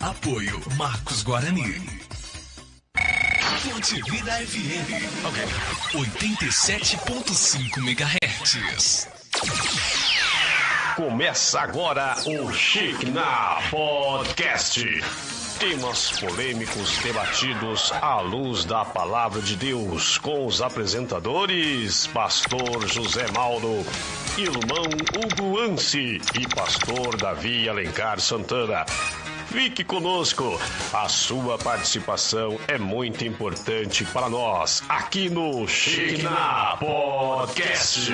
Apoio Marcos Guarani. Fonte Vida FM. 87.5 MHz. Começa agora o Shekinah Podcast. Temas polêmicos debatidos à luz da Palavra de Deus, com os apresentadores Pastor José Mauro, Irmão Hugo Anci e Pastor Davi Alencar Santana. Fique conosco, a sua participação é muito importante para nós, aqui no Shekinah Podcast.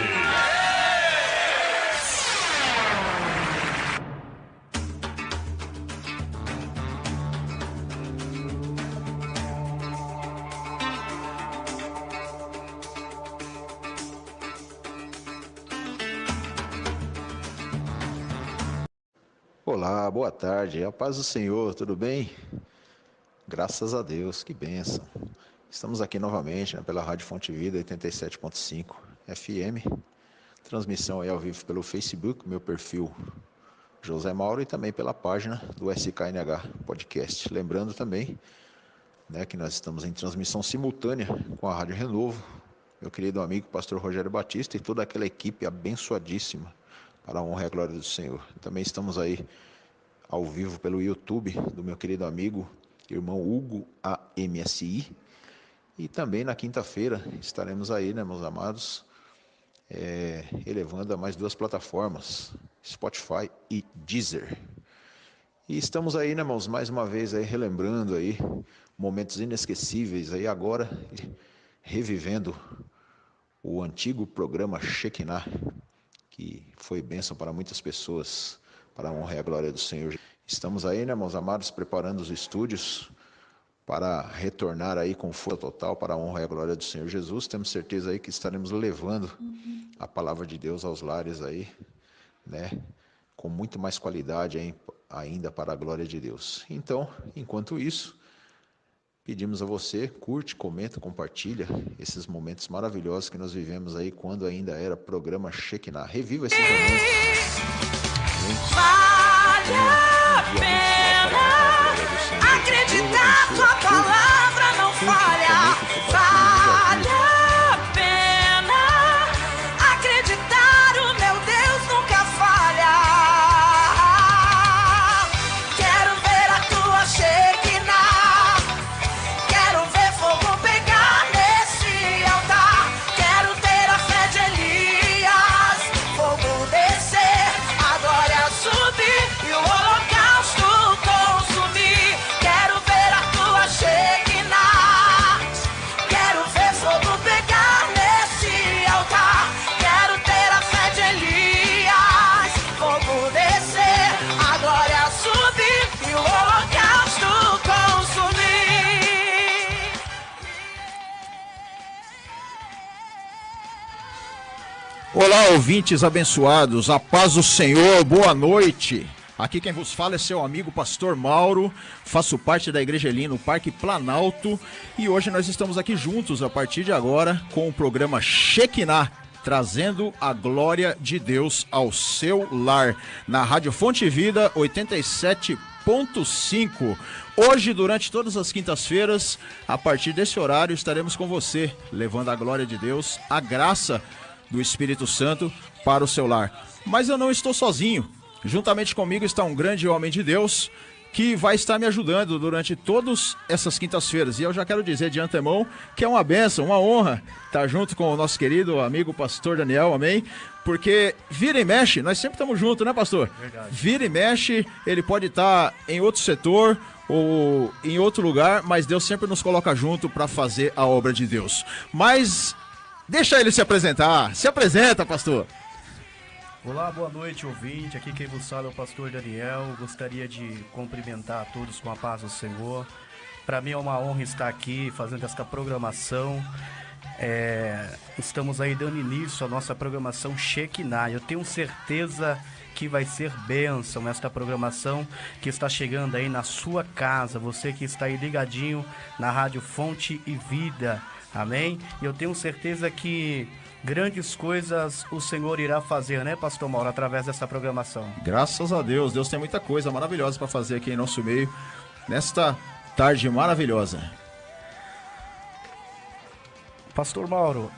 Olá, boa tarde, a paz do Senhor, tudo bem? Graças a Deus, que bênção. Estamos aqui novamente pela Rádio Fonte Vida 87.5 FM, transmissão aí ao vivo pelo Facebook, meu perfil José Mauro, e também pela página do SKNH Podcast. Lembrando também, que nós estamos em transmissão simultânea com a Rádio Renovo, meu querido amigo Pastor Rogério Batista e toda aquela equipe abençoadíssima, para a honra e a glória do Senhor. Também estamos aí ao vivo pelo YouTube do meu querido amigo, irmão Hugo AMSI. E também na quinta-feira estaremos aí, meus amados, elevando a mais duas plataformas, Spotify e Deezer. E estamos aí, irmãos, mais uma vez aí relembrando aí momentos inesquecíveis aí agora, revivendo o antigo programa Shekinah, que foi bênção para muitas pessoas, para a honra e a glória do Senhor. Estamos aí, irmãos amados, preparando os estúdios para retornar aí com força total para a honra e a glória do Senhor Jesus. Temos certeza aí que estaremos levando a palavra de Deus aos lares aí, com muito mais qualidade ainda para a glória de Deus. Então, enquanto isso, pedimos a você, curte, comenta, compartilha esses momentos maravilhosos que nós vivemos aí quando ainda era programa Shekinah. Reviva esses momentos. Vale a pena acreditar, tua palavra não falha. Vale a pena acreditar, o meu Deus nunca falha. Quero ver a tua Shekinah. Quero ver fogo pegar nesse altar. Quero ter a fé de Elias. Fogo descer, a glória subir e o holocausto consumir. Quero ver a tua Shekinah. Quero ver fogo pegar nesse altar. Quero ter a fé de Elias. Fogo descer, a glória subir e o holocausto consumir. Olá, ouvintes abençoados, a paz do Senhor, boa noite. Aqui quem vos fala é seu amigo Pastor Mauro, faço parte da Igreja Elim no Parque Planalto e hoje nós estamos aqui juntos a partir de agora com o programa Shekinah, trazendo a glória de Deus ao seu lar, na Rádio Fonte Vida 87.5. Hoje, durante todas as quintas-feiras, a partir desse horário, estaremos com você, levando a glória de Deus, a graça do Espírito Santo para o seu lar. Mas eu não estou sozinho. Juntamente comigo está um grande homem de Deus que vai estar me ajudando durante todas essas quintas-feiras. E eu já quero dizer de antemão que é uma bênção, uma honra estar junto com o nosso querido amigo pastor Daniel, amém? Porque vira e mexe, nós sempre estamos juntos, né, pastor? Verdade. Vira e mexe, ele pode estar em outro setor ou em outro lugar, mas Deus sempre nos coloca junto para fazer a obra de Deus. Mas deixa ele se apresentar. Se apresenta, pastor. Olá, boa noite, ouvinte. Aqui quem vos fala é o pastor Daniel. Gostaria de cumprimentar a todos com a paz do Senhor. Para mim é uma honra estar aqui fazendo esta programação. Estamos aí dando início à nossa programação Shekinah. Eu tenho certeza que vai ser bênção esta programação que está chegando aí na sua casa. Você que está aí ligadinho na Rádio Fonte e Vida. Amém? E eu tenho certeza que grandes coisas o Senhor irá fazer, né, Pastor Mauro, através dessa programação. Graças a Deus, Deus tem muita coisa maravilhosa para fazer aqui em nosso meio, nesta tarde maravilhosa. Pastor Mauro,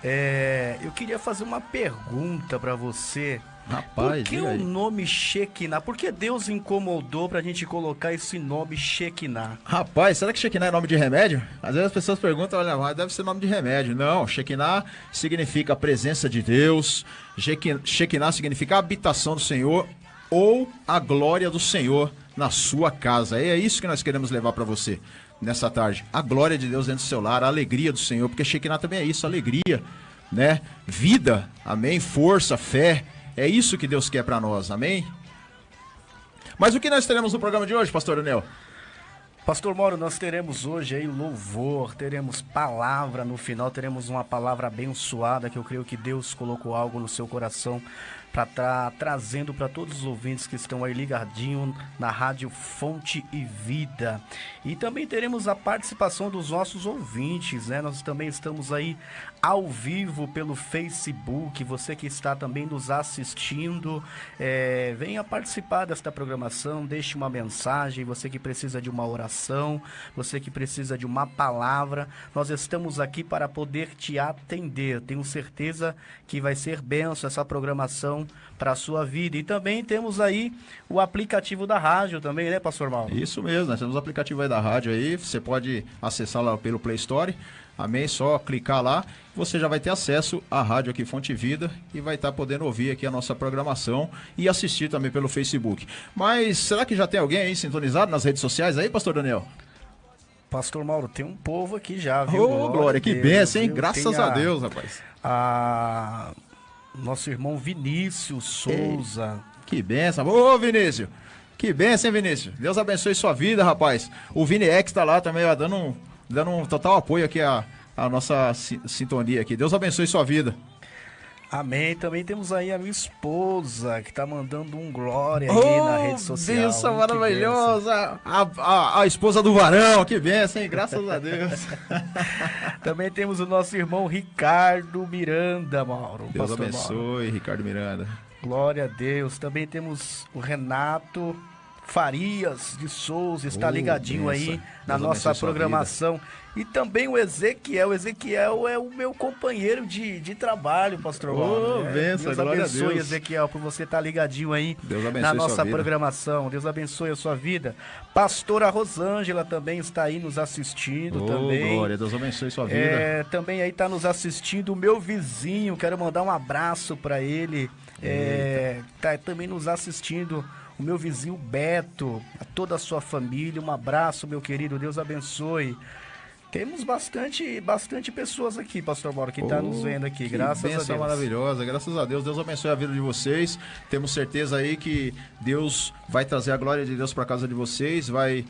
eu queria fazer uma pergunta para você. Rapaz, por que o nome Shekinah? Por que Deus incomodou pra gente colocar esse nome Shekinah? Rapaz, será que Shekinah é nome de remédio? Às vezes as pessoas perguntam, olha, mas deve ser nome de remédio. Não, Shekinah significa a presença de Deus, Shekinah significa a habitação do Senhor ou a glória do Senhor na sua casa. É isso que nós queremos levar para você nessa tarde. A glória de Deus dentro do seu lar, a alegria do Senhor, porque Shekinah também é isso, alegria, né? Vida, amém? Força, fé. É isso que Deus quer para nós, amém? Mas o que nós teremos no programa de hoje, pastor Daniel? Pastor Mauro, nós teremos hoje aí louvor, teremos palavra no final, teremos uma palavra abençoada, que eu creio que Deus colocou algo no seu coração para estar trazendo para todos os ouvintes que estão aí ligadinho na Rádio Fonte e Vida. E também teremos a participação dos nossos ouvintes, né? Nós também estamos aí ao vivo pelo Facebook. Você que está também nos assistindo, venha participar desta programação, deixe uma mensagem. Você que precisa de uma oração, você que precisa de uma palavra, nós estamos aqui para poder te atender. Tenho certeza que vai ser bênção essa programação para a sua vida. E também temos aí o aplicativo da rádio também, né, pastor Mauro? Isso mesmo, nós temos o aplicativo aí da rádio aí, você pode acessar lá pelo Play Store, amém? Só clicar lá, você já vai ter acesso à rádio aqui Fonte Vida e vai estar podendo ouvir aqui a nossa programação e assistir também pelo Facebook. Mas será que já tem alguém aí sintonizado nas redes sociais aí, pastor Daniel? Pastor Mauro, tem um povo aqui já, viu? Ô, glória, que bênção, hein? Graças a Deus, rapaz. Nosso irmão Vinícius Souza. Que bênção. Ô, Vinícius. Que bênção, hein, Vinícius? Deus abençoe sua vida, rapaz. O Vini X tá lá também, ó, dando um total apoio aqui à nossa sintonia aqui. Deus abençoe sua vida. Amém. Também temos aí a minha esposa, que tá mandando um glória aí na rede social. Bênção maravilhosa. A esposa do varão, que bênção, hein? Graças a Deus. Também temos o nosso irmão Ricardo Miranda, Mauro. Deus abençoe, Mauro. Ricardo Miranda. Glória a Deus. Também temos o Renato Farias de Souza, está ligadinho aí na nossa programação. E também o Ezequiel. O Ezequiel é o meu companheiro de trabalho, pastor Mauro. Benção, Deus abençoe, Ezequiel, por você estar ligadinho aí na nossa programação. Deus abençoe a sua vida. Pastora Rosângela também está aí nos assistindo também. Glória, Deus abençoe sua vida. Também aí está nos assistindo o meu vizinho, quero mandar um abraço para ele. Tá também nos assistindo o meu vizinho Beto, a toda a sua família. Um abraço, meu querido, Deus abençoe. Temos bastante pessoas aqui, pastor Mauro, que está nos vendo aqui, graças a Deus. Maravilhosa, graças a Deus. Deus abençoe a vida de vocês. Temos certeza aí que Deus vai trazer a glória de Deus para casa de vocês, vai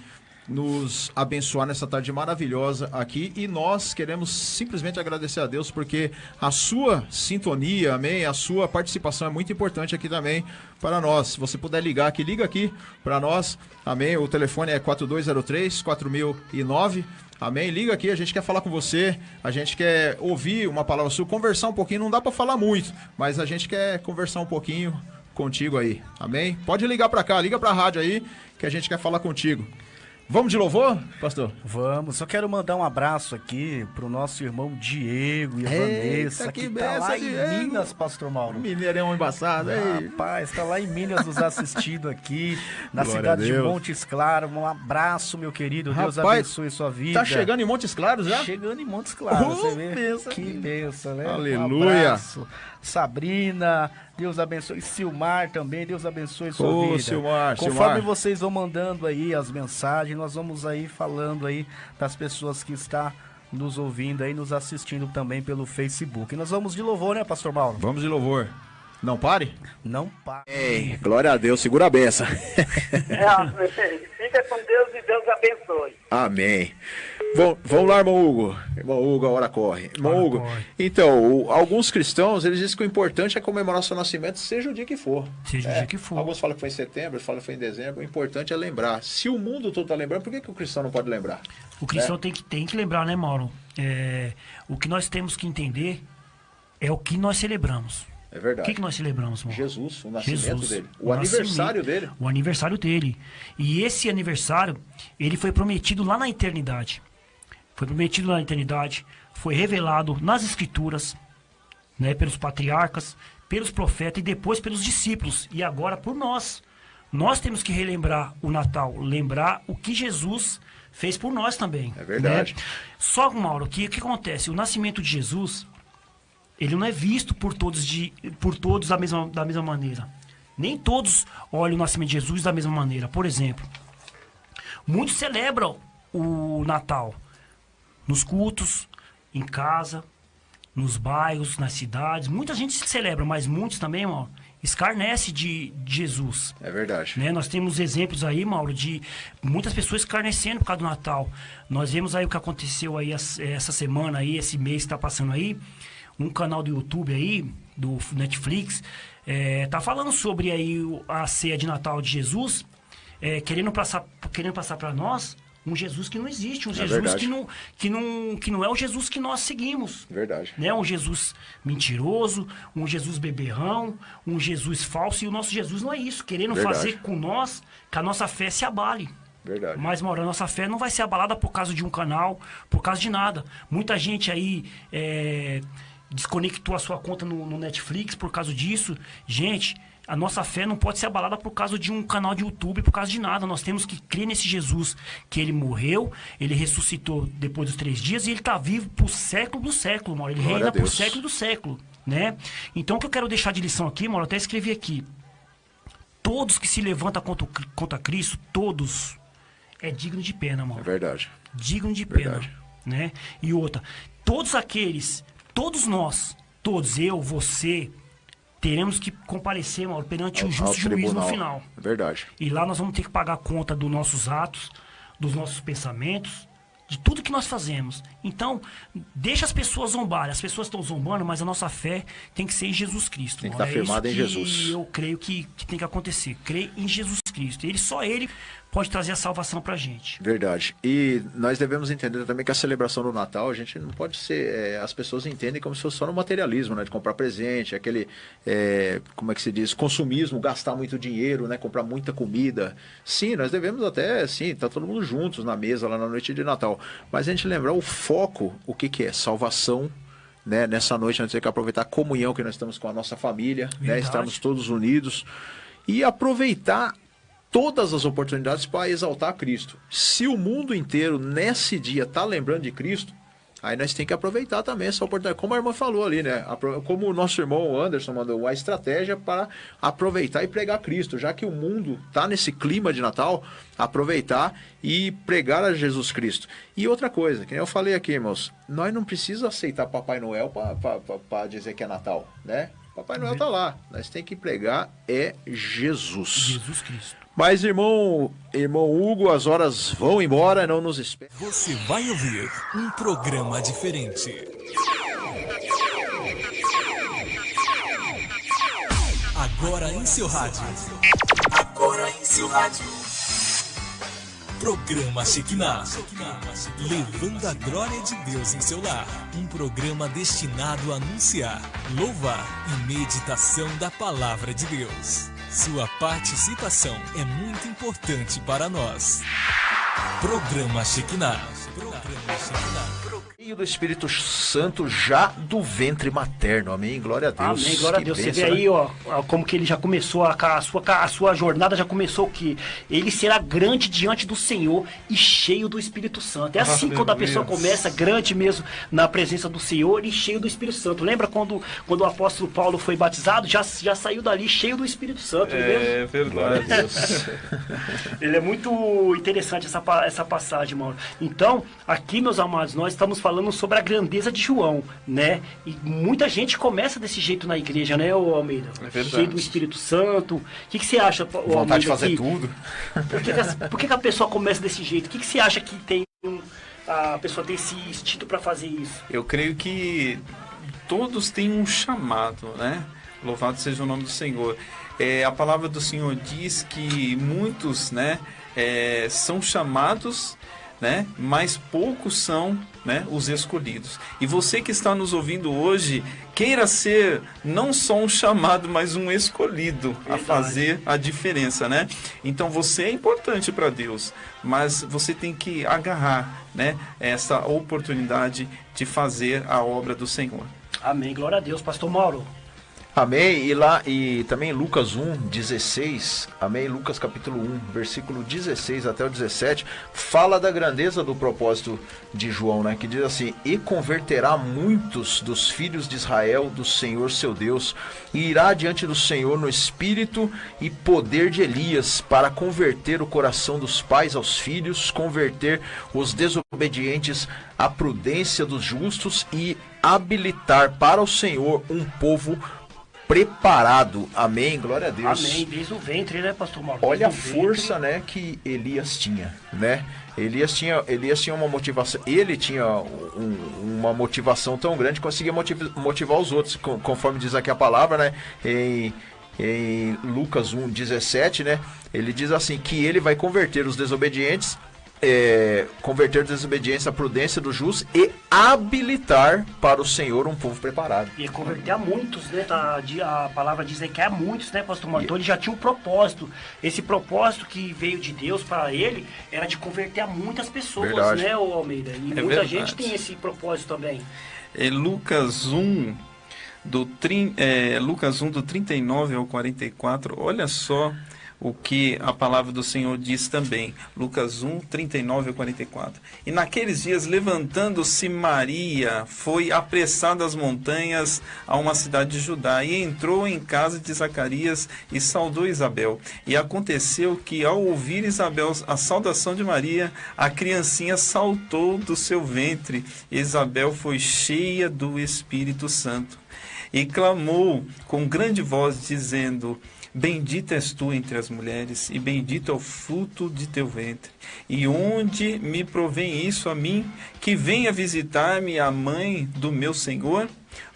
nos abençoar nessa tarde maravilhosa aqui, e nós queremos simplesmente agradecer a Deus porque a sua sintonia, amém, a sua participação é muito importante aqui também para nós. Se você puder ligar aqui, liga aqui para nós, amém, o telefone é 4203-4009, amém, liga aqui, a gente quer falar com você, a gente quer ouvir uma palavra sua, conversar um pouquinho, não dá para falar muito, mas a gente quer conversar um pouquinho contigo aí, amém? Pode ligar para cá, liga para a rádio aí, que a gente quer falar contigo. Vamos de louvor, pastor? Vamos. Só quero mandar um abraço aqui pro nosso irmão Diego e a Vanessa, que tá lá em Minas, pastor Mauro. Mineirão embaçado, aí. Rapaz, tá lá em Minas nos assistindo aqui, na cidade de Montes Claros. Um abraço, meu querido. Deus abençoe sua vida. Tá chegando em Montes Claros já? Chegando em Montes Claros, você vê? Benção. Que bênção, né? Aleluia. Um abraço. Sabrina, Deus abençoe. Silmar também, Deus abençoe sua vida. Silmar, Conforme vocês vão mandando aí as mensagens, nós vamos aí falando aí das pessoas que estão nos ouvindo aí, nos assistindo também pelo Facebook. E nós vamos de louvor, né, pastor Mauro? Vamos de louvor. Não pare? Não pare. Ei, glória a Deus, segura a benção. Fica com Deus e Deus abençoe. Amém. Vamos lá, irmão Hugo. Irmão Hugo, a hora corre. Irmão Hugo, então, alguns cristãos, eles dizem que o importante é comemorar seu nascimento, seja o dia que for. Seja o dia que for. Alguns falam que foi em setembro, outros falam que foi em dezembro. O importante é lembrar. Se o mundo todo está lembrando, por que o cristão não pode lembrar? O cristão tem que lembrar, né, Mauro? O que nós temos que entender é o que nós celebramos. É verdade. O que nós celebramos, irmão? Jesus, o nascimento dele. O aniversário dele. O aniversário dele. E esse aniversário, ele foi prometido lá na eternidade. Foi prometido lá na eternidade, foi revelado nas Escrituras, né, pelos patriarcas, pelos profetas e depois pelos discípulos. E agora por nós. Nós temos que relembrar o Natal, lembrar o que Jesus fez por nós também. É verdade. Né? Só, Mauro, o que acontece? O nascimento de Jesus, ele não é visto por todos da mesma maneira. Nem todos olham o nascimento de Jesus da mesma maneira. Por exemplo, muitos celebram o Natal nos cultos, em casa, nos bairros, nas cidades. Muita gente celebra, mas muitos também, Mauro, escarnece de Jesus. É verdade. Né? Nós temos exemplos aí, Mauro, de muitas pessoas escarnecendo por causa do Natal. Nós vemos aí o que aconteceu aí essa semana aí, esse mês que está passando aí. Um canal do YouTube aí, do Netflix, tá falando sobre aí a ceia de Natal de Jesus, querendo passar para nós um Jesus que não existe, um Jesus que não é o Jesus que nós seguimos. Verdade. Né? Um Jesus mentiroso, um Jesus beberrão, um Jesus falso, e o nosso Jesus não é isso, querendo fazer com nós que a nossa fé se abale. Verdade. Mas, Mauro, a nossa fé não vai ser abalada por causa de um canal, por causa de nada. Muita gente aí desconectou a sua conta no Netflix por causa disso. Gente, a nossa fé não pode ser abalada por causa de um canal de YouTube, por causa de nada. Nós temos que crer nesse Jesus, que ele morreu, ele ressuscitou depois dos 3 dias e ele está vivo por século do século, Mauro. Ele reina por século do século, né? Então, o que eu quero deixar de lição aqui, Mauro, eu até escrevi aqui. Todos que se levantam contra Cristo, todos, é digno de pena, Mauro. É verdade. Digno de pena, né? E outra, todos nós, eu, você, teremos que comparecer, Mauro, perante o justo juiz no final. É verdade. E lá nós vamos ter que pagar conta dos nossos atos, dos nossos pensamentos, de tudo que nós fazemos. Então, deixa as pessoas zombarem. As pessoas estão zombando, mas a nossa fé tem que ser em Jesus Cristo. Tem que estar firmada em Jesus. Eu creio que tem que acontecer. Crer em Jesus Cristo. Só ele pode trazer a salvação pra gente. Verdade. E nós devemos entender também que a celebração do Natal, a gente não pode ser... as pessoas entendem como se fosse só no materialismo, né? De comprar presente, aquele, como é que se diz? Consumismo, gastar muito dinheiro, né? Comprar muita comida. Sim, nós devemos até, sim, tá todo mundo juntos na mesa lá na noite de Natal. Mas a gente lembrar o foco, o que é? Salvação. Né? Nessa noite nós temos que aproveitar a comunhão que nós estamos com a nossa família, né? Estamos todos unidos. E aproveitar todas as oportunidades para exaltar Cristo. Se o mundo inteiro nesse dia está lembrando de Cristo, aí nós temos que aproveitar também essa oportunidade. Como a irmã falou ali, né? Como o nosso irmão Anderson mandou uma estratégia para aproveitar e pregar Cristo. Já que o mundo está nesse clima de Natal, aproveitar e pregar a Jesus Cristo. E outra coisa, que eu falei aqui, irmãos, nós não precisamos aceitar Papai Noel para dizer que é Natal, né? Papai Noel está lá. Nós temos que pregar Jesus. Jesus Cristo. Mas, irmão Hugo, as horas vão embora, não nos espere. Você vai ouvir um programa diferente. Agora em seu rádio. Programa Shekinah. Levando a glória de Deus em seu lar. Um programa destinado a anunciar, louvar e meditação da palavra de Deus. Sua participação é muito importante para nós. Programa Shekinah. E do Espírito Santo já do ventre materno. Amém? Glória a Deus. Amém, glória a Deus. Você vê aí, ó, como que ele já começou, a sua jornada já começou que ele será grande diante do Senhor e cheio do Espírito Santo. É assim quando a pessoa começa grande mesmo na presença do Senhor e cheio do Espírito Santo. Lembra quando o apóstolo Paulo foi batizado? Já saiu dali cheio do Espírito Santo. É verdade. Ele é muito interessante essa passagem, mano. Então, aqui, meus amados, nós estamos falando sobre a grandeza de João, né? E muita gente começa desse jeito na igreja, né, Almeida? É cheio do Espírito Santo. O que você acha, Vontade Almeida, de fazer tudo. Por que a pessoa começa desse jeito? O que você acha que tem a pessoa tem esse instinto para fazer isso? Eu creio que todos têm um chamado, né? Louvado seja o nome do Senhor. A palavra do Senhor diz que muitos, né, são chamados, né? Mas poucos são, né, os escolhidos. E você que está nos ouvindo hoje, queira ser não só um chamado, mas um escolhido a fazer a diferença, né? Então você é importante para Deus, mas você tem que agarrar, né, essa oportunidade de fazer a obra do Senhor. Amém. Glória a Deus, pastor Mauro. Amém. E também Lucas 1:16, amém, Lucas capítulo 1, versículo 16 até o 17, fala da grandeza do propósito de João, né? Que diz assim: e converterá muitos dos filhos de Israel do Senhor seu Deus, e irá diante do Senhor no espírito e poder de Elias, para converter o coração dos pais aos filhos, converter os desobedientes à prudência dos justos e habilitar para o Senhor um povo preparado. Amém, glória a Deus. Amém, desde o ventre, né, pastor Mauro? Olha a Desde o força, né, que Elias tinha, né? Elias tinha uma motivação, ele tinha uma motivação tão grande que conseguia motivar os outros, conforme diz aqui a palavra, né? Em Lucas 1:17, né? Ele diz assim, que ele vai converter os desobedientes, à prudência do justo e habilitar para o Senhor um povo preparado. E converter a muitos, né? A palavra diz aí que é muitos, né, pastor Mauro? Então ele já tinha um propósito. Esse propósito que veio de Deus para ele era de converter a muitas pessoas, verdade, né, o Almeida? E muita verdade. gente tem esse propósito também. Lucas 1, do 39 ao 44, olha só o que a palavra do Senhor diz também. Lucas 1, 39 ao 44. E naqueles dias, levantando-se Maria, foi apressada às montanhas a uma cidade de Judá, e entrou em casa de Zacarias e saudou Isabel. E aconteceu que, ao ouvir Isabel a saudação de Maria, a criancinha saltou do seu ventre. Isabel foi cheia do Espírito Santo e clamou com grande voz, dizendo: bendita és tu entre as mulheres, e bendito é o fruto de teu ventre. E onde me provém isso a mim, que venha visitar-me a mãe do meu Senhor?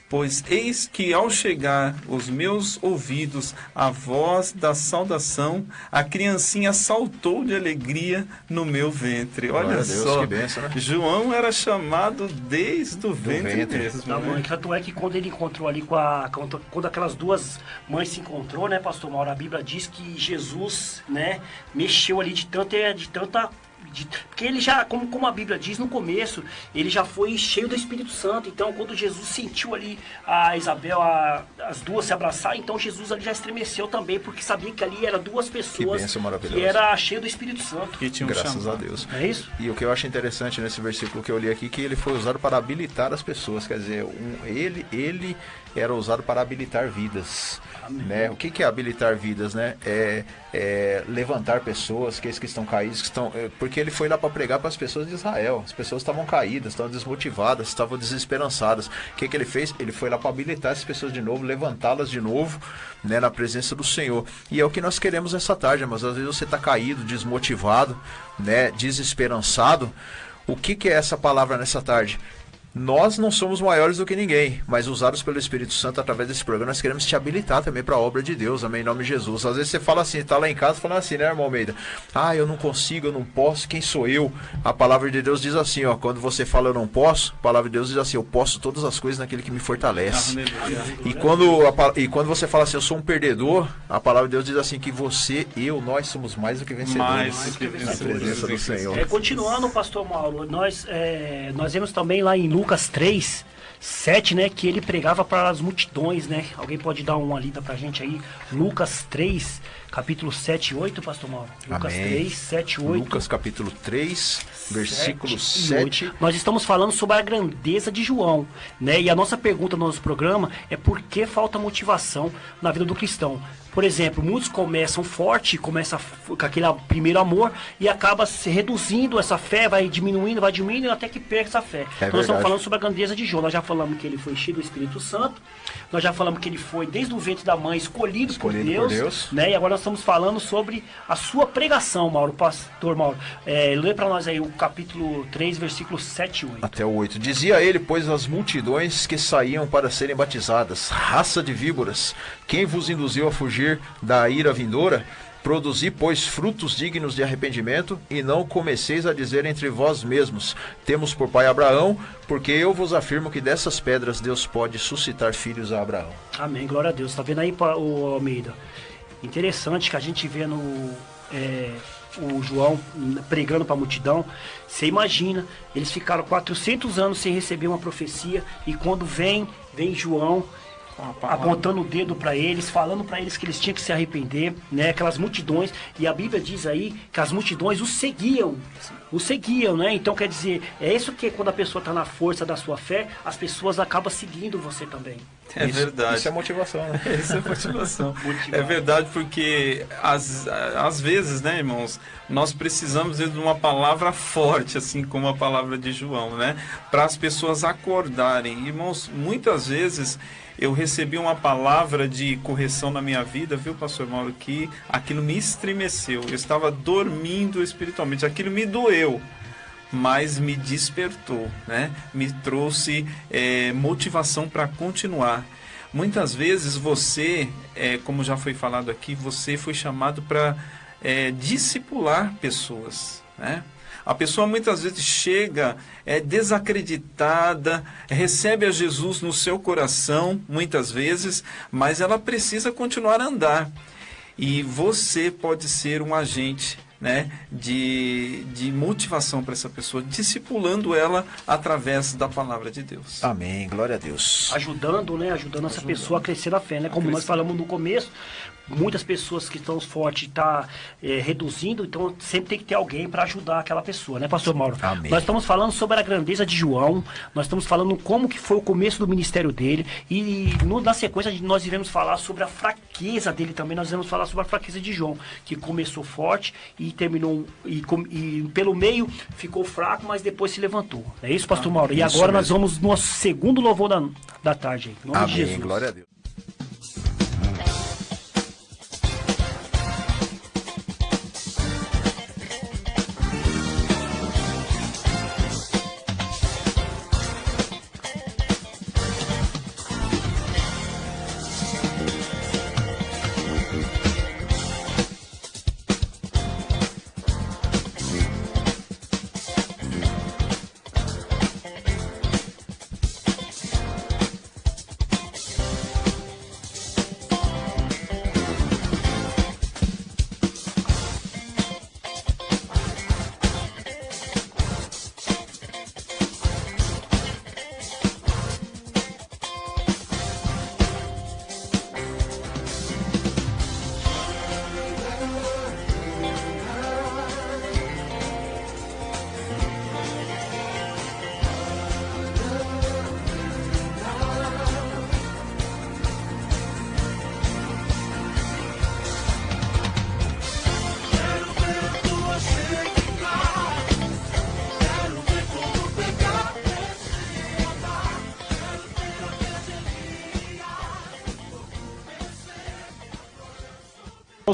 Pois eis que, ao chegar aos meus ouvidos a voz da saudação, a criancinha saltou de alegria no meu ventre. Olha Deus, só, que bênção, né? João era chamado desde o ventre mesmo. Da mãe, tanto é que quando ele encontrou ali quando aquelas duas mães se encontrou, né, pastor Mauro, a Bíblia diz que Jesus, né, mexeu ali de tanta porque ele já, como a Bíblia diz no começo, ele já foi cheio do Espírito Santo. Então quando Jesus sentiu ali a Isabel, as duas se abraçar, então Jesus ali já estremeceu também, porque sabia que ali eram duas pessoas que era cheio do Espírito Santo. Graças a Deus. É isso? E o que eu acho interessante nesse versículo que eu li aqui, que ele foi usado para habilitar as pessoas, quer dizer, ele era usado para habilitar vidas, né? O que é habilitar vidas, né? É levantar pessoas, que estão caídos, porque ele foi lá para pregar para as pessoas de Israel. As pessoas estavam caídas, estavam desmotivadas, estavam desesperançadas. O que ele fez? Ele foi lá para habilitar as pessoas de novo, levantá-las de novo, né, na presença do Senhor. E é o que nós queremos essa tarde, mas às vezes você está caído, desmotivado, né, desesperançado. O que é essa palavra nessa tarde? Nós não somos maiores do que ninguém, mas usados pelo Espírito Santo através desse programa, nós queremos te habilitar também para a obra de Deus, amém, em nome de Jesus. Às vezes você fala assim, está lá em casa falando assim, né, irmão Almeida? Ah, eu não consigo, eu não posso, quem sou eu? A palavra de Deus diz assim, ó, quando você fala eu não posso, a palavra de Deus diz assim, eu posso todas as coisas naquele que me fortalece. E quando você fala assim, eu sou um perdedor, a palavra de Deus diz assim, que você, nós somos mais do que vencedores na presença do Senhor. Continuando, pastor Mauro, nós vemos também lá em Lucas 3, 7, né, que ele pregava para as multidões, né? Alguém pode dar uma lida pra gente aí? Lucas 3, capítulo 7 e 8, pastor Mauro. Lucas 3, 7 e 8. Lucas capítulo 3, versículo 7. Nós estamos falando sobre a grandeza de João, né? E a nossa pergunta no nosso programa é por que falta motivação na vida do cristão? Por exemplo, muitos começam forte, começam com aquele primeiro amor e acaba se reduzindo essa fé, vai diminuindo até que perca essa fé. Então nós estamos falando sobre a grandeza de João. Nós já falamos que ele foi cheio do Espírito Santo, nós já falamos que ele foi desde o ventre da mãe escolhido por Deus, né? E agora nós estamos falando sobre a sua pregação, Mauro, pastor Mauro. Lê para nós aí o capítulo 3, versículos 7 e 8. Até o 8. Dizia ele, pois, as multidões que saíam para serem batizadas, raça de víboras, quem vos induziu a fugir da ira vindoura? Produzi, pois, frutos dignos de arrependimento, e não comeceis a dizer entre vós mesmos, temos por pai Abraão, porque eu vos afirmo que dessas pedras Deus pode suscitar filhos a Abraão. Amém, glória a Deus. Tá vendo aí, o Almeida? Interessante que a gente vê o João pregando para a multidão. Você imagina, eles ficaram 400 anos sem receber uma profecia, e quando vem João apontando o dedo para eles, falando para eles que eles tinham que se arrepender, né? Aquelas multidões, e a Bíblia diz aí que as multidões o seguiam, né? Então quer dizer, é isso que quando a pessoa está na força da sua fé, as pessoas acabam seguindo você também. É verdade. Isso é motivação, né? Isso é motivação. É verdade, porque às vezes, né, irmãos, nós precisamos de uma palavra forte, assim como a palavra de João, né? Para as pessoas acordarem. Irmãos, muitas vezes eu recebi uma palavra de correção na minha vida, viu, pastor Mauro, que aquilo me estremeceu. Eu estava dormindo espiritualmente, aquilo me doeu, mas me despertou, né? Me trouxe motivação para continuar. Muitas vezes você, como já foi falado aqui, você foi chamado para discipular pessoas, né? A pessoa muitas vezes chega desacreditada, recebe a Jesus no seu coração, muitas vezes, mas ela precisa continuar a andar. E você pode ser um agente, né, de motivação para essa pessoa, discipulando ela através da palavra de Deus. Amém, glória a Deus. Ajudando essa pessoa a crescer na fé, né? Como nós falamos no começo, muitas pessoas que estão fortes estão reduzindo, então sempre tem que ter alguém para ajudar aquela pessoa, né, pastor Mauro? Amém. Nós estamos falando sobre a grandeza de João, nós estamos falando como que foi o começo do ministério dele, e na sequência nós iremos falar sobre a fraqueza dele também, nós iremos falar sobre a fraqueza de João, que começou forte e terminou, e pelo meio ficou fraco, mas depois se levantou. É isso, pastor Mauro? E agora nós vamos no nosso segundo louvor da tarde, em nome de Jesus. Glória a Deus.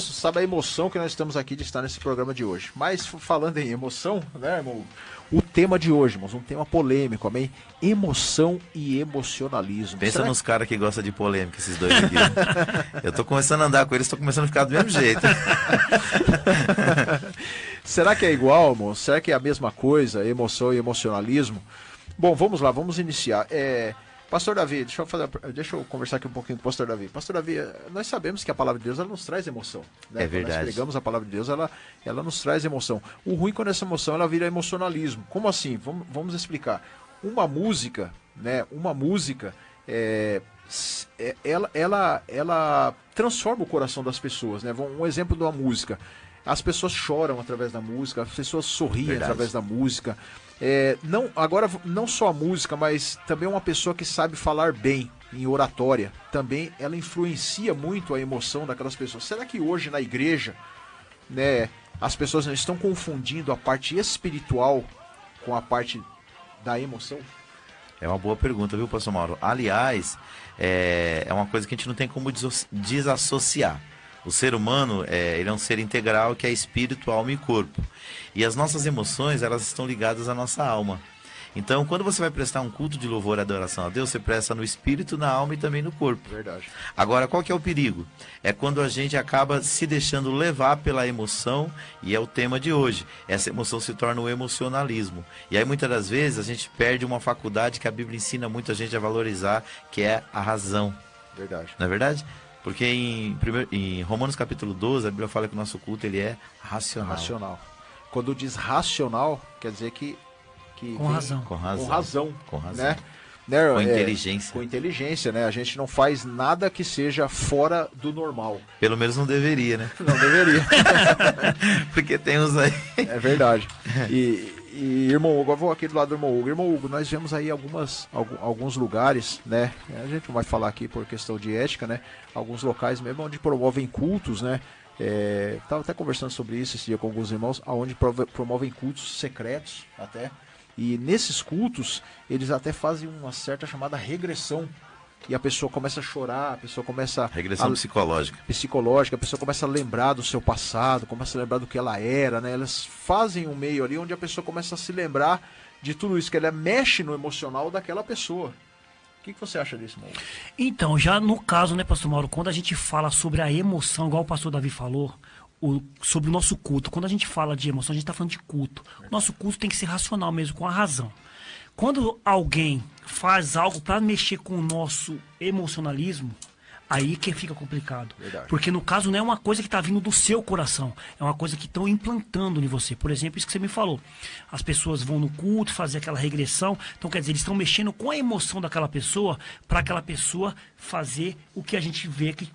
Sabe a emoção que nós estamos aqui de estar nesse programa de hoje. Mas falando em emoção, né, irmão? O tema de hoje, irmãos, um tema polêmico, amém? Emoção e emocionalismo. Pensa nos caras que gostam de polêmica, esses dois aqui. Eu tô começando a andar com eles, tô começando a ficar do mesmo jeito. Será que é igual, irmão? Será que é a mesma coisa, emoção e emocionalismo? Bom, vamos lá, vamos iniciar. Pastor Davi, deixa eu conversar aqui um pouquinho com o Pastor Davi. Pastor Davi, nós sabemos que a palavra de Deus ela nos traz emoção. Né? É verdade. Quando nós pregamos a palavra de Deus, ela nos traz emoção. O ruim quando essa emoção ela vira emocionalismo. Como assim? Vamos explicar. Uma música, né? Ela transforma o coração das pessoas, né? Um exemplo de uma música. As pessoas choram através da música, as pessoas sorriem através da música. Não só a música, mas também uma pessoa que sabe falar bem em oratória, também ela influencia muito a emoção daquelas pessoas. Será que hoje na igreja, né, as pessoas não estão confundindo a parte espiritual com a parte da emoção? É uma boa pergunta, viu, pastor Mauro? Aliás, é uma coisa que a gente não tem como desassociar. O ser humano, ele é um ser integral que é espírito, alma e corpo. E as nossas emoções, elas estão ligadas à nossa alma. Então, quando você vai prestar um culto de louvor e adoração a Deus, você presta no espírito, na alma e também no corpo. Verdade. Agora, qual que é o perigo? É quando a gente acaba se deixando levar pela emoção, e é o tema de hoje. Essa emoção se torna o emocionalismo. E aí, muitas das vezes, a gente perde uma faculdade que a Bíblia ensina muita gente a valorizar, que é a razão. Verdade. Não é verdade? Porque em Romanos capítulo 12, a Bíblia fala que o nosso culto ele é racional. Racional. Quando diz racional, quer dizer que com razão. Com razão. Com razão. Com razão. Né? Com inteligência. Com inteligência, né? A gente não faz nada que seja fora do normal. Pelo menos não deveria, né? Não deveria. Porque tem uns aí. É verdade. E irmão Hugo, eu vou aqui do lado do irmão Hugo. Irmão Hugo, nós vemos aí alguns lugares, né? A gente não vai falar aqui por questão de ética, né? Alguns locais mesmo onde promovem cultos, né? Estava até conversando sobre isso esse dia com alguns irmãos, onde promovem cultos secretos até. E nesses cultos, eles até fazem uma certa chamada regressão. E a pessoa começa a chorar, a pessoa começa... Regressão psicológica. Psicológica, a pessoa começa a lembrar do seu passado, começa a lembrar do que ela era, né? Elas fazem um meio ali onde a pessoa começa a se lembrar de tudo isso, que ela mexe no emocional daquela pessoa. O que você acha disso, Mauro? Então, já no caso, né, pastor Mauro, quando a gente fala sobre a emoção, igual o pastor Davi falou, sobre o nosso culto, quando a gente fala de emoção, a gente está falando de culto. O nosso culto tem que ser racional mesmo, com a razão. Quando alguém faz algo para mexer com o nosso emocionalismo, aí que fica complicado. Verdade. Porque no caso não é uma coisa que está vindo do seu coração, é uma coisa que estão implantando em você. Por exemplo, isso que você me falou. As pessoas vão no culto fazer aquela regressão, então quer dizer, eles estão mexendo com a emoção daquela pessoa para aquela pessoa fazer o que a gente vê que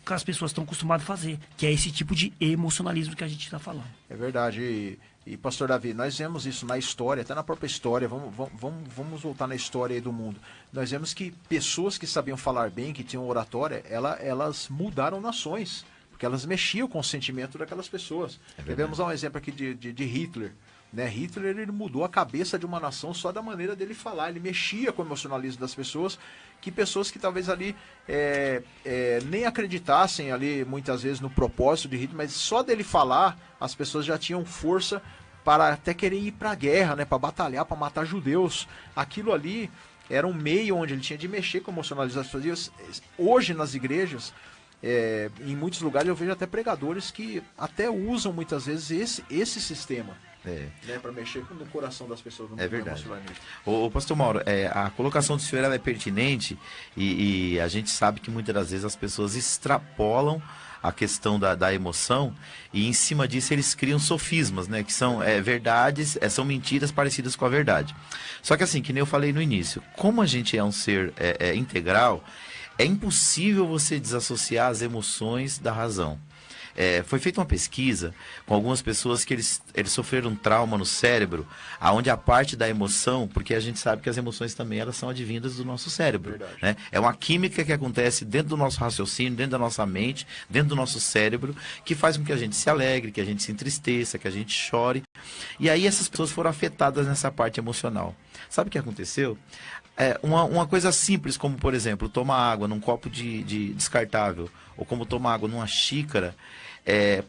as pessoas estão acostumadas a fazer, que é esse tipo de emocionalismo que a gente está falando. É verdade. E pastor Davi, nós vemos isso na história, até na própria história, vamos voltar na história aí do mundo. Nós vemos que pessoas que sabiam falar bem, que tinham oratória, elas mudaram nações, porque elas mexiam com o sentimento daquelas pessoas. Vamos dar um exemplo aqui de Hitler. Né? Hitler ele mudou a cabeça de uma nação só da maneira dele falar, ele mexia com o emocionalismo das pessoas, que pessoas que talvez ali nem acreditassem ali muitas vezes no propósito de Hitler, mas só dele falar, as pessoas já tinham força para até querer ir para a guerra, né? Para batalhar, para matar judeus. Aquilo ali era um meio onde ele tinha de mexer com o emocionalismo das pessoas. Hoje nas igrejas, em muitos lugares eu vejo até pregadores que até usam muitas vezes esse sistema. Né, para mexer no coração das pessoas. É verdade. O pastor Mauro, a colocação do senhor ela é pertinente e a gente sabe que muitas das vezes as pessoas extrapolam a questão da emoção e em cima disso eles criam sofismas, né, que são verdades, são mentiras parecidas com a verdade. Só que assim, que nem eu falei no início, como a gente é um ser integral, é impossível você desassociar as emoções da razão. Foi feita uma pesquisa com algumas pessoas que eles sofreram um trauma no cérebro, onde a parte da emoção, porque a gente sabe que as emoções também elas são advindas do nosso cérebro. Né? É uma química que acontece dentro do nosso raciocínio, dentro da nossa mente, dentro do nosso cérebro, que faz com que a gente se alegre, que a gente se entristeça, que a gente chore. E aí essas pessoas foram afetadas nessa parte emocional. Sabe o que aconteceu? Uma coisa simples, como por exemplo, tomar água num copo de descartável, ou como tomar água numa xícara,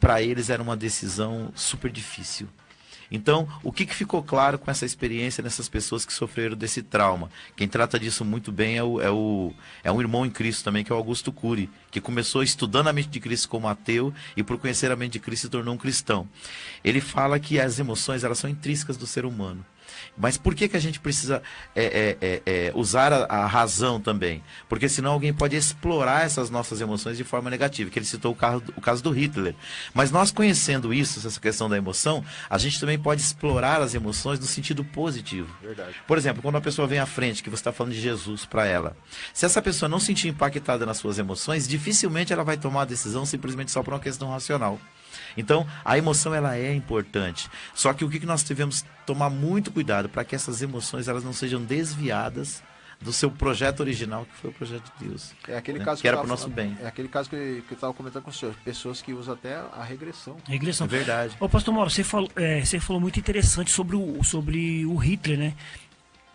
para eles era uma decisão super difícil. Então, o que ficou claro com essa experiência nessas pessoas que sofreram desse trauma? Quem trata disso muito bem é um irmão em Cristo também, que é o Augusto Cury, que começou estudando a mente de Cristo como ateu e por conhecer a mente de Cristo se tornou um cristão. Ele fala que as emoções elas são intrínsecas do ser humano. Mas por que a gente precisa usar a razão também? Porque senão alguém pode explorar essas nossas emoções de forma negativa, que ele citou o caso do Hitler. Mas nós conhecendo isso, essa questão da emoção, a gente também pode explorar as emoções no sentido positivo. Verdade. Por exemplo, quando uma pessoa vem à frente, que você está falando de Jesus para ela, se essa pessoa não se sentir impactada nas suas emoções, dificilmente ela vai tomar a decisão simplesmente só por uma questão racional. Então, a emoção ela é importante. Só que o que nós devemos tomar muito cuidado para que essas emoções elas não sejam desviadas do seu projeto original, que foi o projeto de Deus. É aquele né? caso que era para o nosso bem. É aquele caso que eu estava comentando com o senhor. Pessoas que usam até a regressão. Regressão. É verdade. Ô, pastor Mauro, você falou muito interessante sobre o Hitler, né?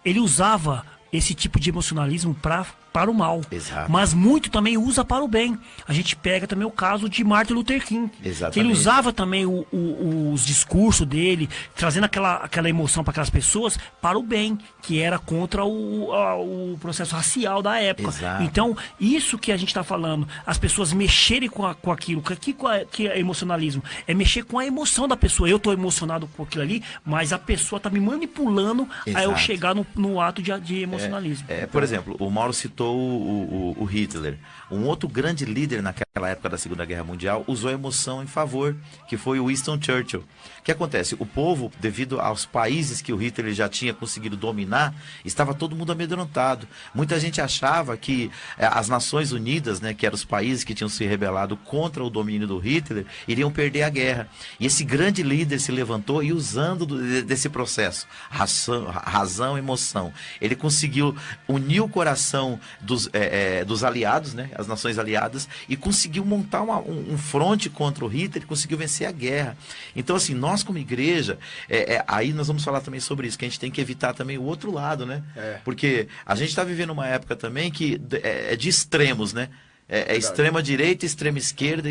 Ele usava esse tipo de emocionalismo para para o mal. Exato. Mas muito também usa para o bem. A gente pega também o caso de Martin Luther King. Exatamente. Que ele usava também os discursos dele, trazendo aquela emoção para aquelas pessoas para o bem, que era contra o processo racial da época. Exato. Então, isso que a gente está falando, as pessoas mexerem com aquilo, que é emocionalismo, é mexer com a emoção da pessoa. Eu estou emocionado com aquilo ali, mas a pessoa está me manipulando a eu chegar no ato de emocionalismo. Por exemplo, o Mauro citou o Hitler. Um outro grande líder naquela época da Segunda Guerra Mundial usou a emoção em favor, que foi o Winston Churchill. O que acontece? O povo, devido aos países que o Hitler já tinha conseguido dominar, estava todo mundo amedrontado. Muita gente achava que as Nações Unidas, né, que eram os países que tinham se rebelado contra o domínio do Hitler, iriam perder a guerra. E esse grande líder se levantou e, usando desse processo, razão, emoção, ele conseguiu unir o coração dos aliados, né, as nações aliadas, e conseguiu montar um fronte contra o Hitler, e conseguiu vencer a guerra. Então, assim, nós como igreja, aí nós vamos falar também sobre isso, que a gente tem que evitar também o outro lado, né? Porque a gente está vivendo uma época também que é de extremos, né? Extrema direita, extrema esquerda,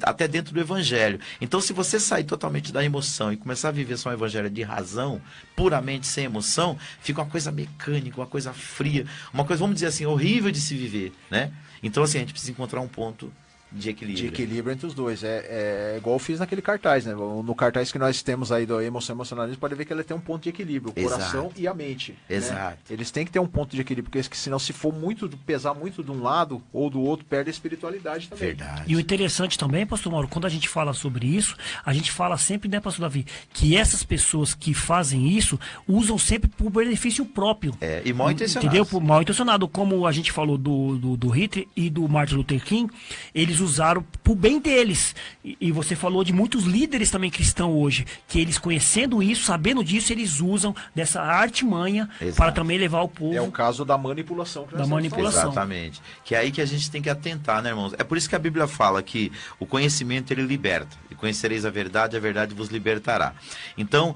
até dentro do evangelho. Então, se você sair totalmente da emoção e começar a viver só um evangelho de razão, puramente sem emoção, fica uma coisa mecânica, uma coisa fria, uma coisa, vamos dizer assim, horrível de se viver, né? Então, assim, a gente precisa encontrar um ponto de equilíbrio. De equilíbrio entre os dois. É igual eu fiz naquele cartaz, né? No cartaz que nós temos aí do emocionalismo, pode ver que ele tem um ponto de equilíbrio, o coração e a mente. Exato. Né? Eles têm que ter um ponto de equilíbrio, porque senão, se for pesar muito de um lado ou do outro, perde a espiritualidade também. Verdade. E o interessante também, pastor Mauro, quando a gente fala sobre isso, a gente fala sempre, né, pastor Davi, que essas pessoas que fazem isso usam sempre por benefício próprio. E mal intencionado. Entendeu? Por mal intencionado. Como a gente falou do Hitler e do Martin Luther King, eles usaram pro bem deles. E você falou de muitos líderes também cristãos hoje, que eles conhecendo isso, sabendo disso, eles usam dessa artimanha para também levar o povo. É o caso da manipulação. Exatamente. Que é aí que a gente tem que atentar, né, irmãos? É por isso que a Bíblia fala que o conhecimento, ele liberta. E conhecereis a verdade vos libertará. Então,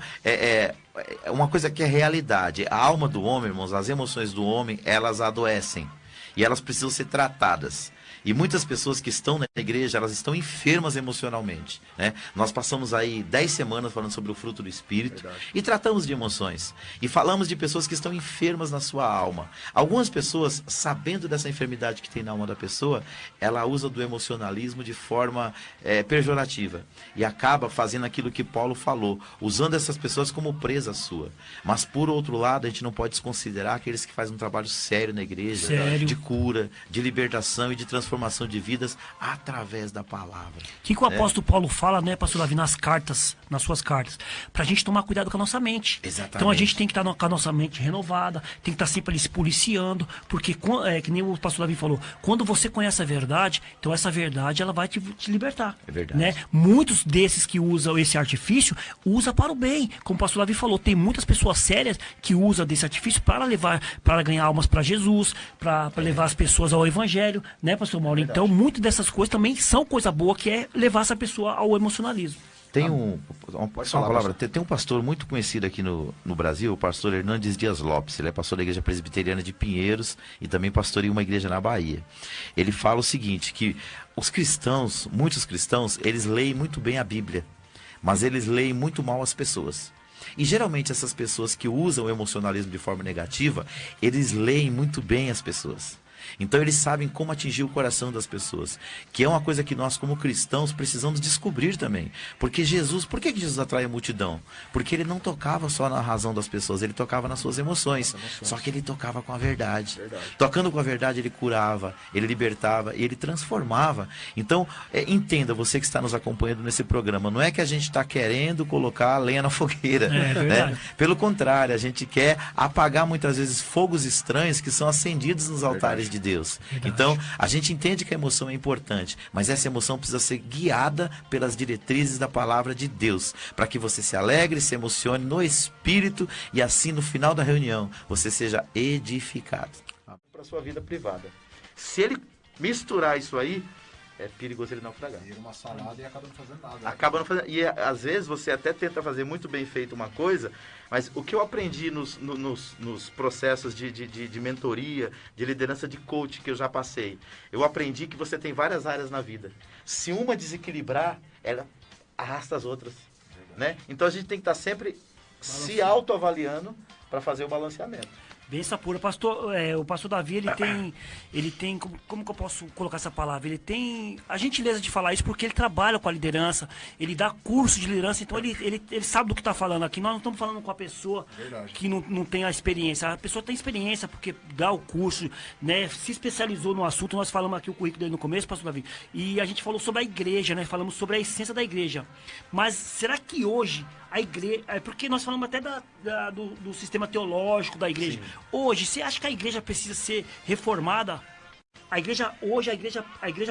uma coisa que é realidade. A alma do homem, irmãos, as emoções do homem, elas adoecem. E elas precisam ser tratadas. E muitas pessoas que estão na igreja, elas estão enfermas emocionalmente, né? Nós passamos aí 10 semanas falando sobre o fruto do Espírito. Verdade. E tratamos de emoções. E falamos de pessoas que estão enfermas na sua alma. Algumas pessoas, sabendo dessa enfermidade que tem na alma da pessoa, ela usa do emocionalismo de forma pejorativa. E acaba fazendo aquilo que Paulo falou, usando essas pessoas como presa sua. Mas, por outro lado, a gente não pode desconsiderar aqueles que fazem um trabalho sério na igreja, de cura, de libertação e de transformação de vidas através da palavra. O que o apóstolo Paulo fala, né, pastor Davi, nas suas cartas? Pra gente tomar cuidado com a nossa mente. Exatamente. Então a gente tem que estar com a nossa mente renovada, tem que estar sempre ali se policiando, porque, que nem o pastor Davi falou, quando você conhece a verdade, então essa verdade ela vai te libertar. É verdade. Né? Muitos desses que usam esse artifício, usa para o bem. Como o pastor Davi falou, tem muitas pessoas sérias que usam desse artifício para ganhar almas para Jesus, para levar as pessoas ao evangelho, né, pastor Mauro? Então, muitas dessas coisas também são coisa boa, que é levar essa pessoa ao emocionalismo. Tem tem um pastor muito conhecido aqui no Brasil, o pastor Hernandes Dias Lopes. Ele é pastor da Igreja Presbiteriana de Pinheiros e também pastoreia uma igreja na Bahia. Ele fala o seguinte, que muitos cristãos, eles leem muito bem a Bíblia, mas eles leem muito mal as pessoas. E geralmente essas pessoas que usam o emocionalismo de forma negativa, eles leem muito bem as pessoas. Então eles sabem como atingir o coração das pessoas, que é uma coisa que nós como cristãos precisamos descobrir também. Porque por que Jesus atrai a multidão? Porque ele não tocava só na razão das pessoas, ele tocava nas suas emoções. Só que ele tocava com a verdade. Tocando com a verdade ele curava, ele libertava e ele transformava. Então entenda, você que está nos acompanhando nesse programa, não é que a gente está querendo colocar a lenha na fogueira, né? Pelo contrário, a gente quer apagar muitas vezes fogos estranhos que são acendidos nos altares de Deus. Então, a gente entende que a emoção é importante, mas essa emoção precisa ser guiada pelas diretrizes da palavra de Deus, para que você se alegre, se emocione no espírito e assim no final da reunião você seja edificado. Para a sua vida privada. Se ele misturar isso aí, é perigoso ele naufragar. Vira uma salada e acaba não fazendo nada. Acaba não fazendo. E às vezes você até tenta fazer muito bem feito uma coisa, mas o que eu aprendi nos processos de mentoria, de liderança de coach que eu já passei, eu aprendi que você tem várias áreas na vida. Se uma desequilibrar, ela arrasta as outras. Né? Então a gente tem que estar sempre se autoavaliando para fazer o balanceamento. Benção pura. Pastor, o pastor Davi, ele tem como que eu posso colocar essa palavra? Ele tem a gentileza de falar isso porque ele trabalha com a liderança, ele dá curso de liderança, então ele sabe do que está falando aqui. Nós não estamos falando com a pessoa que não tem a experiência. A pessoa tem experiência porque dá o curso, né? Se especializou no assunto. Nós falamos aqui o currículo dele no começo, pastor Davi, e a gente falou sobre a igreja, né? Falamos sobre a essência da igreja. Mas será que hoje a igreja... Porque nós falamos até do sistema teológico da igreja. Sim. Hoje, você acha que a igreja precisa ser reformada? A igreja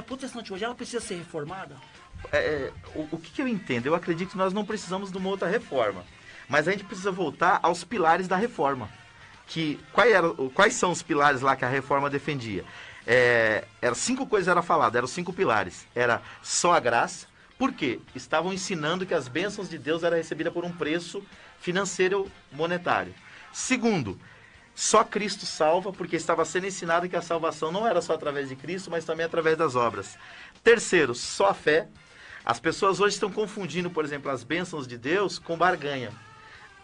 protestante hoje, ela precisa ser reformada? O que eu entendo? Eu acredito que nós não precisamos de uma outra reforma. Mas a gente precisa voltar aos pilares da reforma. Quais são os pilares lá que a reforma defendia? Eram 5 coisas eram faladas, eram 5 pilares. Era só a graça. Por quê? Estavam ensinando que as bênçãos de Deus eram recebidas por um preço financeiro monetário. Segundo, só Cristo salva, porque estava sendo ensinado que a salvação não era só através de Cristo, mas também através das obras. Terceiro, só a fé. As pessoas hoje estão confundindo, por exemplo, as bênçãos de Deus com barganha.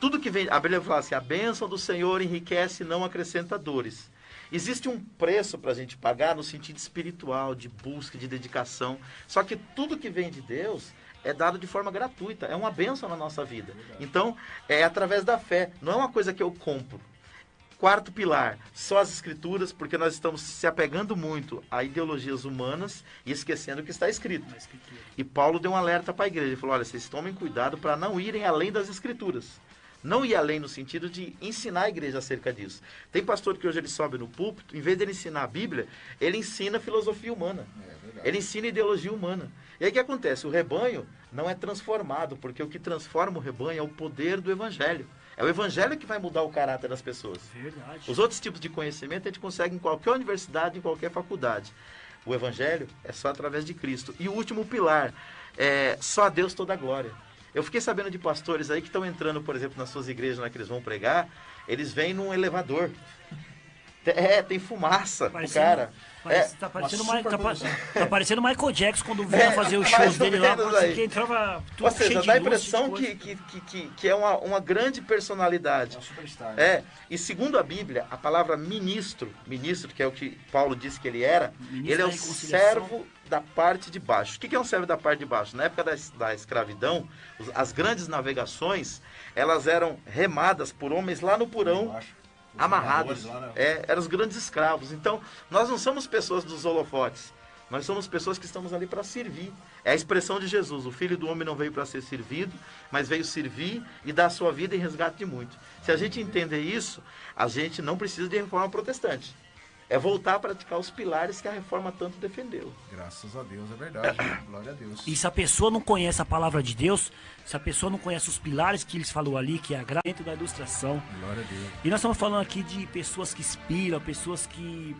Tudo que vem, a Bíblia fala assim, a bênção do Senhor enriquece e não acrescenta dores. Existe um preço para a gente pagar no sentido espiritual, de busca, de dedicação. Só que tudo que vem de Deus é dado de forma gratuita, é uma bênção na nossa vida. Então, é através da fé, não é uma coisa que eu compro. Quarto pilar, só as escrituras, porque nós estamos se apegando muito a ideologias humanas e esquecendo o que está escrito. E Paulo deu um alerta para a igreja, ele falou, olha, vocês tomem cuidado para não irem além das escrituras. Não ir além no sentido de ensinar a igreja acerca disso. Tem pastor que hoje ele sobe no púlpito, em vez de ele ensinar a Bíblia, ele ensina filosofia humana. Ele ensina ideologia humana. E aí o que acontece? O rebanho não é transformado, porque o que transforma o rebanho é o poder do Evangelho. É o Evangelho que vai mudar o caráter das pessoas. Verdade. Os outros tipos de conhecimento a gente consegue em qualquer universidade, em qualquer faculdade. O Evangelho é só através de Cristo. E o último pilar é só a Deus toda a glória. Eu fiquei sabendo de pastores aí que estão entrando, por exemplo, nas suas igrejas lá que eles vão pregar, eles vêm num elevador. Tem fumaça, o cara. Tá parecendo o Michael Jackson quando veio fazer os shows dele lá. Que entrava tudo. Ou seja, cheio de dá a luz, impressão que é uma grande personalidade. E segundo a Bíblia, a palavra ministro, que é o que Paulo disse que ele era, ele é o servo da parte de baixo. O que é um servo da parte de baixo? Na época da escravidão, as grandes navegações, elas eram remadas por homens lá no porão, amarrados. Eram os grandes escravos. Então, nós não somos pessoas dos holofotes. Nós somos pessoas que estamos ali para servir. É a expressão de Jesus. O Filho do Homem não veio para ser servido, mas veio servir e dar a sua vida em resgate de muito. Se a gente entender isso, a gente não precisa de reforma protestante. É voltar a praticar os pilares que a reforma tanto defendeu. Graças a Deus, é verdade. Glória a Deus. E se a pessoa não conhece a palavra de Deus, se a pessoa não conhece os pilares que eles falou ali, que é a graça dentro da ilustração. Glória a Deus. E nós estamos falando aqui de pessoas que inspiram, pessoas que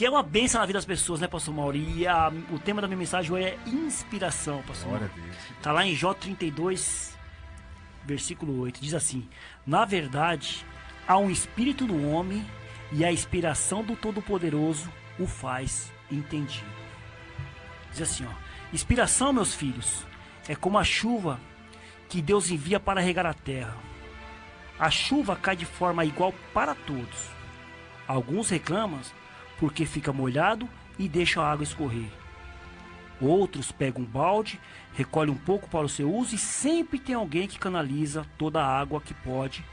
é uma bênção na vida das pessoas, né, pastor Mauro? E o tema da minha mensagem hoje é inspiração, pastor Mauro. Glória a Deus. Está lá em Jó 32, versículo 8. Diz assim: na verdade, há um espírito no homem e a inspiração do Todo-Poderoso o faz entendido. Diz assim, inspiração, meus filhos, é como a chuva que Deus envia para regar a terra. A chuva cai de forma igual para todos. Alguns reclamam porque fica molhado e deixam a água escorrer. Outros pegam um balde, recolhem um pouco para o seu uso e sempre tem alguém que canaliza toda a água que pode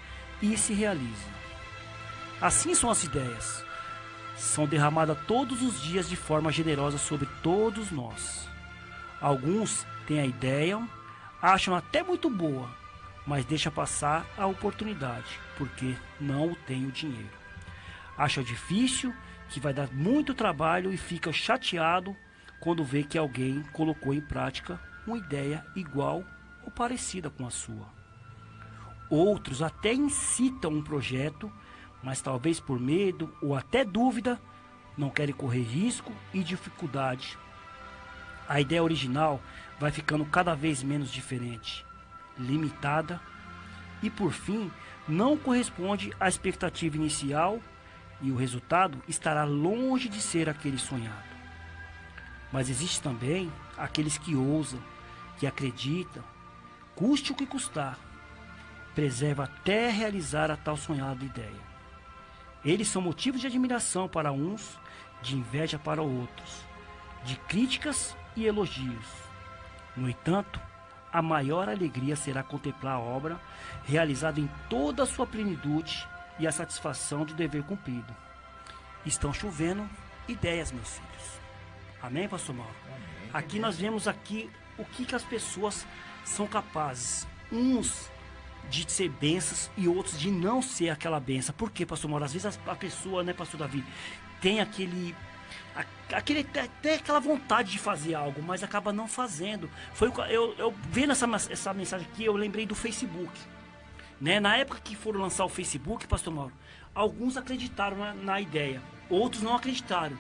e se realiza. Assim são as ideias. São derramadas todos os dias de forma generosa sobre todos nós. Alguns têm a ideia, acham até muito boa, mas deixam passar a oportunidade, porque não tem o dinheiro. Acham difícil, que vai dar muito trabalho e fica chateado quando vê que alguém colocou em prática uma ideia igual ou parecida com a sua. Outros até incitam um projeto, mas talvez por medo ou até dúvida, não querem correr risco e dificuldade. A ideia original vai ficando cada vez menos diferente, limitada e, por fim, não corresponde à expectativa inicial e o resultado estará longe de ser aquele sonhado. Mas existe também aqueles que ousam, que acreditam, custe o que custar, preserva até realizar a tal sonhada ideia. Eles são motivos de admiração para uns, de inveja para outros, de críticas e elogios. No entanto, a maior alegria será contemplar a obra realizada em toda a sua plenitude e a satisfação do dever cumprido. Estão chovendo ideias, meus filhos. Amém, pastor Mauro? Amém. Aqui nós vemos aqui o que as pessoas são capazes. Uns de ser bênçãos e outros de não ser aquela bênção. Por quê, pastor Mauro? Às vezes a pessoa, né, pastor Davi, tem até aquela vontade de fazer algo, mas acaba não fazendo. Eu vendo essa mensagem aqui, eu lembrei do Facebook. Né? Na época que foram lançar o Facebook, pastor Mauro, alguns acreditaram na ideia, outros não acreditaram.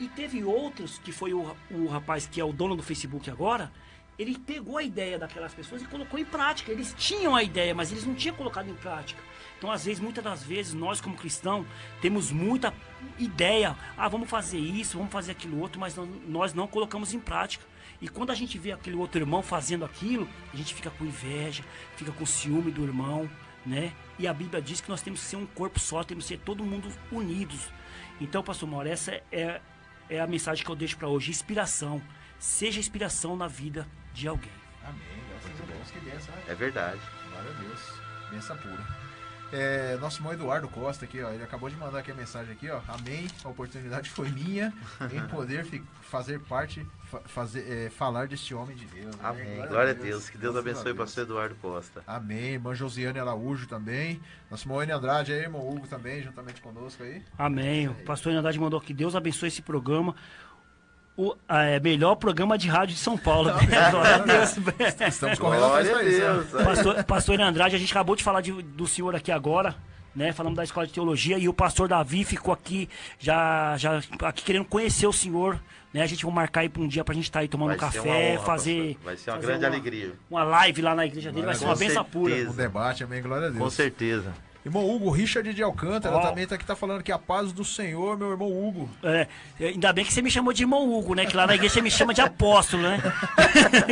E teve outros, que foi o rapaz que é o dono do Facebook agora, ele pegou a ideia daquelas pessoas e colocou em prática. Eles tinham a ideia, mas eles não tinham colocado em prática. Então, às vezes, muitas das vezes, nós como cristãos, temos muita ideia. Vamos fazer isso, vamos fazer aquilo outro, mas nós não colocamos em prática. E quando a gente vê aquele outro irmão fazendo aquilo, a gente fica com inveja, fica com ciúme do irmão, né? E a Bíblia diz que nós temos que ser um corpo só, temos que ser todo mundo unidos. Então, pastor Mauro, essa é a mensagem que eu deixo para hoje. Inspiração. Seja inspiração na vida de alguém. Amém. Graças a Deus. Que benção. É verdade. Glória a Deus. Benção pura. Nosso irmão Eduardo Costa aqui, ó, ele acabou de mandar aqui a mensagem aqui, ó. Amém. A oportunidade foi minha em poder fazer parte, falar deste homem de Deus. Amém. Glória a Deus. Que Deus abençoe o pastor Eduardo Costa. Amém. Irmã Josiane Araújo também. Nosso irmão N. Andrade aí, irmão Hugo também, juntamente conosco aí. Amém. O pastor N. Andrade mandou que Deus abençoe esse programa. O melhor programa de rádio de São Paulo. Glória a Deus. Estamos correndo atrás pra isso. Pastor Andrade, a gente acabou de falar do senhor aqui agora, né? Falamos da escola de teologia e o pastor Davi ficou aqui já aqui querendo conhecer o senhor, né? A gente vai marcar aí para um dia pra gente estar aí tomando um café, fazer. Vai ser uma grande alegria. Uma live lá na igreja dele, vai ser uma benção pura. Um debate, amém, glória a Deus. Com certeza. Irmão Hugo, Richard de Alcântara também tá falando que a paz do Senhor, meu irmão Hugo. Ainda bem que você me chamou de irmão Hugo, né? Que lá na igreja você me chama de apóstolo, né?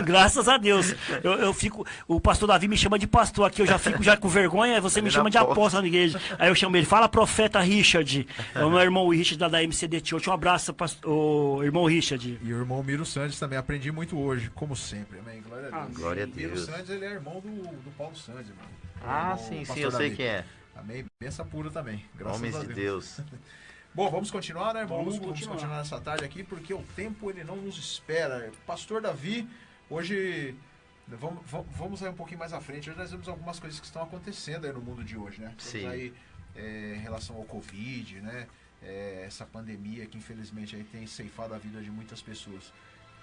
Graças a Deus. Eu fico, o pastor Davi me chama de pastor aqui, eu já fico com vergonha, você me chama de apóstolo na igreja. Aí eu chamo ele, fala profeta Richard. É o meu irmão Richard da MCD Church. Um abraço, o irmão Richard. E o irmão Miro Santos também, aprendi muito hoje, como sempre. Amém? Glória a Deus. Glória a Deus. Miro Santos, ele é irmão do Paulo Santos, irmão. Sim, eu sei quem é. Amém. Benção pura também. Graças Homens a Deus. de Deus. Bom, vamos continuar, né, irmão? Vamos continuar nessa tarde aqui, porque o tempo ele não nos espera. Pastor Davi, hoje vamos aí um pouquinho mais à frente. Hoje nós vemos algumas coisas que estão acontecendo aí no mundo de hoje, né? Sim. Aí, em relação ao Covid, né? Essa pandemia que infelizmente aí tem ceifado a vida de muitas pessoas.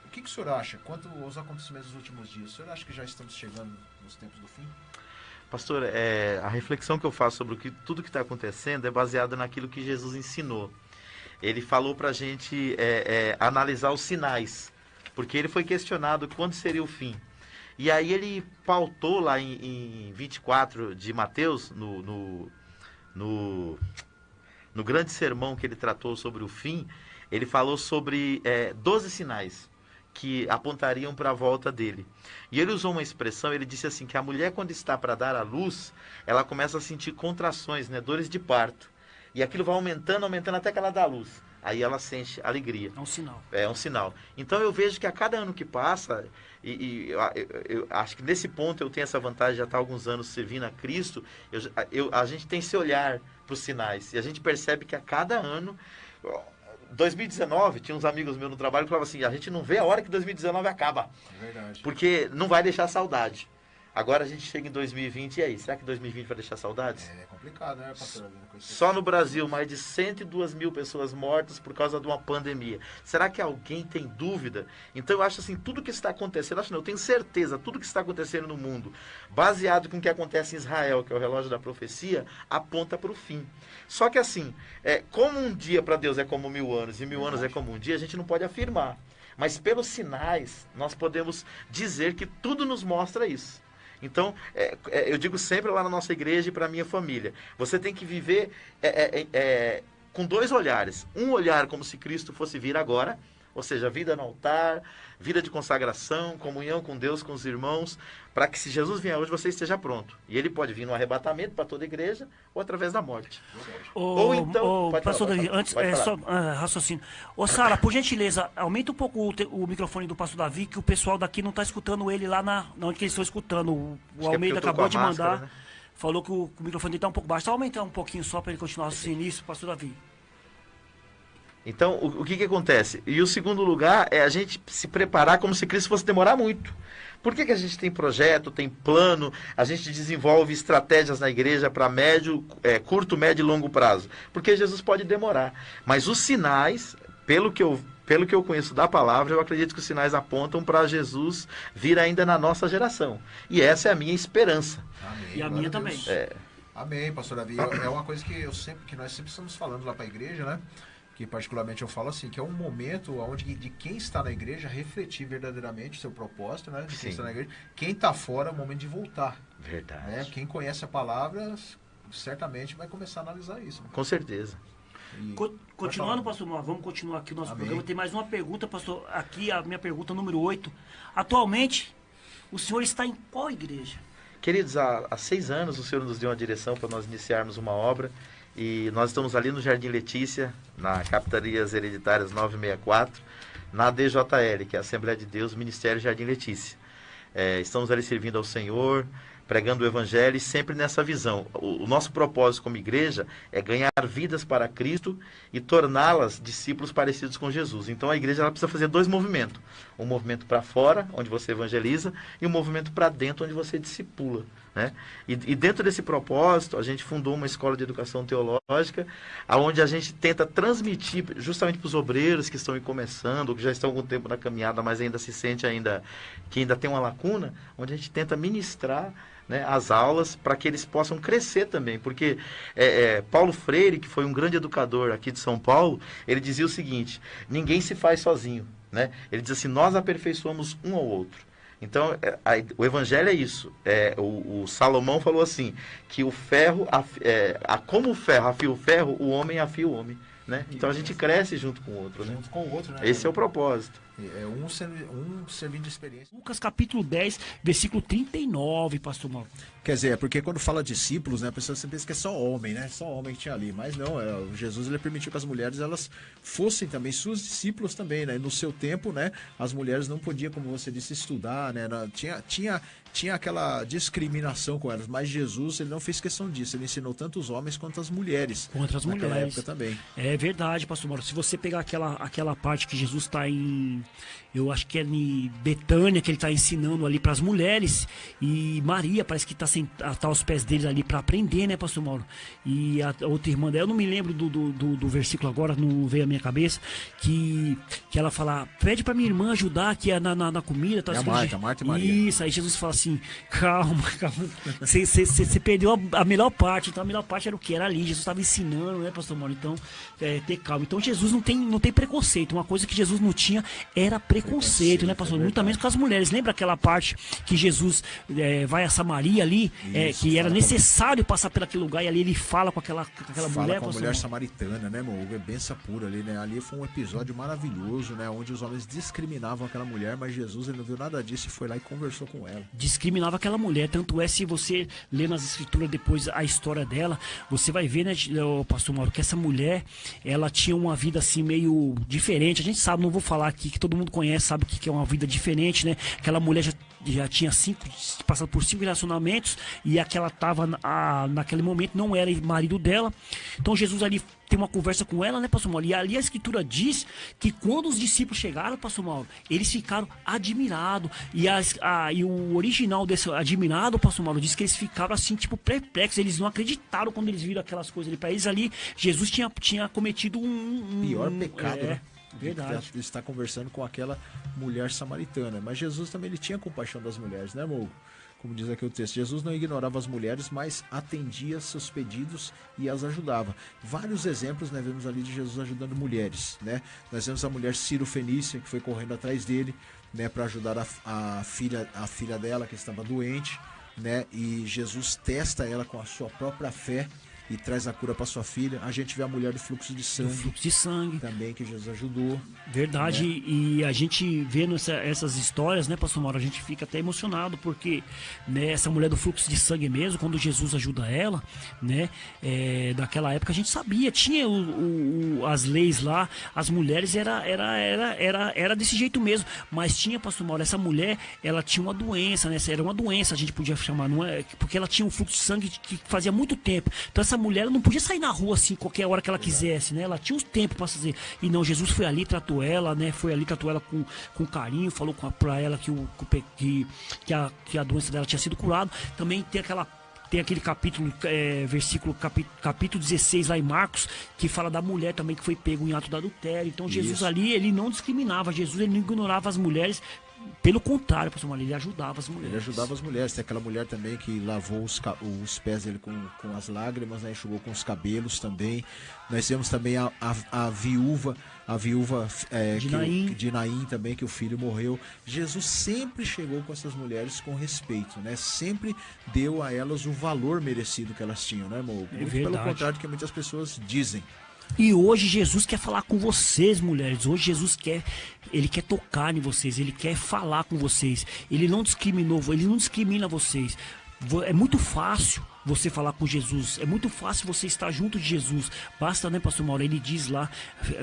O que o senhor acha? Quanto aos acontecimentos dos últimos dias, o senhor acha que já estamos chegando nos tempos do fim? Pastor, a reflexão que eu faço sobre tudo que está acontecendo é baseada naquilo que Jesus ensinou. Ele falou para a gente analisar os sinais, porque ele foi questionado quando seria o fim. E aí ele pautou lá em 24 de Mateus, no grande sermão que ele tratou sobre o fim, ele falou sobre 12 sinais que apontariam para a volta dele. E ele usou uma expressão, ele disse assim, que a mulher quando está para dar à luz, ela começa a sentir contrações, né, dores de parto. E aquilo vai aumentando até que ela dá à luz. Aí ela sente alegria. É um sinal. É um sinal. Então eu vejo que a cada ano que passa, eu acho que nesse ponto eu tenho essa vantagem de já estar há alguns anos servindo a Cristo, a gente tem esse olhar para os sinais. E a gente percebe que a cada ano... 2019, tinha uns amigos meus no trabalho que falavam assim, a gente não vê a hora que 2019 acaba. É verdade. Porque não vai deixar saudade. Agora a gente chega em 2020, e aí? Será que 2020 vai deixar saudades? É complicado, né, pastor? Só no Brasil, mais de 102 mil pessoas mortas por causa de uma pandemia. Será que alguém tem dúvida? Então eu acho assim, tudo que está acontecendo, eu tenho certeza, tudo que está acontecendo no mundo, baseado com o que acontece em Israel, que é o relógio da profecia, aponta para o fim. Só que assim, como um dia para Deus é como 1000 anos, e 1000 anos é como um dia, a gente não pode afirmar. Mas pelos sinais, nós podemos dizer que tudo nos mostra isso. Então, eu digo sempre lá na nossa igreja e para a minha família, você tem que viver com 2 olhares. Um olhar como se Cristo fosse vir agora, ou seja, vida no altar, vida de consagração, comunhão com Deus, com os irmãos, para que se Jesus vier hoje, você esteja pronto. E ele pode vir no arrebatamento para toda a igreja ou através da morte. Ou então... pastor Davi, antes, só raciocínio. Ô, Sara, por gentileza, aumenta um pouco o microfone do pastor Davi, que o pessoal daqui não está escutando ele lá na onde que eles estão escutando. O Almeida acabou de máscara, mandar, né? Falou que o microfone dele está um pouco baixo. Só aumentar um pouquinho só para ele continuar assim isso, pastor Davi. Então, o que acontece? E o segundo lugar é a gente se preparar como se Cristo fosse demorar muito. Por que a gente tem projeto, tem plano, a gente desenvolve estratégias na igreja para curto, médio e longo prazo? Porque Jesus pode demorar. Mas os sinais, pelo que eu conheço da palavra, eu acredito que os sinais apontam para Jesus vir ainda na nossa geração. E essa é a minha esperança. Amém. E a minha também. Amém, pastor Davi. É uma coisa que nós sempre estamos falando lá para a igreja, né? Que particularmente eu falo assim, que é um momento onde de quem está na igreja refletir verdadeiramente o seu propósito, né? De quem está na igreja. Quem está fora é o momento de voltar. Verdade. Né? Quem conhece a palavra certamente vai começar a analisar isso. Com certeza. Continuando, pastor Mauro, vamos continuar aqui o nosso programa. Tem mais uma pergunta, pastor. Aqui a minha pergunta número 8. Atualmente, o senhor está em qual igreja? Queridos, há 6 anos o Senhor nos deu uma direção para nós iniciarmos uma obra. E nós estamos ali no Jardim Letícia, na Capitanias Hereditárias 964, na DJL, que é a Assembleia de Deus, Ministério Jardim Letícia. Estamos ali servindo ao Senhor, pregando o Evangelho e sempre nessa visão. O nosso propósito como igreja é ganhar vidas para Cristo e torná-las discípulos parecidos com Jesus. Então a igreja ela precisa fazer 2 movimentos. Um movimento para fora, onde você evangeliza, e um movimento para dentro, onde você discipula. Né? E dentro desse propósito, a gente fundou uma escola de educação teológica, onde a gente tenta transmitir justamente para os obreiros que estão começando, ou que já estão há algum tempo na caminhada, mas ainda se sente que ainda tem uma lacuna, onde a gente tenta ministrar, né, as aulas para que eles possam crescer também. Porque Paulo Freire, que foi um grande educador aqui de São Paulo, ele dizia o seguinte: ninguém se faz sozinho. Né? Ele diz assim, nós aperfeiçoamos um ao outro. Então, o evangelho é isso. O Salomão falou assim, que o ferro, como o ferro afia o ferro, o homem afia o homem. Né? Então a gente cresce junto com o outro. Junto, né? Com o outro, né? Esse é o propósito. Um servindo de experiência. Lucas capítulo 10, versículo 39, pastor Mauro. Quer dizer, porque quando fala discípulos, né, a pessoa sempre pensa que é só homem, né? Só homem que tinha ali. Mas não, Jesus ele permitiu que as mulheres elas fossem também suas discípulos também, né? E no seu tempo, né, as mulheres não podiam, como você disse, estudar, né? Tinha aquela discriminação com elas, mas Jesus ele não fez questão disso. Ele ensinou tanto os homens quanto as mulheres. Contra as mulheres. Época também. É verdade, pastor Mauro. Se você pegar aquela parte que Jesus está eu acho que é em Betânia, que ele está ensinando ali para as mulheres, e Maria parece que está aos pés deles ali para aprender, né, pastor Mauro? E a outra irmã dela, eu não me lembro do versículo agora, não veio à minha cabeça, que ela fala, pede para minha irmã ajudar aqui na comida. Tá, Marta e Maria. Isso, aí Jesus fala assim, calma. Você perdeu a melhor parte. Então a melhor parte era o que? Era ali, Jesus estava ensinando, né, pastor Mauro? Então, ter calma. Então Jesus não tem preconceito. Uma coisa que Jesus não tinha era preconceito, né, pastor? Muito menos com as mulheres. Lembra aquela parte que Jesus vai a Samaria ali, que era necessário passar por aquele lugar, e ali ele fala com aquela mulher, com a mulher samaritana, né, irmão? É benção pura ali, né? Ali foi um episódio maravilhoso, né? Onde os homens discriminavam aquela mulher, mas Jesus ele não viu nada disso e foi lá e conversou com ela. Discriminava aquela mulher, tanto é, se você ler nas escrituras depois a história dela, você vai ver, né, pastor Mauro, que essa mulher, ela tinha uma vida assim meio diferente. A gente sabe, não vou falar aqui, que todo mundo conhece, sabe que é uma vida diferente, né? Aquela mulher já já tinha passado por 5 relacionamentos, e aquela tava naquele momento não era marido dela. Então Jesus ali tem uma conversa com ela, né, pastor Mauro? E ali a escritura diz que quando os discípulos chegaram, pastor Mauro, eles ficaram admirados. E o original desse admirado, pastor Mauro, diz que eles ficaram assim, tipo, perplexos. Eles não acreditaram quando eles viram aquelas coisas ali. Para eles ali, Jesus tinha cometido um pior pecado, né? Verdade. Ele está conversando com aquela mulher samaritana. Mas Jesus também ele tinha compaixão das mulheres, né, amor? Como diz aqui o texto, Jesus não ignorava as mulheres, mas atendia seus pedidos e as ajudava. Vários exemplos, né, vemos ali de Jesus ajudando mulheres, né? Nós vemos a mulher Ciro Fenícia, que foi correndo atrás dele, né, para ajudar a filha dela, que estava doente, né? E Jesus testa ela com a sua própria fé e traz a cura para sua filha. A gente vê a mulher do fluxo de sangue. Também, que Jesus ajudou. Verdade, né? E a gente vendo essas histórias, né, pastor Mauro, a gente fica até emocionado, porque, né, essa mulher do fluxo de sangue mesmo, quando Jesus ajuda ela, né, daquela época a gente sabia, tinha as leis lá, as mulheres era desse jeito mesmo, mas tinha, pastor Mauro, essa mulher, ela tinha uma doença, né, era uma doença, a gente podia chamar, não é, porque ela tinha um fluxo de sangue que fazia muito tempo. Então essa mulher não podia sair na rua assim qualquer hora que ela quisesse, né? Ela tinha um tempo para fazer. E não, Jesus foi ali, tratou ela, né? Foi ali, tratou ela com carinho, falou pra ela que a doença dela tinha sido curada. Também tem aquele capítulo, capítulo 16 lá em Marcos, que fala da mulher também que foi pego em ato de adultério. Então Jesus ali, ele não discriminava, Jesus ele não ignorava as mulheres. Pelo contrário, pastor Mauro, ele ajudava as mulheres. Ele ajudava as mulheres. Tem aquela mulher também que lavou os pés dele com as lágrimas, né? Enxugou com os cabelos também. Nós temos também a viúva de Naim também, que o filho morreu. Jesus sempre chegou com essas mulheres com respeito, né? Sempre deu a elas o valor merecido que elas tinham, né, amor? Muito pelo contrário do que muitas pessoas dizem. E hoje Jesus quer falar com vocês, mulheres. Hoje Jesus ele quer tocar em vocês, ele quer falar com vocês. Ele não discrimina vocês. É muito fácil você falar com Jesus, é muito fácil você estar junto de Jesus. Basta, né, pastor Mauro, ele diz lá,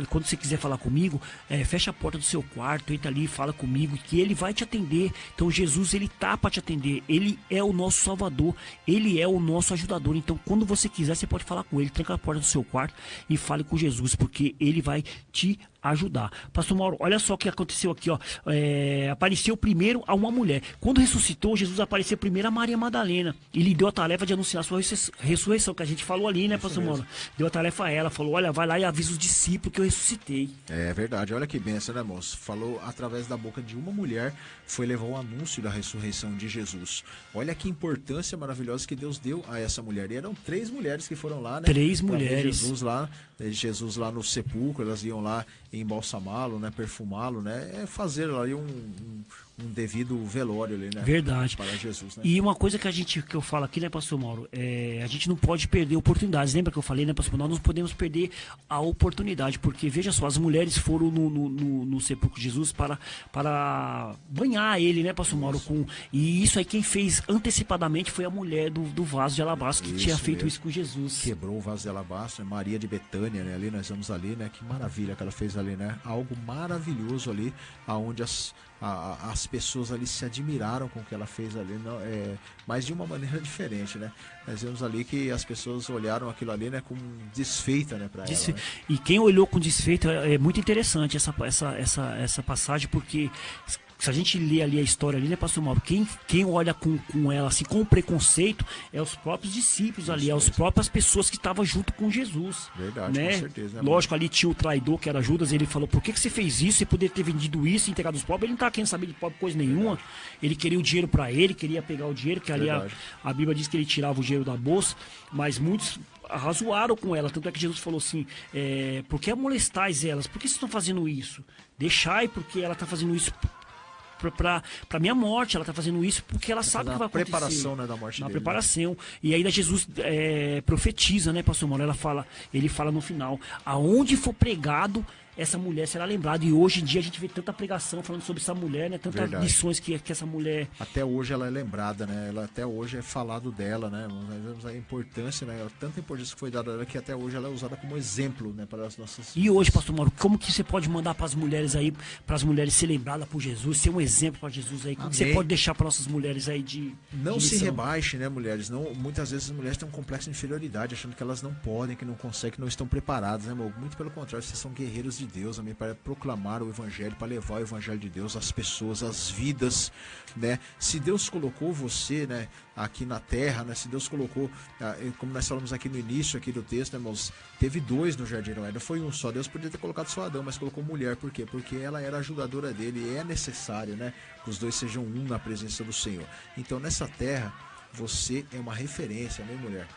quando você quiser falar comigo, fecha a porta do seu quarto, entra ali e fala comigo, que ele vai te atender. Então Jesus, ele tá para te atender, ele é o nosso salvador, ele é o nosso ajudador. Então quando você quiser, você pode falar com ele, tranca a porta do seu quarto e fale com Jesus, porque ele vai te ajudar. Pastor Mauro, olha só o que aconteceu aqui, ó. Apareceu primeiro a uma mulher. Quando ressuscitou, Jesus apareceu primeiro a Maria Madalena e lhe deu a tarefa de anunciar a sua ressurreição, que a gente falou ali, né, pastor Mauro? Deu a tarefa a ela, falou, olha, vai lá e avisa os discípulos que eu ressuscitei. É verdade, olha que bênção, né, moço? Falou através da boca de uma mulher, foi levar o anúncio da ressurreição de Jesus. Olha que importância maravilhosa que Deus deu a essa mulher. E eram 3 mulheres que foram lá, né? 3 mulheres. Jesus lá no sepulcro, elas iam lá embalsamá-lo, né, perfumá-lo, né, fazer ali um devido velório ali, né? Verdade. Para Jesus, né? E uma coisa que eu falo aqui, né, pastor Mauro, a gente não pode perder oportunidades. Lembra que eu falei, né, pastor Mauro? Nós não podemos perder a oportunidade, porque veja só, as mulheres foram no sepulcro de Jesus para banhar ele, né, pastor Mauro? E isso aí quem fez antecipadamente foi a mulher do vaso de alabastro, que tinha feito isso com Jesus. Quebrou o vaso de alabastro, né? Maria de Betânia, né? Ali nós vamos ali, né? Que maravilha que ela fez ali, né? Algo maravilhoso ali, aonde as pessoas ali se admiraram com o que ela fez ali, não, mas de uma maneira diferente, né? Nós vemos ali que as pessoas olharam aquilo ali, né, com desfeita, né, para ela. Né? E quem olhou com desfeita é muito interessante essa passagem, porque se a gente lê ali a história ali, né, pastor Mauro, quem olha com ela assim, com preconceito, é os próprios discípulos ali, as próprias pessoas que estavam junto com Jesus. Verdade, né? Com certeza. Né, lógico, ali tinha o traidor, que era Judas, ele falou, por que você fez isso? Você poderia ter vendido isso e entregado os pobres. Ele não estava querendo saber de pobre coisa nenhuma. Verdade. Ele queria o dinheiro para ele, queria pegar o dinheiro, que ali a Bíblia diz que ele tirava o dinheiro da bolsa, mas muitos arrazoaram com ela, tanto é que Jesus falou assim, por que molestais elas? Por que vocês estão fazendo isso? Deixai, porque ela está fazendo isso para minha morte. Ela está fazendo isso porque ela sabe que vai acontecer. Na preparação, né, da morte dele. Na preparação. Né? E aí Jesus profetiza, né, pastor Mauro? Ele fala no final, aonde for pregado essa mulher será lembrada. E hoje em dia a gente vê tanta pregação falando sobre essa mulher, né? Tantas Verdade. lições que essa mulher... Até hoje ela é lembrada, né? Até hoje é falado dela, né? Nós vemos a importância, né? Tanta importância que foi dada a ela que até hoje ela é usada como exemplo, né? Para as nossas... E hoje, pastor Mauro, como que você pode mandar para as mulheres aí, para as mulheres ser lembradas por Jesus, ser um exemplo para Jesus aí? Como que você pode deixar para nossas mulheres aí Não de se lição? rebaixe, né, mulheres? Não, muitas vezes as mulheres têm um complexo de inferioridade, achando que elas não podem, que não conseguem, que não estão preparadas, né, amor? Muito pelo contrário, vocês são guerreiros de Deus, amém? Para proclamar o evangelho, para levar o evangelho de Deus às pessoas, às vidas, né? Se Deus colocou você, né, aqui na terra, né? Se Deus colocou, como nós falamos aqui no início aqui do texto, né, irmãos? Teve 2 no jardim, não foi um só. Deus podia ter colocado só Adão, mas colocou mulher. Por quê? Porque ela era ajudadora dele e é necessário, né? Que os 2 sejam um na presença do Senhor. Então, nessa terra, você é uma referência, né, mulher?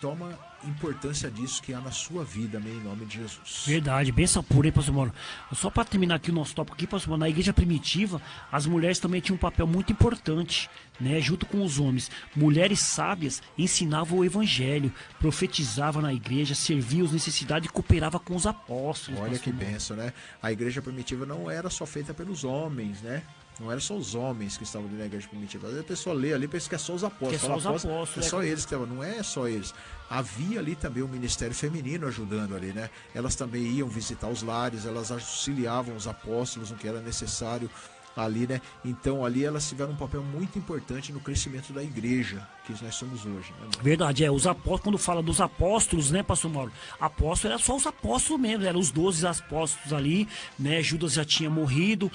Toma importância disso que há na sua vida, amém, em nome de Jesus. Verdade, benção pura, hein, pastor Mauro? Só para terminar aqui o nosso tópico aqui, pastor Mauro, na igreja primitiva, as mulheres também tinham um papel muito importante, né, junto com os homens. Mulheres sábias ensinavam o evangelho, profetizavam na igreja, serviam as necessidades e cooperavam com os apóstolos. Olha que Mauro. benção, né? A igreja primitiva não era só feita pelos homens, né? Não eram só os homens que estavam ali na igreja primitiva. Às vezes a pessoa lê ali e pensa que é só os apóstolos. Que é só os apóstolos, é só eles que estavam. Não é só eles. Havia ali também um ministério feminino ajudando ali, né? Elas também iam visitar os lares, elas auxiliavam os apóstolos no que era necessário ali, né? Então ali elas tiveram um papel muito importante no crescimento da igreja que nós somos hoje, né? Verdade, os apóstolos, quando fala dos apóstolos, né, pastor Mauro? Apóstolo era só os apóstolos mesmo, eram os 12 apóstolos ali, né? Judas já tinha morrido,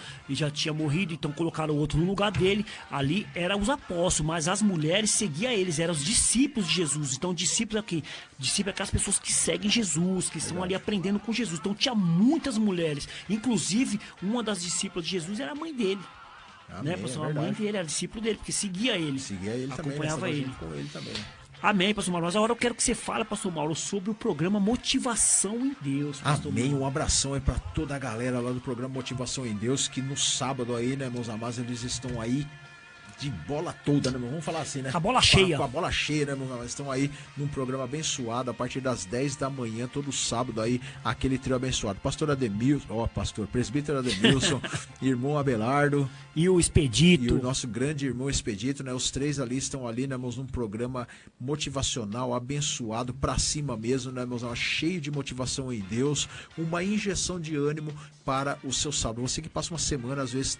então colocaram outro no lugar dele. Ali eram os apóstolos, mas as mulheres seguiam eles, eram os discípulos de Jesus. Então, discípulos é quem? Discípulos é aquelas pessoas que seguem Jesus, que estão ali aprendendo com Jesus. Então, tinha muitas mulheres, inclusive uma das discípulas de Jesus era a mãe dele. Amém, Né, pastor? A mãe dele era discípulo dele, porque seguia ele. Acompanhava também, ele. Com ele também. Amém, pastor Mauro. Mas agora eu quero que você fale, pastor Mauro, sobre o programa Motivação em Deus. Amém, um abração aí pra toda a galera lá do programa Motivação em Deus, que no sábado aí, né, meus amados, eles estão aí de bola toda, né, meu? Vamos falar assim, né? Com a bola cheia. Com a bola cheia, né, meus amados? Estão aí num programa abençoado a partir das 10 da manhã, todo sábado aí, aquele trio abençoado. Pastor Ademilson, presbítero Ademilson, irmão Abelardo. E o Expedito. E o nosso grande irmão Expedito, né? Os 3 ali estão ali, né, meus, num programa motivacional, abençoado, pra cima mesmo, né, meus, cheio de motivação em Deus, uma injeção de ânimo para o seu sábado. Você que passa uma semana, às vezes,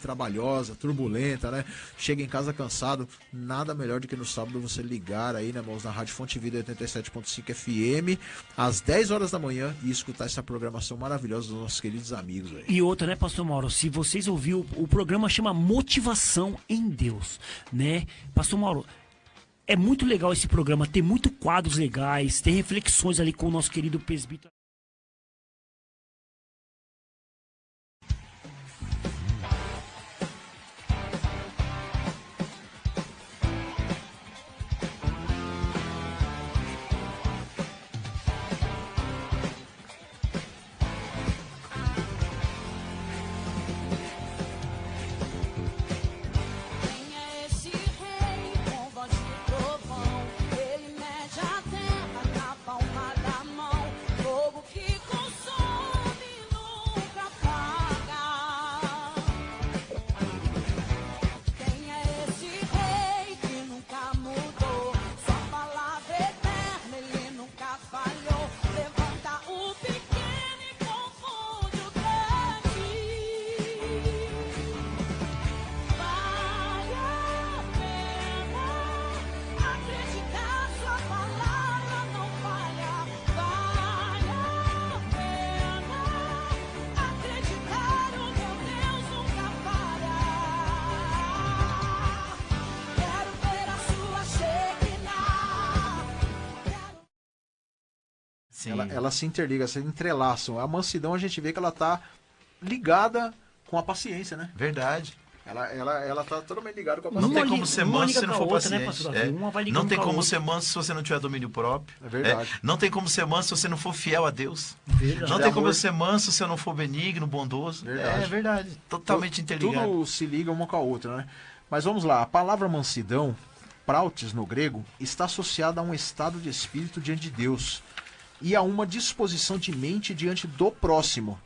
trabalhosa, turbulenta, né? Chega em casa cansado, nada melhor do que no sábado você ligar aí, né, irmãos, na Rádio Fonte Vida 87.5 FM, às 10 horas da manhã e escutar essa programação maravilhosa dos nossos queridos amigos aí. E outra, né, pastor Mauro, se vocês ouviram, o programa chama Motivação em Deus, né? Pastor Mauro, é muito legal esse programa, tem muito quadros legais, tem reflexões ali com o nosso querido presbítero. Ela se interliga, se entrelaçam. A mansidão a gente vê que ela tá ligada com a paciência, né? Verdade. Ela tá totalmente ligada com a paciência. Não tem como ser manso se não for paciente. Não tem como ser manso se você não tiver domínio próprio. É verdade. Não tem como ser manso se você não for fiel a Deus. Verdade. Não tem como ser manso se eu não for benigno, bondoso. Verdade. É verdade. Totalmente interligado. Tudo se liga uma com a outra, né? Mas vamos lá. A palavra mansidão, prautes no grego, está associada a um estado de espírito diante de Deus. e a uma disposição de mente diante do próximo.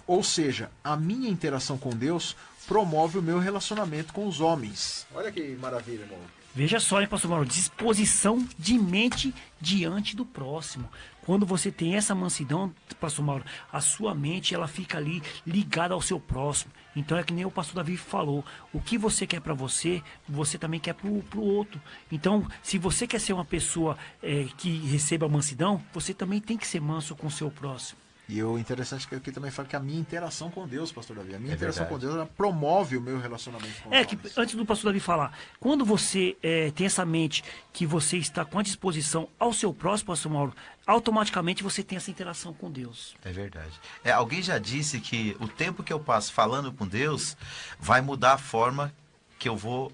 Ou seja, a minha interação com Deus promove o meu relacionamento com os homens. Olha que maravilha, irmão. Veja só, hein, pastor Mauro, disposição de mente diante do próximo. Quando você tem essa mansidão, pastor Mauro, a sua mente ela fica ali ligada ao seu próximo. Então é que nem o pastor Davi falou, o que você quer para você, você também quer pro outro. Então, se você quer ser uma pessoa que receba mansidão, você também tem que ser manso com o seu próximo. E o interessante é que aqui também fala que a minha interação com Deus, pastor Davi, a minha interação com Deus, ela promove o meu relacionamento com Deus. Que antes do pastor Davi falar, quando você tem essa mente que você está com a disposição ao seu próximo, pastor Mauro, automaticamente você tem essa interação com Deus. É verdade. Alguém já disse que o tempo que eu passo falando com Deus vai mudar a forma que eu vou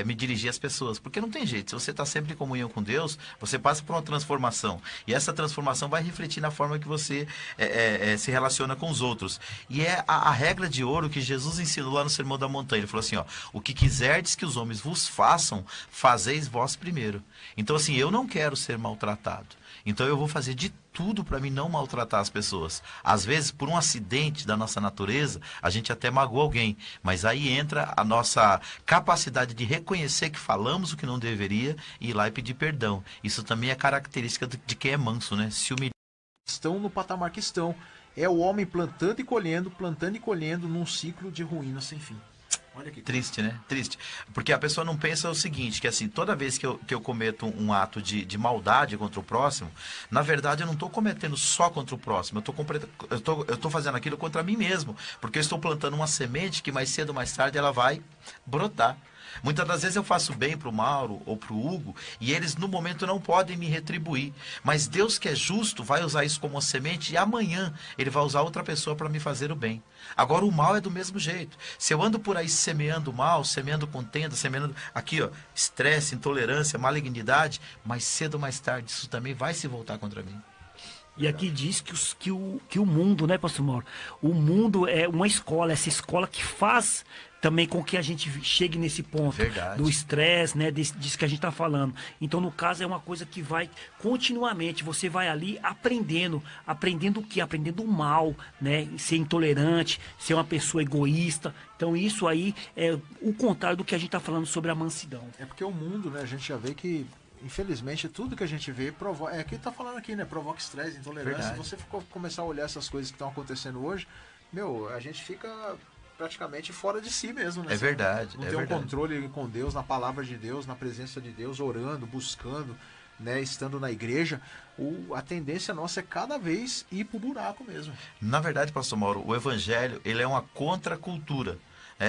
me dirigir às pessoas. Porque não tem jeito. Se você está sempre em comunhão com Deus, você passa por uma transformação. E essa transformação vai refletir na forma que você se relaciona com os outros. E é a regra de ouro que Jesus ensinou lá no Sermão da Montanha. Ele falou assim, ó, o que quiserdes que os homens vos façam, fazeis vós primeiro. Então, assim, eu não quero ser maltratado. Então eu vou fazer de tudo para mim não maltratar as pessoas. Às vezes, por um acidente da nossa natureza, a gente até magoa alguém. Mas aí entra a nossa capacidade de reconhecer que falamos o que não deveria e ir lá e pedir perdão. Isso também é característica de quem é manso, né? Se humilhar. Estão no patamar que estão. É o homem plantando e colhendo num ciclo de ruína sem fim. Olha que triste, né? Triste. Porque a pessoa não pensa o seguinte, que assim, toda vez que eu cometo um ato de maldade contra o próximo, na verdade eu não estou cometendo só contra o próximo, eu tô fazendo aquilo contra mim mesmo, porque eu estou plantando uma semente que mais cedo ou mais tarde ela vai brotar. Muitas das vezes eu faço bem para o Mauro ou para o Hugo e eles no momento não podem me retribuir. Mas Deus que é justo vai usar isso como uma semente e amanhã Ele vai usar outra pessoa para me fazer o bem. Agora o mal é do mesmo jeito. Se eu ando por aí semeando mal, semeando contenda, semeando aqui, ó, estresse, intolerância, malignidade, mais cedo ou mais tarde isso também vai se voltar contra mim. E aqui diz que o mundo, né, pastor Mauro? O mundo é uma escola, essa escola que faz também com que a gente chegue nesse ponto do estresse, né, disso que a gente está falando. Então, no caso, é uma coisa que vai continuamente, você vai ali aprendendo o quê? Aprendendo o mal, né, ser intolerante, ser uma pessoa egoísta. Então, isso aí é o contrário do que a gente está falando sobre a mansidão. É porque o mundo, né, a gente já vê que infelizmente, tudo que a gente vê provoca. É que tá falando aqui, né? Provoca estresse, intolerância. Verdade. Se você começar a olhar essas coisas que estão acontecendo hoje, a gente fica praticamente fora de si mesmo, né? É verdade. Não tem um controle com Deus, na palavra de Deus, na presença de Deus, orando, buscando, né? Estando na igreja. A tendência nossa é cada vez ir pro buraco mesmo. Na verdade, pastor Mauro, o evangelho, ele é uma contracultura.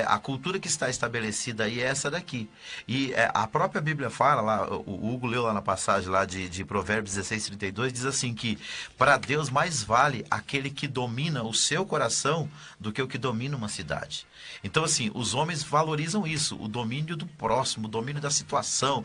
A cultura que está estabelecida aí é essa daqui. E a própria Bíblia fala, lá, o Hugo leu lá na passagem lá de Provérbios 16:32, diz assim que para Deus mais vale aquele que domina o seu coração do que o que domina uma cidade. Então, assim, os homens valorizam isso, o domínio do próximo, o domínio da situação,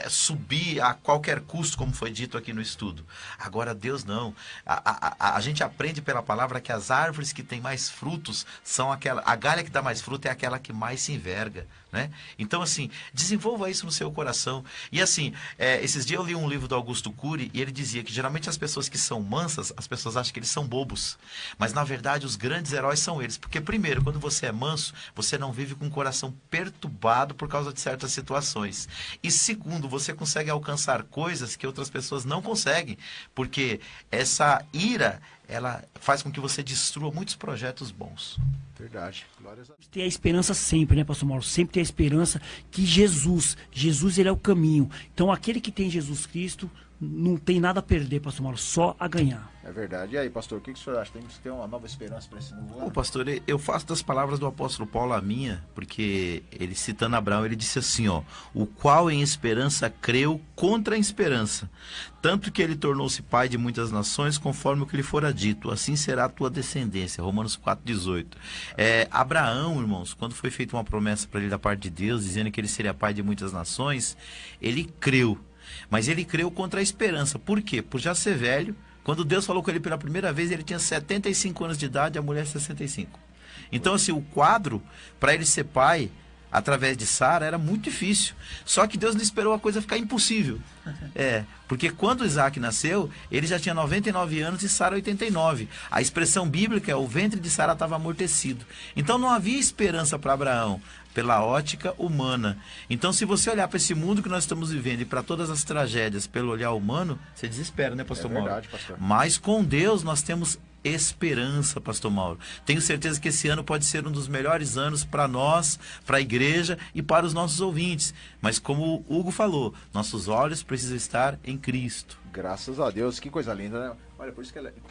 subir a qualquer custo, como foi dito aqui no estudo. Agora, Deus não. A gente aprende pela palavra que as árvores que têm mais frutos são a galha que dá mais frutos é aquela que mais se enverga, né? Então, assim, desenvolva isso no seu coração. E assim, esses dias eu li um livro do Augusto Cury e ele dizia que geralmente as pessoas que são mansas, as pessoas acham que eles são bobos. Mas na verdade os grandes heróis são eles. Porque primeiro, quando você é manso, você não vive com o coração perturbado por causa de certas situações. E segundo, você consegue alcançar coisas que outras pessoas não conseguem. Porque essa ira, ela faz com que você destrua muitos projetos bons. Verdade. Glórias a Deus. Ter a esperança sempre, né, pastor Mauro? Sempre ter a esperança que Jesus, ele é o caminho. Então, aquele que tem Jesus Cristo não tem nada a perder, pastor Mauro, só a ganhar. É verdade. E aí, pastor, o que o senhor acha? Tem que ter uma nova esperança para esse novo ano? Pastor, eu faço das palavras do apóstolo Paulo a minha, porque ele, citando Abraão, ele disse assim, ó, o qual em esperança creu contra a esperança, tanto que ele tornou-se pai de muitas nações, conforme o que lhe fora dito, assim será a tua descendência. Romanos 4,18. Abraão, irmãos, quando foi feita uma promessa para ele da parte de Deus, dizendo que ele seria pai de muitas nações, ele creu. Mas ele creu contra a esperança. Por quê? Por já ser velho. Quando Deus falou com ele pela primeira vez, ele tinha 75 anos de idade e a mulher 65. Então, assim, o quadro, para ele ser pai, através de Sara era muito difícil. Só que Deus não esperou a coisa ficar impossível. Porque quando Isaac nasceu, ele já tinha 99 anos e Sara 89. A expressão bíblica é: o ventre de Sara estava amortecido. Então não havia esperança para Abraão, pela ótica humana. Então, se você olhar para esse mundo que nós estamos vivendo e para todas as tragédias pelo olhar humano, você desespera, né, pastor Mauro? Verdade, pastor. Mas com Deus nós temos esperança, pastor Mauro. Tenho certeza que esse ano pode ser um dos melhores anos para nós, para a igreja e para os nossos ouvintes. Mas como o Hugo falou, nossos olhos precisam estar em Cristo. Graças a Deus, que coisa linda, né? Olha, por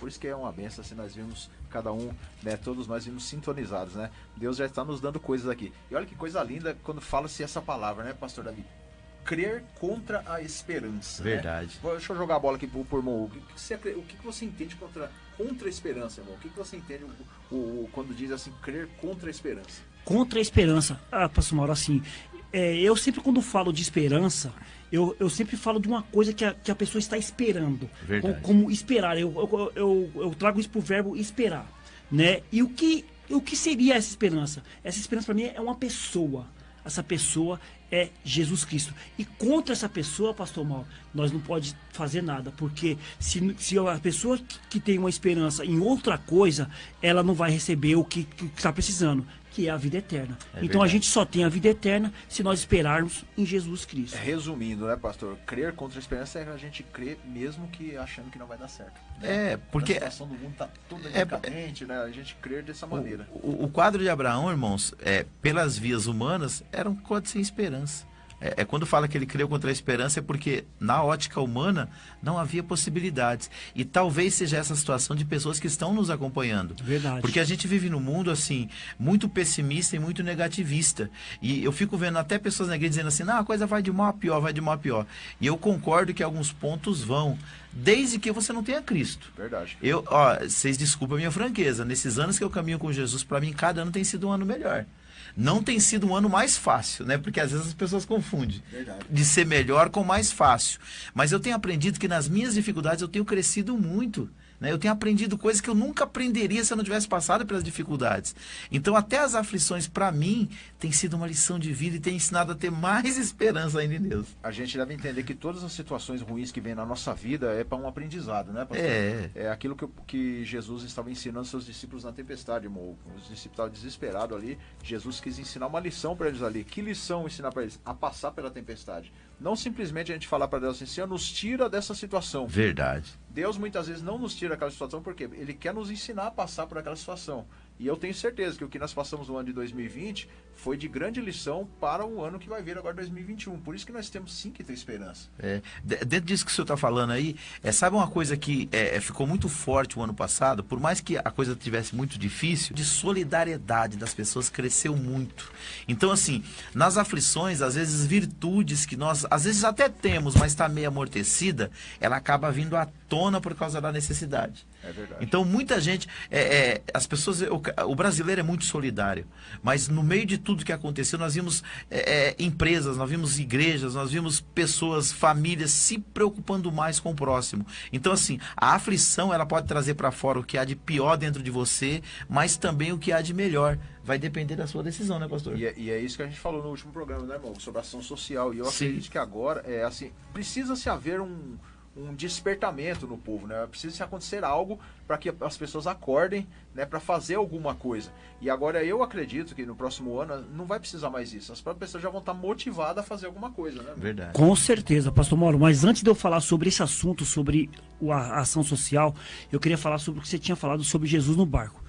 isso que é uma benção, assim, nós vimos cada um, né, todos nós vimos sintonizados, né? Deus já está nos dando coisas aqui. E olha que coisa linda quando fala-se essa palavra, né, pastor Davi? Crer contra a esperança. Verdade. Né? Deixa eu jogar a bola aqui pro irmão. O que você entende contra a esperança, irmão? O que você entende quando diz assim, crer contra a esperança? Contra a esperança. Pastor Mauro, assim, eu sempre quando falo de esperança, eu sempre falo de uma coisa que a pessoa está esperando. Verdade. Como esperar. Eu trago isso pro verbo esperar, né? E o que seria essa esperança? Essa esperança para mim é uma pessoa. Essa pessoa é Jesus Cristo. E contra essa pessoa, pastor Mauro, nós não pode fazer nada. Porque se a pessoa que tem uma esperança em outra coisa, ela não vai receber o que está precisando, que é a vida eterna. Então verdade. A gente só tem a vida eterna se nós esperarmos em Jesus Cristo. Resumindo, né, pastor? Crer contra a esperança é a gente crer mesmo que achando que não vai dar certo. Né? Porque a situação do mundo está toda decadente, né? A gente crer dessa maneira. O quadro de Abraão, irmãos, pelas vias humanas, era um quadro sem esperança. Quando fala que ele creu contra a esperança, é porque na ótica humana não havia possibilidades. E talvez seja essa situação de pessoas que estão nos acompanhando. Verdade. Porque a gente vive num mundo assim, muito pessimista e muito negativista. E eu fico vendo até pessoas na igreja dizendo assim, não, a coisa vai de mal a pior, vai de mal a pior. E eu concordo que alguns pontos vão, desde que você não tenha Cristo. Verdade. Vocês desculpem a minha franqueza, nesses anos que eu caminho com Jesus, para mim cada ano tem sido um ano melhor. Não tem sido um ano mais fácil, né? Porque às vezes as pessoas confundem. Verdade. De ser melhor com mais fácil. Mas eu tenho aprendido que nas minhas dificuldades eu tenho crescido muito. Né? Eu tenho aprendido coisas que eu nunca aprenderia se eu não tivesse passado pelas dificuldades. Então até as aflições, para mim, tem sido uma lição de vida e tem ensinado a ter mais esperança ainda em Deus. A gente deve entender que todas as situações ruins que vêm na nossa vida é para um aprendizado, né, pastor? É aquilo que Jesus estava ensinando seus discípulos na tempestade, irmão. Os discípulos estavam desesperados ali. Jesus quis ensinar uma lição para eles ali. Que lição ensinar para eles? A passar pela tempestade. Não simplesmente a gente falar para Deus assim, Senhor, nos tira dessa situação. Verdade. Deus muitas vezes não nos tira daquela situação porque Ele quer nos ensinar a passar por aquela situação. E eu tenho certeza que o que nós passamos no ano de 2020 foi de grande lição para o ano que vai vir agora, 2021. Por isso que nós temos sim que ter esperança. Dentro disso que o senhor está falando aí, sabe uma coisa que ficou muito forte o ano passado, por mais que a coisa tivesse muito difícil, de solidariedade das pessoas cresceu muito. Então assim, nas aflições, às vezes virtudes que nós, às vezes até temos, mas está meio amortecida, ela acaba vindo à tona por causa da necessidade. É verdade. Então muita gente, as pessoas, o brasileiro é muito solidário, mas no meio de tudo que aconteceu, nós vimos empresas, nós vimos igrejas, nós vimos pessoas, famílias se preocupando mais com o próximo. Então assim, a aflição ela pode trazer para fora o que há de pior dentro de você, mas também o que há de melhor. Vai depender da sua decisão, né, pastor? E é isso que a gente falou no último programa, né, irmão? Sobre ação social. E eu Sim. acredito que agora, assim, precisa-se haver um despertamento no povo, né? Precisa acontecer algo para que as pessoas acordem, né, para fazer alguma coisa. E agora eu acredito que no próximo ano não vai precisar mais isso. As próprias pessoas já vão estar motivadas a fazer alguma coisa, né? Verdade. Com certeza, pastor Mauro. Mas antes de eu falar sobre esse assunto, sobre a ação social, eu queria falar sobre o que você tinha falado sobre Jesus no barco.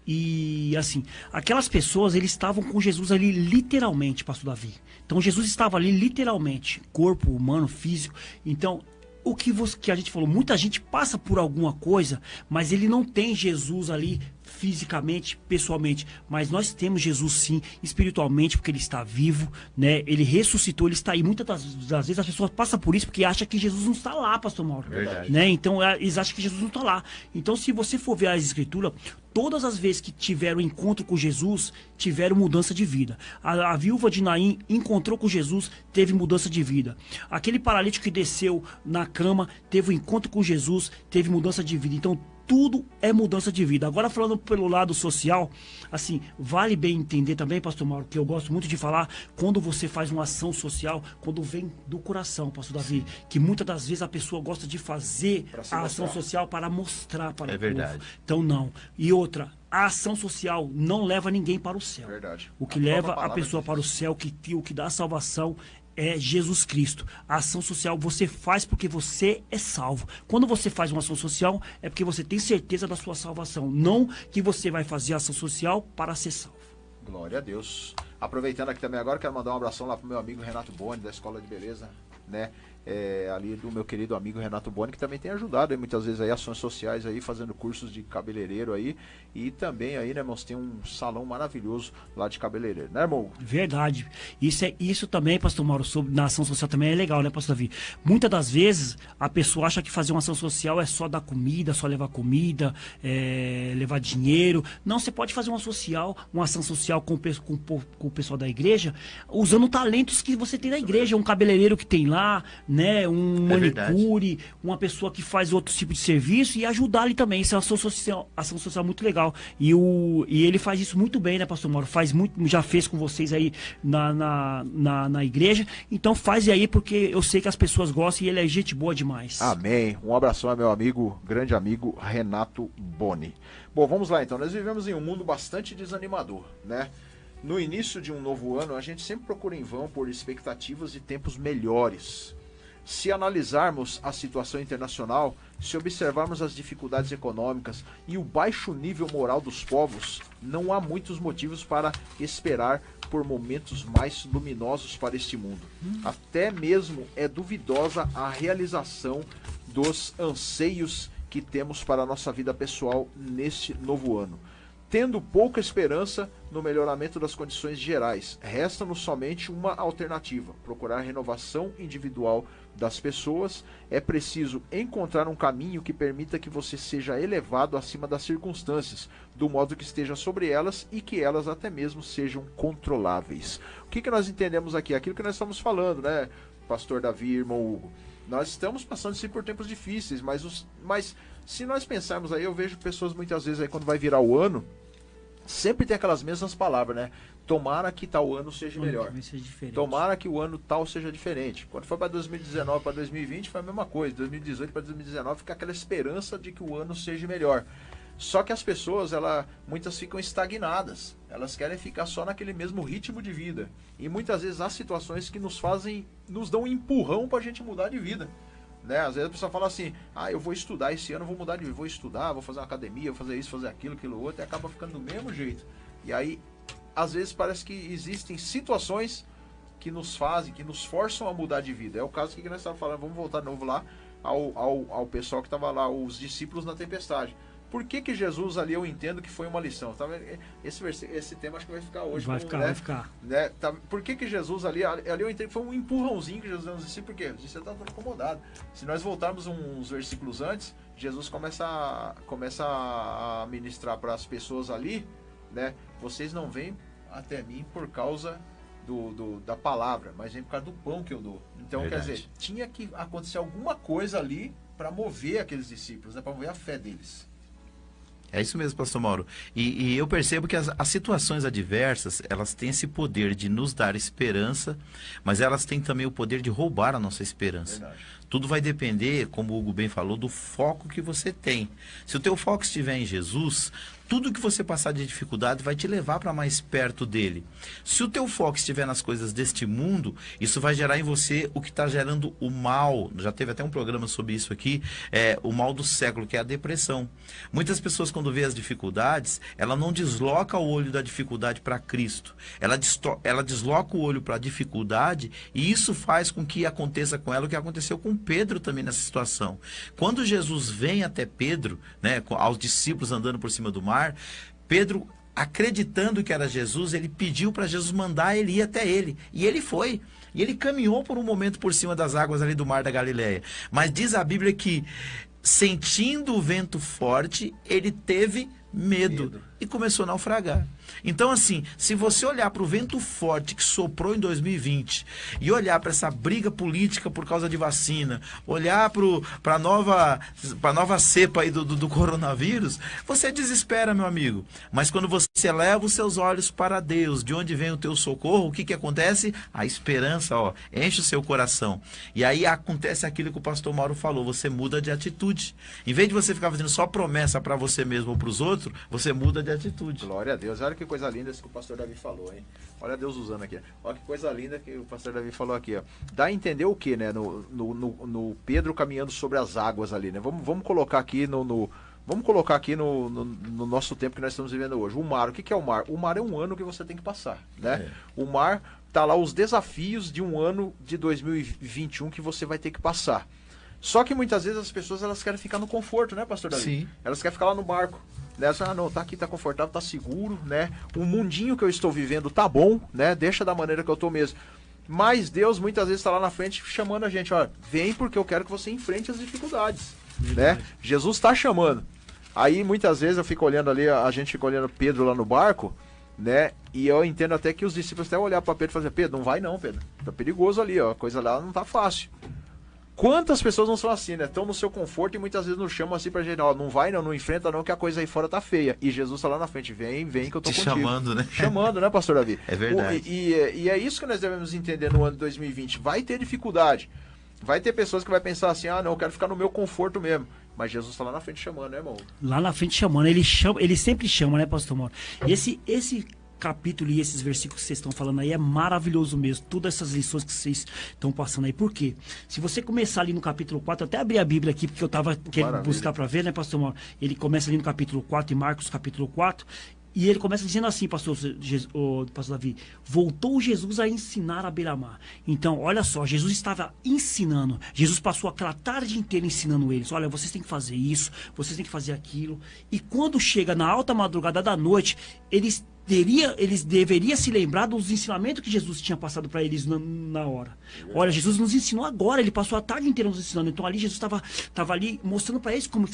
E assim, aquelas pessoas, eles estavam com Jesus ali literalmente, pastor Davi. Então Jesus estava ali literalmente, corpo humano, físico. Então o que a gente falou, muita gente passa por alguma coisa, mas ele não tem Jesus ali fisicamente, pessoalmente, mas nós temos Jesus sim, espiritualmente, porque ele está vivo, né? Ele ressuscitou, ele está aí. Muitas das vezes as pessoas passam por isso porque acham que Jesus não está lá, pastor Mauro. Verdade. Né? Então eles acham que Jesus não está lá. Então se você for ver as escrituras, todas as vezes que tiveram encontro com Jesus, tiveram mudança de vida. A viúva de Naim encontrou com Jesus, teve mudança de vida. Aquele paralítico que desceu na cama, teve um encontro com Jesus, teve mudança de vida. Então tudo é mudança de vida. Agora, falando pelo lado social, assim, vale bem entender também, pastor Mauro, que eu gosto muito de falar, quando você faz uma ação social, quando vem do coração, pastor Davi, que muitas das vezes a pessoa gosta de fazer a ação social para mostrar para o verdade. povo. Então, não. E outra, a ação social não leva ninguém para o céu. Verdade. O que leva a pessoa para o céu, o que dá a salvação, é Jesus Cristo. A ação social você faz porque você é salvo. Quando você faz uma ação social, é porque você tem certeza da sua salvação. Não que você vai fazer a ação social para ser salvo. Glória a Deus. Aproveitando aqui também agora, quero mandar um abração lá pro meu amigo Renato Boni, da Escola de Beleza, né? Ali do meu querido amigo Renato Boni, que também tem ajudado aí, muitas vezes aí, ações sociais aí, fazendo cursos de cabeleireiro aí, e também aí, né, irmãos, tem um salão maravilhoso lá de cabeleireiro, né, irmão? Verdade. Isso também, pastor Mauro, sobre na ação social também é legal, né, pastor Davi? Muitas das vezes a pessoa acha que fazer uma ação social é só dar comida, só levar comida, levar dinheiro. Não, você pode fazer uma ação social com o pessoal da igreja, usando talentos que você tem na igreja, um cabeleireiro que tem lá, né, um manicure, uma pessoa que faz outro tipo de serviço e ajudar ali também. Isso é uma ação social muito legal. E ele faz isso muito bem, né, pastor Mauro? Já fez com vocês aí na igreja. Então faz aí, porque eu sei que as pessoas gostam e ele é gente boa demais. Amém. Um abração ao meu amigo, grande amigo Renato Boni. Bom, vamos lá então. Nós vivemos em um mundo bastante desanimador, né? No início de um novo ano, a gente sempre procura em vão por expectativas de tempos melhores. Se analisarmos a situação internacional, se observarmos as dificuldades econômicas e o baixo nível moral dos povos, não há muitos motivos para esperar por momentos mais luminosos para este mundo. Até mesmo é duvidosa a realização dos anseios que temos para a nossa vida pessoal neste novo ano. Tendo pouca esperança no melhoramento das condições gerais, resta-nos somente uma alternativa: procurar renovação individual das pessoas. É preciso encontrar um caminho que permita que você seja elevado acima das circunstâncias, do modo que esteja sobre elas e que elas até mesmo sejam controláveis. O que nós entendemos aqui? Aquilo que nós estamos falando, né, pastor Davi, irmão Hugo? Nós estamos passando sim por tempos difíceis, mas se nós pensarmos aí, eu vejo pessoas muitas vezes aí, quando vai virar o ano, sempre tem aquelas mesmas palavras, né? Tomara que tal ano seja melhor. Tomara que o ano tal seja diferente. Quando foi para 2019 para 2020 foi a mesma coisa. 2018 para 2019 fica aquela esperança de que o ano seja melhor. Só que as pessoas, muitas ficam estagnadas. Elas querem ficar só naquele mesmo ritmo de vida. E muitas vezes há situações que nos dão um empurrão para a gente mudar de vida. Né? Às vezes a pessoa fala assim: eu vou estudar esse ano, vou mudar de vida, vou estudar, vou fazer uma academia, vou fazer isso, fazer aquilo outro, e acaba ficando do mesmo jeito. E aí, às vezes parece que existem situações que nos forçam a mudar de vida. É o caso que nós estávamos falando. Vamos voltar de novo lá ao pessoal que estava lá, os discípulos na tempestade. Por que Jesus ali, eu entendo que foi uma lição? Tá? Esse tema acho que vai ficar hoje. Vai ficar. Né? Tá? Por que Jesus ali eu entendo que foi um empurrãozinho que Jesus deu nos discípulos? Por quê? Você está todo incomodado. Se nós voltarmos uns versículos antes, Jesus começa a ministrar para as pessoas ali, né? Vocês não vêm até mim por causa da palavra, mas vem por causa do pão que eu dou. Então, Verdade. Quer dizer, tinha que acontecer alguma coisa ali para mover aqueles discípulos, né? Para mover a fé deles. É isso mesmo, pastor Mauro. E eu percebo que as situações adversas, elas têm esse poder de nos dar esperança, mas elas têm também o poder de roubar a nossa esperança. Verdade. Tudo vai depender, como o Hugo bem falou, do foco que você tem. Se o teu foco estiver em Jesus, tudo que você passar de dificuldade vai te levar para mais perto dele. Se o teu foco estiver nas coisas deste mundo, isso vai gerar em você o que está gerando o mal. Já teve até um programa sobre isso aqui, o mal do século, que é a depressão. Muitas pessoas, quando vê as dificuldades, ela não desloca o olho da dificuldade para Cristo. Ela desloca o olho para a dificuldade, e isso faz com que aconteça com ela o que aconteceu com Pedro também nessa situação. Quando Jesus vem até Pedro, né, aos discípulos andando por cima do mar, Pedro, acreditando que era Jesus, ele pediu para Jesus mandar ele ir até ele. E ele foi. E ele caminhou por um momento por cima das águas ali do mar da Galileia. Mas diz a Bíblia que, sentindo o vento forte, ele teve medo. e começou a naufragar. Então, assim, se você olhar para o vento forte que soprou em 2020 e olhar para essa briga política por causa de vacina, olhar para a nova cepa aí do coronavírus, você desespera, meu amigo. Mas quando você leva os seus olhos para Deus, de onde vem o teu socorro, o que acontece? A esperança, ó, enche o seu coração. E aí acontece aquilo que o pastor Mauro falou, você muda de atitude. Em vez de você ficar fazendo só promessa para você mesmo ou para os outros, você muda de atitude. Glória a Deus. Olha que coisa linda isso que o pastor Davi falou, hein? Olha Deus usando aqui. Olha que coisa linda que o pastor Davi falou aqui, ó. Dá a entender o que, né? No Pedro caminhando sobre as águas ali, né? Vamos colocar aqui vamos colocar aqui no nosso tempo que nós estamos vivendo hoje. O mar, o que é o mar? O mar é um ano que você tem que passar, né? O mar tá lá os desafios de um ano de 2021 que você vai ter que passar. Só que muitas vezes as pessoas elas querem ficar no conforto, né, pastor Davi? Sim. Elas querem ficar lá no barco. Né? Não, tá aqui, tá confortável, tá seguro, né? O mundinho que eu estou vivendo tá bom, né? Deixa da maneira que eu tô mesmo. Mas Deus muitas vezes está lá na frente chamando a gente, ó, vem porque eu quero que você enfrente as dificuldades, né? Jesus está chamando. Aí muitas vezes eu fico olhando ali, a gente fica olhando Pedro lá no barco, né? E eu entendo até que os discípulos até olhar para Pedro e fazer, Pedro, não vai não, Pedro. Tá perigoso ali, ó, a coisa lá não tá fácil. Quantas pessoas não são assim, né? Estão no seu conforto e muitas vezes nos chamam assim pra gente, ó, não vai não enfrenta não, que a coisa aí fora tá feia. E Jesus tá lá na frente, vem que eu tô contigo. Chamando, né? Chamando, né, pastor Davi? É verdade. E é isso que nós devemos entender no ano de 2020. Vai ter dificuldade. Vai ter pessoas que vai pensar assim, não, eu quero ficar no meu conforto mesmo. Mas Jesus tá lá na frente chamando, né, irmão? Lá na frente chamando, ele sempre chama, né, pastor Mauro? Esse capítulo e esses versículos que vocês estão falando aí é maravilhoso mesmo. Todas essas lições que vocês estão passando aí. Por quê? Se você começar ali no capítulo 4, eu até abri a Bíblia aqui, porque eu estava querendo buscar para ver, né, pastor Mauro? Ele começa ali no capítulo 4, em Marcos capítulo 4, e ele começa dizendo assim, pastor Davi, voltou Jesus a ensinar à beira-mar. Então, olha só, Jesus estava ensinando. Jesus passou aquela tarde inteira ensinando eles. Olha, vocês têm que fazer isso, vocês têm que fazer aquilo. E quando chega na alta madrugada da noite, eles deveriam se lembrar dos ensinamentos que Jesus tinha passado para eles na hora. Olha, Jesus nos ensinou agora, ele passou a tarde inteira nos ensinando. Então ali Jesus estava ali mostrando para eles como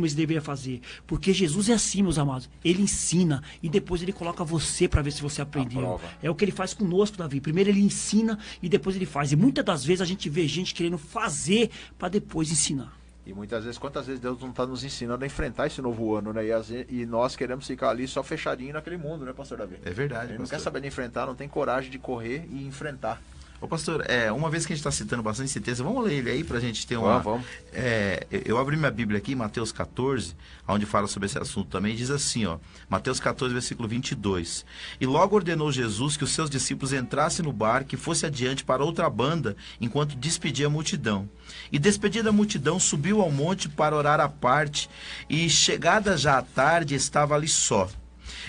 eles deveriam fazer. Porque Jesus é assim, meus amados. Ele ensina e depois ele coloca você para ver se você aprendeu. É o que ele faz conosco, Davi. Primeiro ele ensina e depois ele faz. E muitas das vezes a gente vê gente querendo fazer para depois ensinar. E muitas vezes, quantas vezes Deus não está nos ensinando a enfrentar esse novo ano, né? E nós queremos ficar ali só fechadinho naquele mundo, né, pastor Davi? É verdade, Ele não quer saber de enfrentar, não tem coragem de correr e enfrentar. Ô pastor, uma vez que a gente está citando bastante esse texto, vamos ler ele aí para a gente ter uma... Vamos. Eu abri minha Bíblia aqui, Mateus 14, onde fala sobre esse assunto também, diz assim, ó, Mateus 14, versículo 22. E logo ordenou Jesus que os seus discípulos entrassem no barco e fosse adiante para outra banda, enquanto despedia a multidão. E despedida a multidão, subiu ao monte para orar à parte, e chegada já à tarde, estava ali só.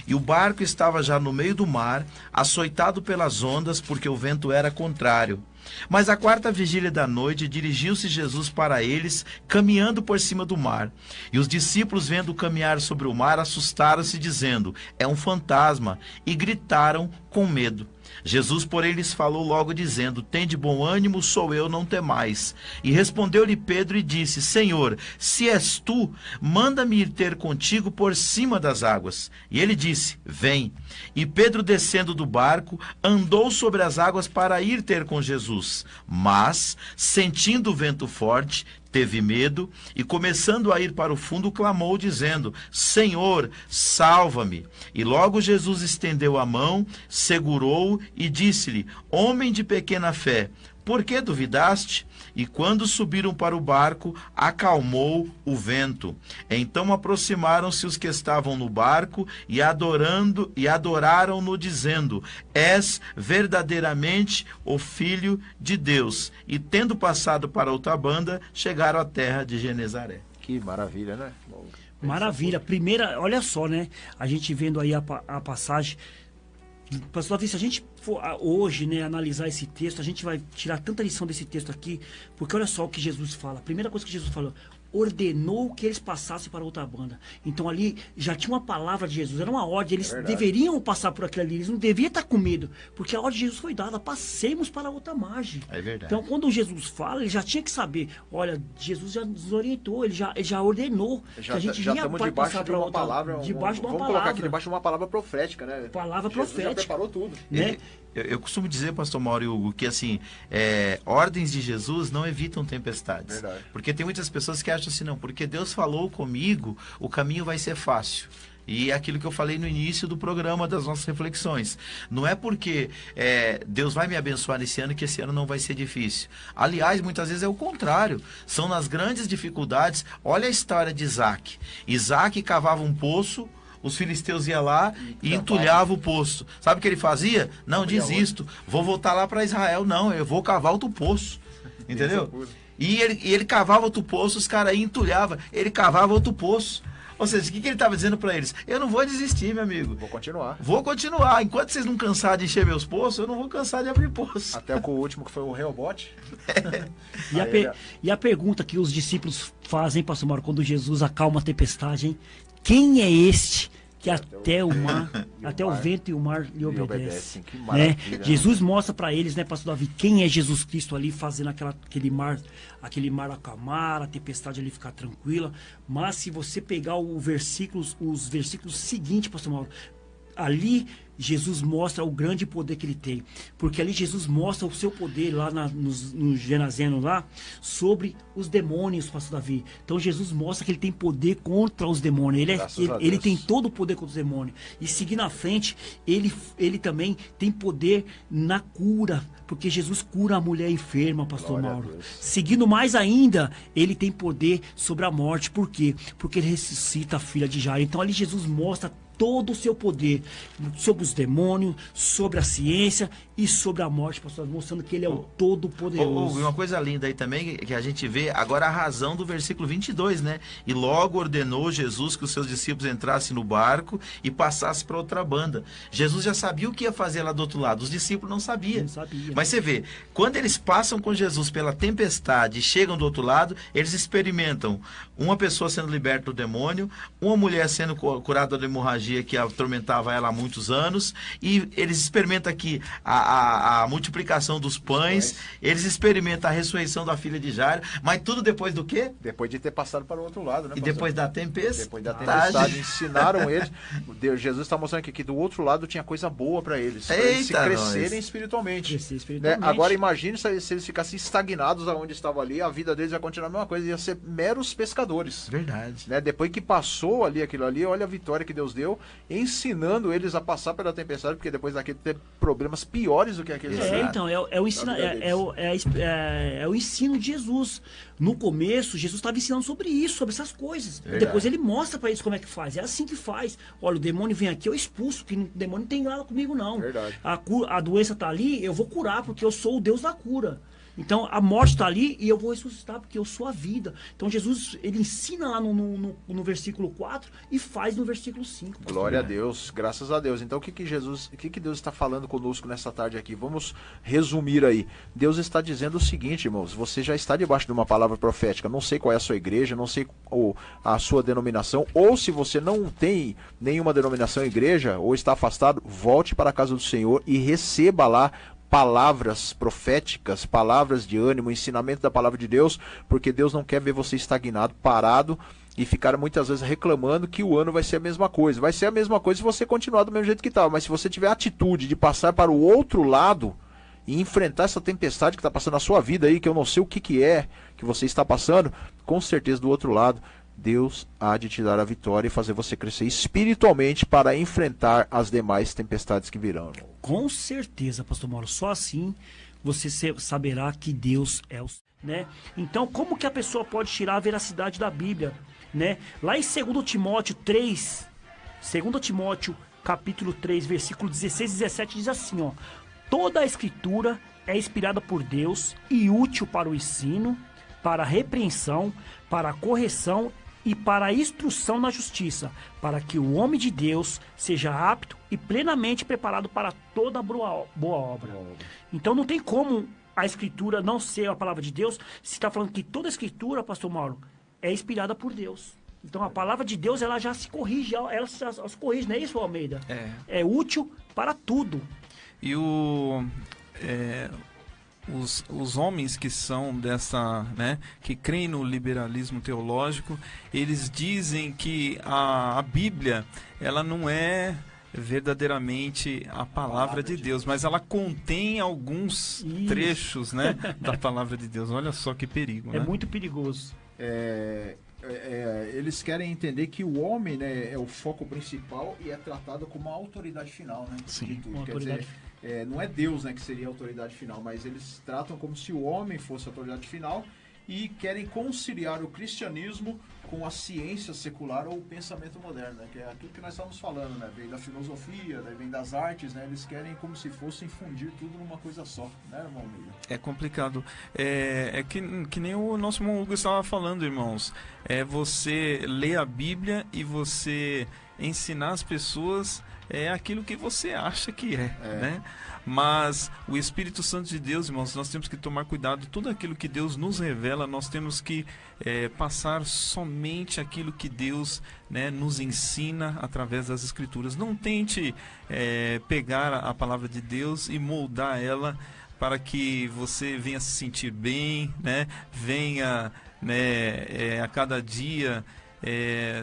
E o barco estava já no meio do mar, açoitado pelas ondas, porque o vento era contrário. Mas à quarta vigília da noite, dirigiu-se Jesus para eles, caminhando por cima do mar. E os discípulos, vendo caminhar sobre o mar, assustaram-se, dizendo, é um fantasma, e gritaram com medo. Jesus, porém, lhes falou logo, dizendo, tende bom ânimo, sou eu, não temais. E respondeu-lhe Pedro e disse, Senhor, se és tu, manda-me ir ter contigo por cima das águas. E ele disse, vem. E Pedro, descendo do barco, andou sobre as águas para ir ter com Jesus. Mas, sentindo o vento forte, teve medo e, começando a ir para o fundo, clamou, dizendo, Senhor, salva-me. E logo Jesus estendeu a mão, segurou-o e disse-lhe, homem de pequena fé, por que duvidaste? E quando subiram para o barco, acalmou o vento. Então aproximaram-se os que estavam no barco e adoraram-no, dizendo, és verdadeiramente o Filho de Deus. E tendo passado para outra banda, chegaram à terra de Genezaré. Que maravilha, né? Maravilha. Primeira, olha só, né? A gente vendo aí a passagem. Pastor Davi, se a gente for hoje, né, analisar esse texto, a gente vai tirar tanta lição desse texto aqui, porque olha só o que Jesus fala. A primeira coisa que Jesus falou, ordenou que eles passassem para outra banda. Então ali já tinha uma palavra de Jesus, era uma ordem, eles deveriam passar por aquilo ali, eles não deviam estar com medo, porque a ordem de Jesus foi dada, passemos para outra margem. É verdade. Então quando Jesus fala, ele já tinha que saber, olha, Jesus já nos orientou, ele já ordenou que a gente já ia estamos passar debaixo de para uma outra, palavra, debaixo de uma vamos colocar aqui palavra. debaixo de uma palavra profética, né? Palavra Jesus profética. já preparou tudo. Né? Eu costumo dizer, pastor Mauro e Hugo, que assim, ordens de Jesus não evitam tempestades. Verdade. Porque tem muitas pessoas que acham assim, não, porque Deus falou comigo, o caminho vai ser fácil. E é aquilo que eu falei no início do programa, das nossas reflexões. Não é porque Deus vai me abençoar esse ano que esse ano não vai ser difícil. Aliás, muitas vezes é o contrário. São nas grandes dificuldades. Olha a história de Isaac. Isaac cavava um poço, os filisteus iam lá e entulhavam o poço. Sabe o que ele fazia? Não, desisto. Vou voltar lá para Israel. Não, eu vou cavar outro poço. Entendeu? E ele cavava outro poço, os caras entulhavam. Ele cavava outro poço. Ou seja, o que ele estava dizendo para eles? Eu não vou desistir, meu amigo. Vou continuar. Vou continuar. Enquanto vocês não cansarem de encher meus poços, eu não vou cansar de abrir poço. Até o último que foi o Rehobote. E a pergunta que os discípulos fazem, pastor Mauro, quando Jesus acalma a tempestade, hein? Quem é este que até o mar, até o vento e o mar lhe obedecem? Que Né? maravilha. Jesus mostra para eles, né, pastor Davi, quem é Jesus Cristo ali fazendo aquele mar acalmar, a tempestade ali ficar tranquila. Mas se você pegar os versículos seguintes, pastor Mauro, ali Jesus mostra o grande poder que ele tem. Porque ali Jesus mostra o seu poder lá no Genazeno lá, sobre os demônios, pastor Davi. Então Jesus mostra que ele tem poder contra os demônios. Ele tem todo o poder contra os demônios. E seguindo à frente, ele também tem poder na cura. Porque Jesus cura a mulher enferma, pastor Mauro. Seguindo mais ainda, ele tem poder sobre a morte. Por quê? Porque ele ressuscita a filha de Jairo. Então ali Jesus mostra todo o seu poder sobre os demônios, sobre a ciência e sobre a morte, pastor, mostrando que ele é o Todo-Poderoso. E uma coisa linda aí também, que a gente vê agora a razão do versículo 22, né? E logo ordenou Jesus que os seus discípulos entrassem no barco e passassem para outra banda. Jesus já sabia o que ia fazer lá do outro lado, os discípulos não sabiam. Mas você vê, quando eles passam com Jesus pela tempestade e chegam do outro lado, eles experimentam uma pessoa sendo liberta do demônio, uma mulher sendo curada da hemorragia que atormentava ela há muitos anos, e eles experimentam aqui a multiplicação dos pães, eles experimentam a ressurreição da filha de Jairo, mas tudo depois do quê? Depois de ter passado para o outro lado, né? E depois da tempestade. Depois da tempestade, ensinaram eles. Jesus está mostrando que do outro lado tinha coisa boa para eles. Para eles se crescerem espiritualmente. Né? Agora imagine se eles ficassem estagnados aonde estavam ali, a vida deles ia continuar a mesma coisa, ia ser meros pescadores. Verdade. Né? Depois que passou ali aquilo ali, olha a vitória que Deus deu, ensinando eles a passar pela tempestade, porque depois daquele ter problemas piores do que aqueles. Então, é o ensino de Jesus. No começo, Jesus estava ensinando sobre isso, sobre essas coisas. Depois ele mostra para eles como é que faz. É assim que faz. Olha, o demônio vem aqui, eu expulso, que o demônio não tem nada comigo, não. Verdade. A doença está ali, eu vou curar, porque eu sou o Deus da cura. Então, a morte está ali e eu vou ressuscitar, porque eu sou a vida. Então, Jesus, ele ensina lá no versículo 4 e faz no versículo 5. Glória a Deus, graças a Deus. Então, o que Deus está falando conosco nessa tarde aqui? Vamos resumir aí. Deus está dizendo o seguinte, irmãos, você já está debaixo de uma palavra profética. Não sei qual é a sua igreja, não sei a sua denominação, ou se você não tem nenhuma denominação igreja, ou está afastado, volte para a casa do Senhor e receba lá palavras proféticas, palavras de ânimo, ensinamento da palavra de Deus, porque Deus não quer ver você estagnado, parado e ficar muitas vezes reclamando que o ano vai ser a mesma coisa. Vai ser a mesma coisa se você continuar do mesmo jeito que estava, mas se você tiver a atitude de passar para o outro lado e enfrentar essa tempestade que está passando na sua vida aí, que eu não sei o que é que você está passando, com certeza do outro lado Deus há de te dar a vitória e fazer você crescer espiritualmente para enfrentar as demais tempestades que virão. Com certeza, pastor Mauro. Só assim você saberá que Deus é o... Né? Então, como que a pessoa pode tirar a veracidade da Bíblia? Né? Lá em 2 Timóteo 3, 2 Timóteo capítulo 3, versículo 16 e 17, diz assim, ó: toda a Escritura é inspirada por Deus e útil para o ensino, para a repreensão, para a correção e para a instrução na justiça, para que o homem de Deus seja apto e plenamente preparado para toda boa obra. Então não tem como a Escritura não ser a palavra de Deus, se está falando que toda a Escritura, pastor Mauro, é inspirada por Deus. Então a palavra de Deus, ela já se corrige, ela se corrige, não é isso, Almeida? É útil para tudo. E os homens que são dessa, né, que creem no liberalismo teológico, eles dizem que a Bíblia, ela não é verdadeiramente a palavra de Deus, mas ela contém alguns trechos, né, da palavra de Deus. Olha só que perigo, né? É muito perigoso. Eles querem entender que o homem, né, é o foco principal e é tratado como a autoridade final, né? Sim. De tudo. Quer Autoridade. dizer, não é Deus, né, que seria a autoridade final, mas eles tratam como se o homem fosse a autoridade final e querem conciliar o cristianismo com a ciência secular ou o pensamento moderno, né? Que é aquilo que nós estamos falando, né? Vem da filosofia, né? Vem das artes, né? Eles querem como se fossem fundir tudo numa coisa só, né, irmão Miller? É complicado. É que nem o nosso irmão Hugo estava falando, irmãos. É você ler a Bíblia e você ensinar as pessoas aquilo que você acha que né? Mas o Espírito Santo de Deus, irmãos, nós temos que tomar cuidado. Tudo aquilo que Deus nos revela, nós temos que passar somente aquilo que Deus, né, nos ensina através das Escrituras. Não tente pegar a palavra de Deus e moldar ela para que você venha se sentir bem, né? Venha, né, a cada dia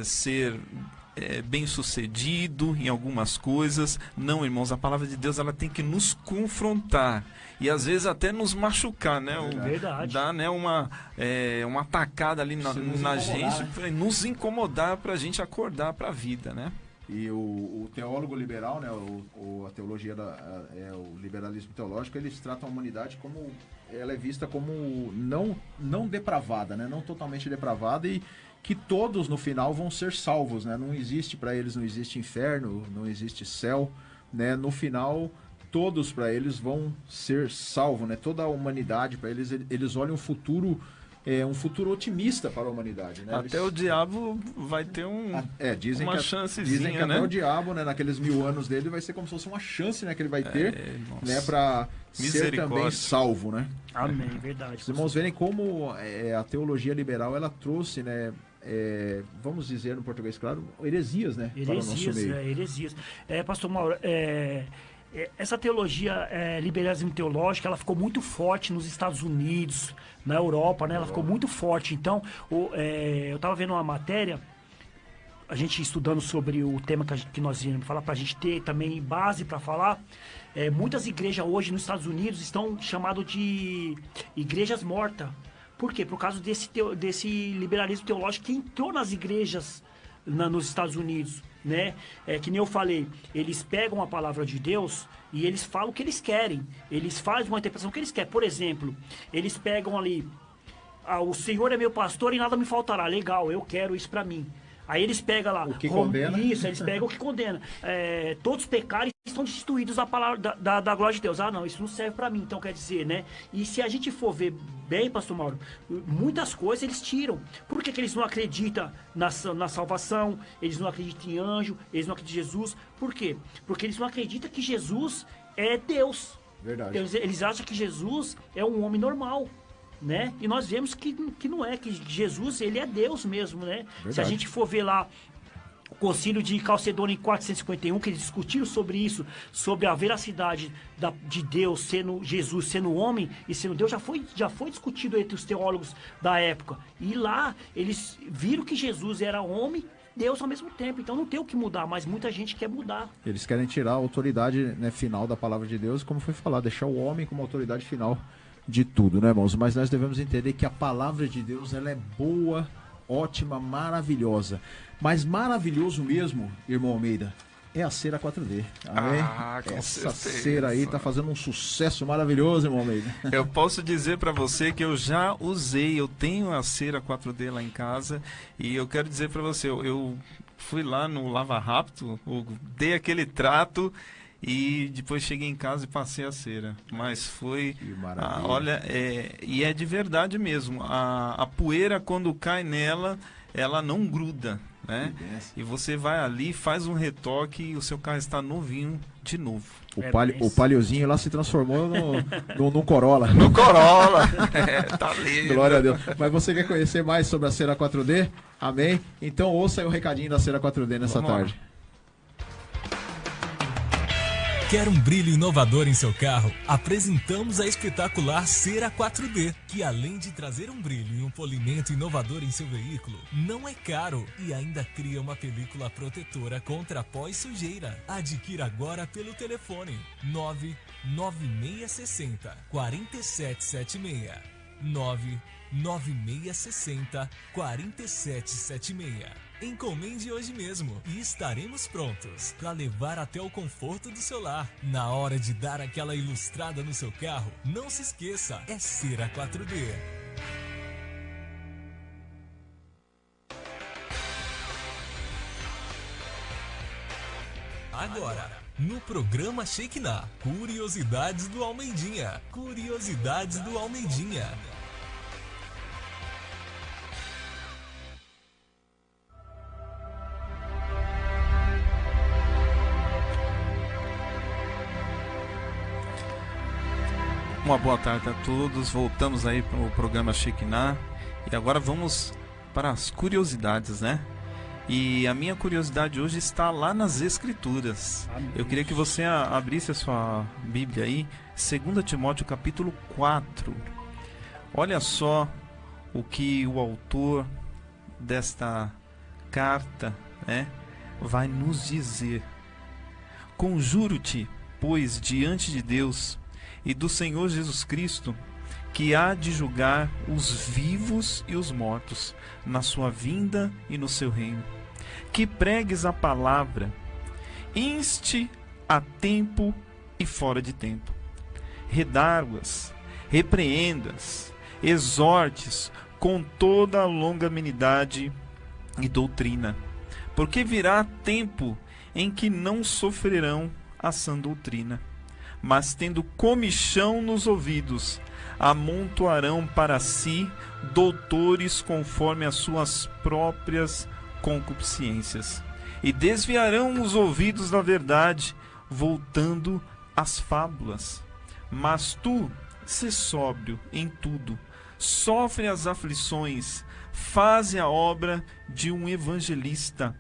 ser bem sucedido em algumas coisas. Não, irmãos, a palavra de Deus, ela tem que nos confrontar e às vezes até nos machucar, né? Verdade. Dar, né, uma tacada ali na gente, né? nos incomodar para a gente acordar para a vida, né? E o teólogo liberal, né, a teologia, o liberalismo teológico, eles tratam a humanidade como, ela é vista como não depravada, né, não totalmente depravada, e que todos no final vão ser salvos, né? Não existe para eles, não existe inferno, não existe céu, né? No final todos para eles vão ser salvos, né? Toda a humanidade, para eles olham um futuro otimista para a humanidade, né? Até o diabo vai ter uma chancezinha, dizem que né? até o diabo, né, naqueles 1000 anos dele, vai ser como se fosse uma chance, né, que ele vai ter, né, para ser também salvo, né? Amém, verdade. Os irmãos verem como a teologia liberal, ela trouxe, né, vamos dizer no português claro, heresias, né? Para o nosso meio. Heresias. Pastor Mauro, essa teologia liberalismo teológico, ela ficou muito forte nos Estados Unidos, na Europa, né? Ela ficou muito forte. Então, eu estava vendo uma matéria, a gente estudando sobre o tema que nós íamos falar, para a gente ter também base para falar. Muitas igrejas hoje nos Estados Unidos estão chamadas de igrejas mortas. Por quê? Por causa desse liberalismo teológico que entrou nas igrejas nos Estados Unidos, né? Que nem eu falei, eles pegam a palavra de Deus e eles falam o que eles querem. Eles fazem uma interpretação que eles querem. Por exemplo, eles pegam ali, o Senhor é meu pastor e nada me faltará. Legal, eu quero isso para mim. Aí eles pegam lá... O que condena. Isso, eles pegam o que condena. Todos pecaram e estão destituídos da palavra da glória de Deus. Ah, não, isso não serve para mim, então quer dizer, né? E se a gente for ver bem, pastor Mauro, muitas coisas eles tiram. Por que eles não acreditam na salvação? Eles não acreditam em anjo? Eles não acreditam em Jesus? Por quê? Porque eles não acreditam que Jesus é Deus. Verdade. Eles acham que Jesus é um homem normal, né? E nós vemos que não é, que Jesus, ele é Deus mesmo, né? Verdade. Se a gente for ver lá o Concílio de Calcedônia em 451, que eles discutiram sobre isso, sobre a veracidade de Deus sendo Jesus, sendo homem e sendo Deus, já foi discutido entre os teólogos da época. E lá eles viram que Jesus era homem, Deus ao mesmo tempo, então não tem o que mudar, mas muita gente quer mudar. Eles querem tirar a autoridade, né, final da palavra de Deus, como foi falado, deixar o homem como autoridade final de tudo, né, irmãos? Mas nós devemos entender que a palavra de Deus, ela é boa, ótima, maravilhosa. Mas maravilhoso mesmo, irmão Almeida, é a cera 4D. Amém? Com Essa certeza. cera aí tá fazendo um sucesso maravilhoso, irmão Almeida. Eu posso dizer para você que eu já usei, eu tenho a cera 4D lá em casa, e eu quero dizer para você, eu fui lá no Lava Rápido, dei aquele trato e depois cheguei em casa e passei a cera. Mas foi, olha, e é de verdade mesmo, a poeira quando cai nela, ela não gruda, né? E você vai ali, faz um retoque e o seu carro está novinho de novo. O Paliozinho lá se transformou num Corolla. No Corolla! Tá lindo. Glória a Deus. Mas você quer conhecer mais sobre a cera 4D? Amém? Então ouça aí o recadinho da cera 4D nessa tarde. Quer um brilho inovador em seu carro? Apresentamos a espetacular Cera 4D, que além de trazer um brilho e um polimento inovador em seu veículo, não é caro e ainda cria uma película protetora contra pó e sujeira. Adquira agora pelo telefone 99660 4776 99660 4776. Encomende hoje mesmo e estaremos prontos para levar até o conforto do seu lar. Na hora de dar aquela ilustrada no seu carro, não se esqueça, é Cera 4D. Agora, no programa Shekinah, Curiosidades do Almeidinha. Curiosidades do Almeidinha. Uma boa tarde a todos, voltamos aí para o programa Shekinah e agora vamos para as curiosidades, né? E a minha curiosidade hoje está lá nas Escrituras. Eu queria que você abrisse a sua Bíblia aí, 2 Timóteo capítulo 4. Olha só o que o autor desta carta, né, vai nos dizer. Conjuro-te, pois, diante de Deus e do Senhor Jesus Cristo, que há de julgar os vivos e os mortos, na sua vinda e no seu reino, que pregues a palavra, inste a tempo e fora de tempo, redarguas, repreendas, exortes com toda a longanimidade e doutrina, porque virá tempo em que não sofrerão a sã doutrina, mas tendo comichão nos ouvidos, amontoarão para si doutores conforme as suas próprias concupiscências, e desviarão os ouvidos da verdade, voltando às fábulas. Mas tu, sê sóbrio em tudo, sofre as aflições, faze a obra de um evangelista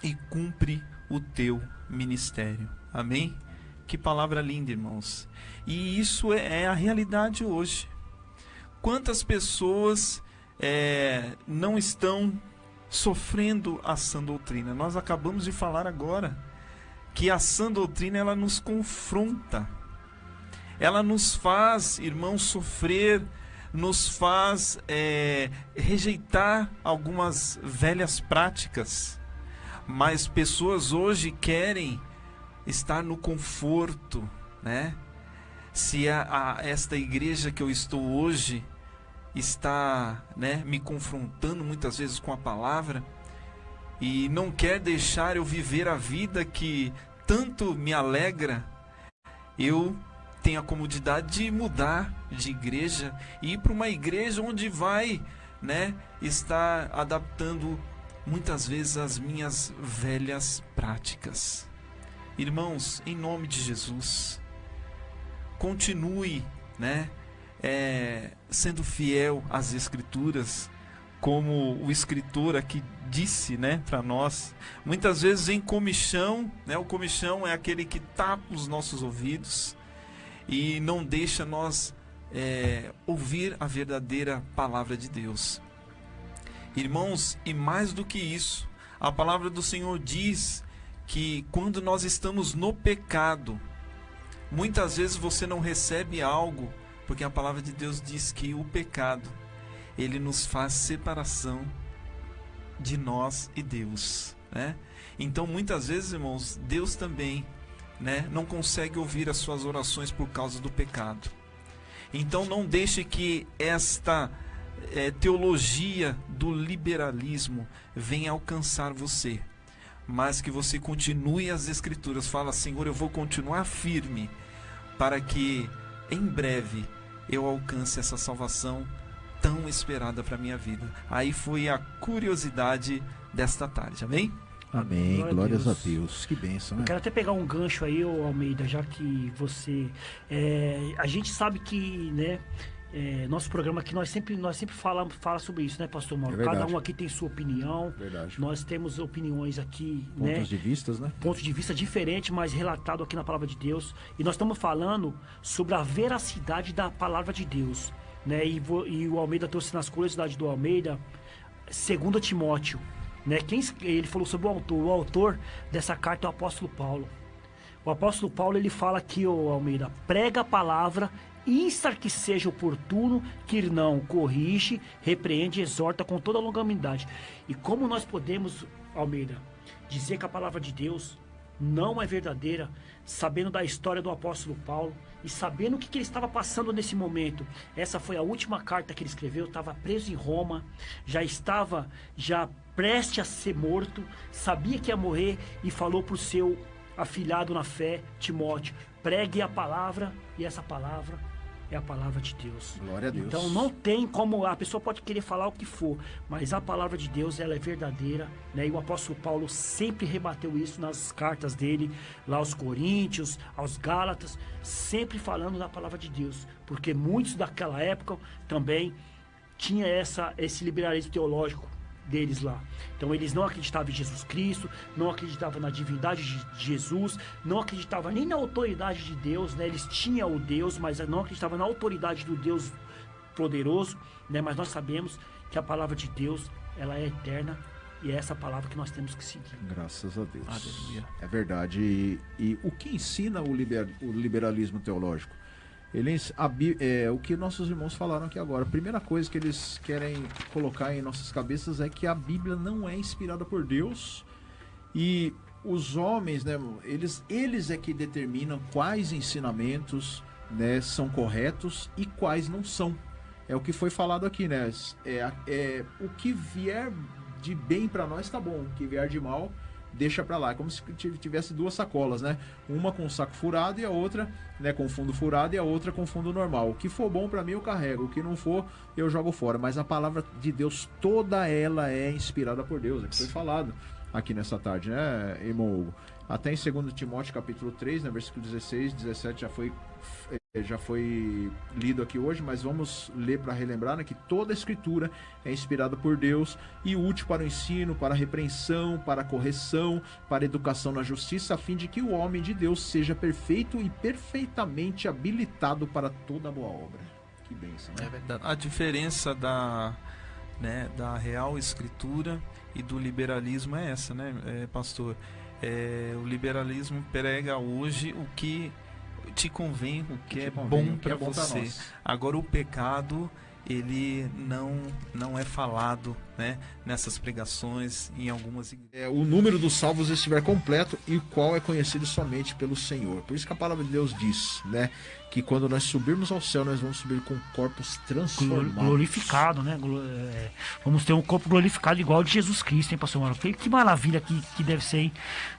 e cumpre o teu ministério. Amém? Que palavra linda, irmãos. E isso é a realidade hoje. Quantas pessoas não estão sofrendo a sã doutrina? Nós acabamos de falar agora que a sã doutrina, ela nos confronta. Ela nos faz, irmãos, sofrer, nos faz rejeitar algumas velhas práticas. Mas pessoas hoje querem estar no conforto, né? Se esta igreja que eu estou hoje está, né, me confrontando muitas vezes com a palavra e não quer deixar eu viver a vida que tanto me alegra, eu tenho a comodidade de mudar de igreja e ir para uma igreja onde vai, né, estar adaptando muitas vezes as minhas velhas práticas. Irmãos, em nome de Jesus, continue, né, sendo fiel às Escrituras, como o escritor aqui disse, né, para nós. Muitas vezes em comichão, né, o comichão é aquele que tapa os nossos ouvidos e não deixa nós ouvir a verdadeira palavra de Deus. Irmãos, e mais do que isso, a palavra do Senhor diz que quando nós estamos no pecado, muitas vezes você não recebe algo, porque a palavra de Deus diz que o pecado, ele nos faz separação de nós e Deus, né? Então muitas vezes, irmãos, Deus também, né, não consegue ouvir as suas orações por causa do pecado. Então não deixe que esta teologia do liberalismo venha alcançar você, mas que você continue as Escrituras. Fala: Senhor, eu vou continuar firme para que em breve eu alcance essa salvação tão esperada para minha vida. Aí foi a curiosidade desta tarde, amém? Amém, glórias a Deus. Que bênção, né? Eu quero até pegar um gancho aí, ô Almeida, já que você... a gente sabe que, né, nosso programa aqui, nós sempre fala sobre isso, né, pastor Mauro? Cada um aqui tem sua opinião. Verdade. Nós temos opiniões aqui, Pontos de vistas, né? Pontos de vista diferentes, mas relatado aqui na Palavra de Deus. E nós estamos falando sobre a veracidade da Palavra de Deus, né? E o Almeida trouxe nas curiosidades do Almeida, 2 Timóteo. Né? Ele falou sobre o autor dessa carta é o apóstolo Paulo. O apóstolo Paulo, ele fala aqui, Almeida, prega a palavra, insta que seja oportuno, que não corrige, repreende e exorta com toda a longanimidade. E como nós podemos, Almeida, dizer que a palavra de Deus não é verdadeira, sabendo da história do apóstolo Paulo e sabendo o que ele estava passando nesse momento? Essa foi a última carta que ele escreveu, estava preso em Roma, já estava prestes a ser morto, sabia que ia morrer e falou para o seu afilhado na fé, Timóteo, pregue a palavra, e essa palavra é a palavra de Deus. Glória a Deus. Então não tem como, a pessoa pode querer falar o que for, mas a palavra de Deus, ela é verdadeira, né? E o apóstolo Paulo sempre rebateu isso nas cartas dele, lá aos Coríntios, aos Gálatas, sempre falando da palavra de Deus, porque muitos daquela época também tinha esse liberalismo teológico deles lá. Então eles não acreditavam em Jesus Cristo, não acreditavam na divindade de Jesus, não acreditavam nem na autoridade de Deus, né? Eles tinham o Deus, mas não acreditavam na autoridade do Deus poderoso, né? Mas nós sabemos que a palavra de Deus, ela é eterna, e é essa palavra que nós temos que seguir. Graças a Deus. Aleluia. É verdade. E o que ensina o liberalismo teológico? O que nossos irmãos falaram aqui agora, a primeira coisa que eles querem colocar em nossas cabeças é que a Bíblia não é inspirada por Deus, e os homens, né, eles é que determinam quais ensinamentos, né, são corretos e quais não são. É o que foi falado aqui, né? O que vier de bem para nós tá bom, o que vier de mal deixa pra lá. É como se tivesse duas sacolas, né? Uma com saco furado e a outra, né, com fundo furado, e a outra com fundo normal. O que for bom pra mim eu carrego, o que não for eu jogo fora. Mas a palavra de Deus, toda ela é inspirada por Deus. É que foi falado aqui nessa tarde, né, irmão Hugo? Até em 2 Timóteo capítulo 3, né, versículo 16, 17 já foi lido aqui hoje, mas vamos ler para relembrar, né, que toda a escritura é inspirada por Deus e útil para o ensino, para a repreensão, para a correção, para a educação na justiça, a fim de que o homem de Deus seja perfeito e perfeitamente habilitado para toda boa obra. Que bênção, né? É verdade. A diferença da real escritura e do liberalismo é essa, né, pastor? O liberalismo prega hoje o que te convém, o que é bom para você. Agora o pecado, ele não é falado, né, nessas pregações, em algumas igrejas. O número dos salvos estiver completo, e o qual é conhecido somente pelo Senhor. Por isso que a palavra de Deus diz, né, que quando nós subirmos ao céu, nós vamos subir com corpos transformados. Glorificado, né? Vamos ter um corpo glorificado igual ao de Jesus Cristo, hein, pastor Mauro? Que maravilha que deve ser, hein?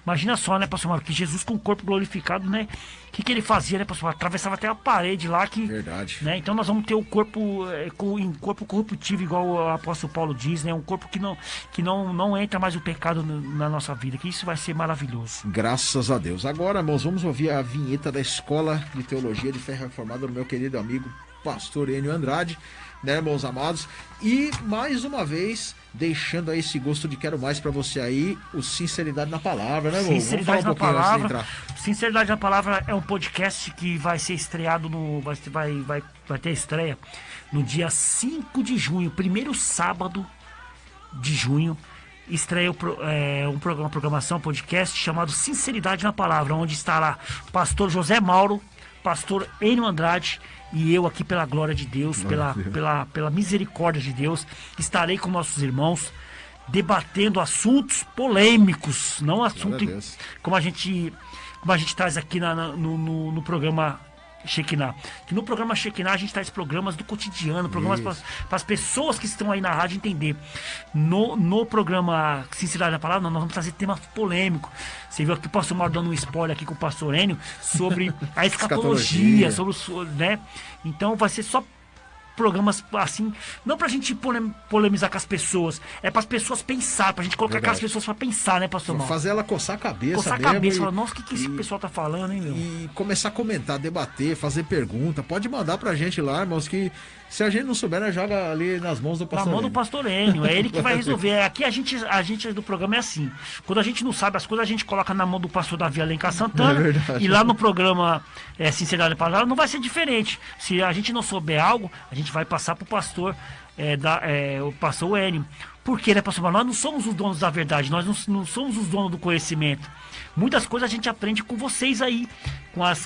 Imagina só, né, pastor Mauro, que Jesus com o corpo glorificado, né? O que ele fazia, né, pastor Mauro? Atravessava até a parede lá. Verdade. Né? Então nós vamos ter o corpo, corpo corruptível, igual o apóstolo Paulo diz, né? Um corpo que não entra mais o pecado na nossa vida, que isso vai ser maravilhoso. Graças a Deus. Agora, irmãos, vamos ouvir a vinheta da Escola de Teologia de Fé Reformada do meu querido amigo pastor Enio Andrade, né, irmãos amados? E mais uma vez, deixando aí esse gosto de quero mais para você aí, o Sinceridade na Palavra, né, irmão? Sinceridade na Palavra. Sinceridade na Palavra é um podcast que vai ser estreado vai ter estreia no dia 5 de junho, primeiro sábado de junho. Estreia uma programação, podcast chamado Sinceridade na Palavra, onde estará pastor José Mauro, pastor Enio Andrade e eu aqui, pela glória de Deus, pela misericórdia de Deus, estarei com nossos irmãos debatendo assuntos polêmicos, não assuntos como a gente traz aqui no programa Shekinah. Que no programa Shekinah a gente traz programas do cotidiano, programas para as pessoas que estão aí na rádio entender. No programa Sinceridade na Palavra, nós vamos trazer temas polêmicos. Você viu aqui o pastor Mauro dando um spoiler aqui com o pastor Enio sobre a escatologia, sobre né? Então vai ser só programas assim, não pra gente polemizar com as pessoas, é para as pessoas pensar, pra gente colocar aquelas pessoas pra pensar, né, pastor Mauro? Fazer ela coçar a cabeça. Coçar a cabeça, falar, nossa, o que esse pessoal tá falando, hein, meu? E começar a comentar, debater, fazer pergunta. Pode mandar pra gente lá, irmãos, que se a gente não souber, nós joga ali nas mãos do pastor. Na mão do pastor Enio, é ele que vai resolver. Aqui a gente do programa é assim. Quando a gente não sabe as coisas, a gente coloca na mão do pastor Davi Alencar Santana. E lá no programa Sinceridade e Palavra não vai ser diferente. Se a gente não souber algo, a gente vai passar pro pastor, o pastor Enio. Por quê, né, pastor? Nós não somos os donos da verdade, nós não somos os donos do conhecimento. Muitas coisas a gente aprende com vocês aí.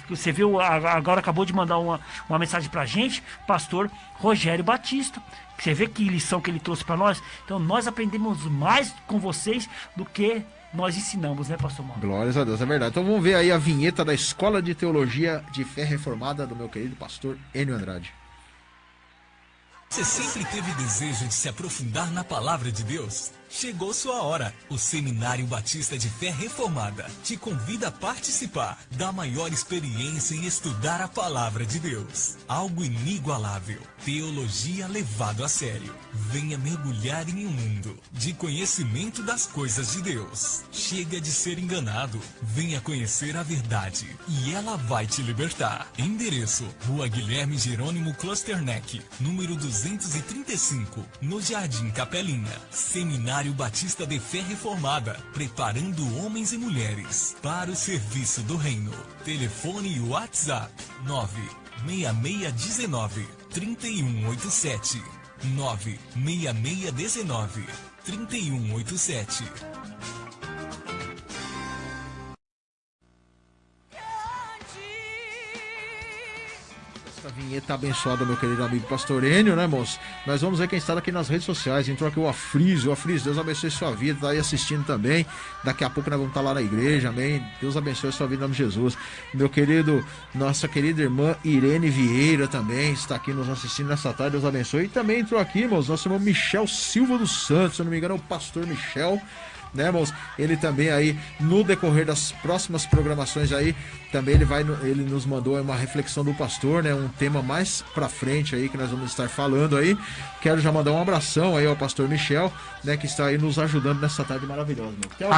Você viu, agora acabou de mandar uma mensagem pra gente, pastor Rogério Batista. Você vê que lição que ele trouxe para nós? Então nós aprendemos mais com vocês do que nós ensinamos, né, pastor Mauro? Glórias a Deus, é verdade. Então vamos ver aí a vinheta da Escola de Teologia de Fé Reformada do meu querido pastor Enio Andrade. Você sempre teve desejo de se aprofundar na palavra de Deus? Chegou sua hora. O Seminário Batista de Fé Reformada te convida a participar da maior experiência em estudar a palavra de Deus. Algo inigualável. Teologia levado a sério. Venha mergulhar em um mundo de conhecimento das coisas de Deus. Chega de ser enganado. Venha conhecer a verdade e ela vai te libertar. Endereço: Rua Guilherme Jerônimo Klosterneck, número 235, no Jardim Capelinha. Seminário Batista de Fé Reformada, preparando homens e mulheres para o serviço do reino. Telefone e WhatsApp 96619-3187 96619-3187. Essa vinheta abençoada, meu querido amigo pastor Enio, né, moço? Nós vamos ver quem está aqui nas redes sociais. Entrou aqui o Afrizio. Deus abençoe sua vida, tá aí assistindo também. Daqui a pouco nós vamos estar lá na igreja, amém? Deus abençoe sua vida em nome de Jesus. Meu querido, nossa querida irmã Irene Vieira também está aqui nos assistindo nessa tarde, Deus abençoe. E também entrou aqui, irmãos, nosso irmão Michel Silva dos Santos, se eu não me engano é o pastor Michel, né, irmãos? Ele também aí, no decorrer das próximas programações aí, também ele nos mandou uma reflexão do pastor, né, um tema mais pra frente aí, que nós vamos estar falando aí. Quero já mandar um abração aí ao pastor Michel, né, que está aí nos ajudando nessa tarde maravilhosa, meu. Tem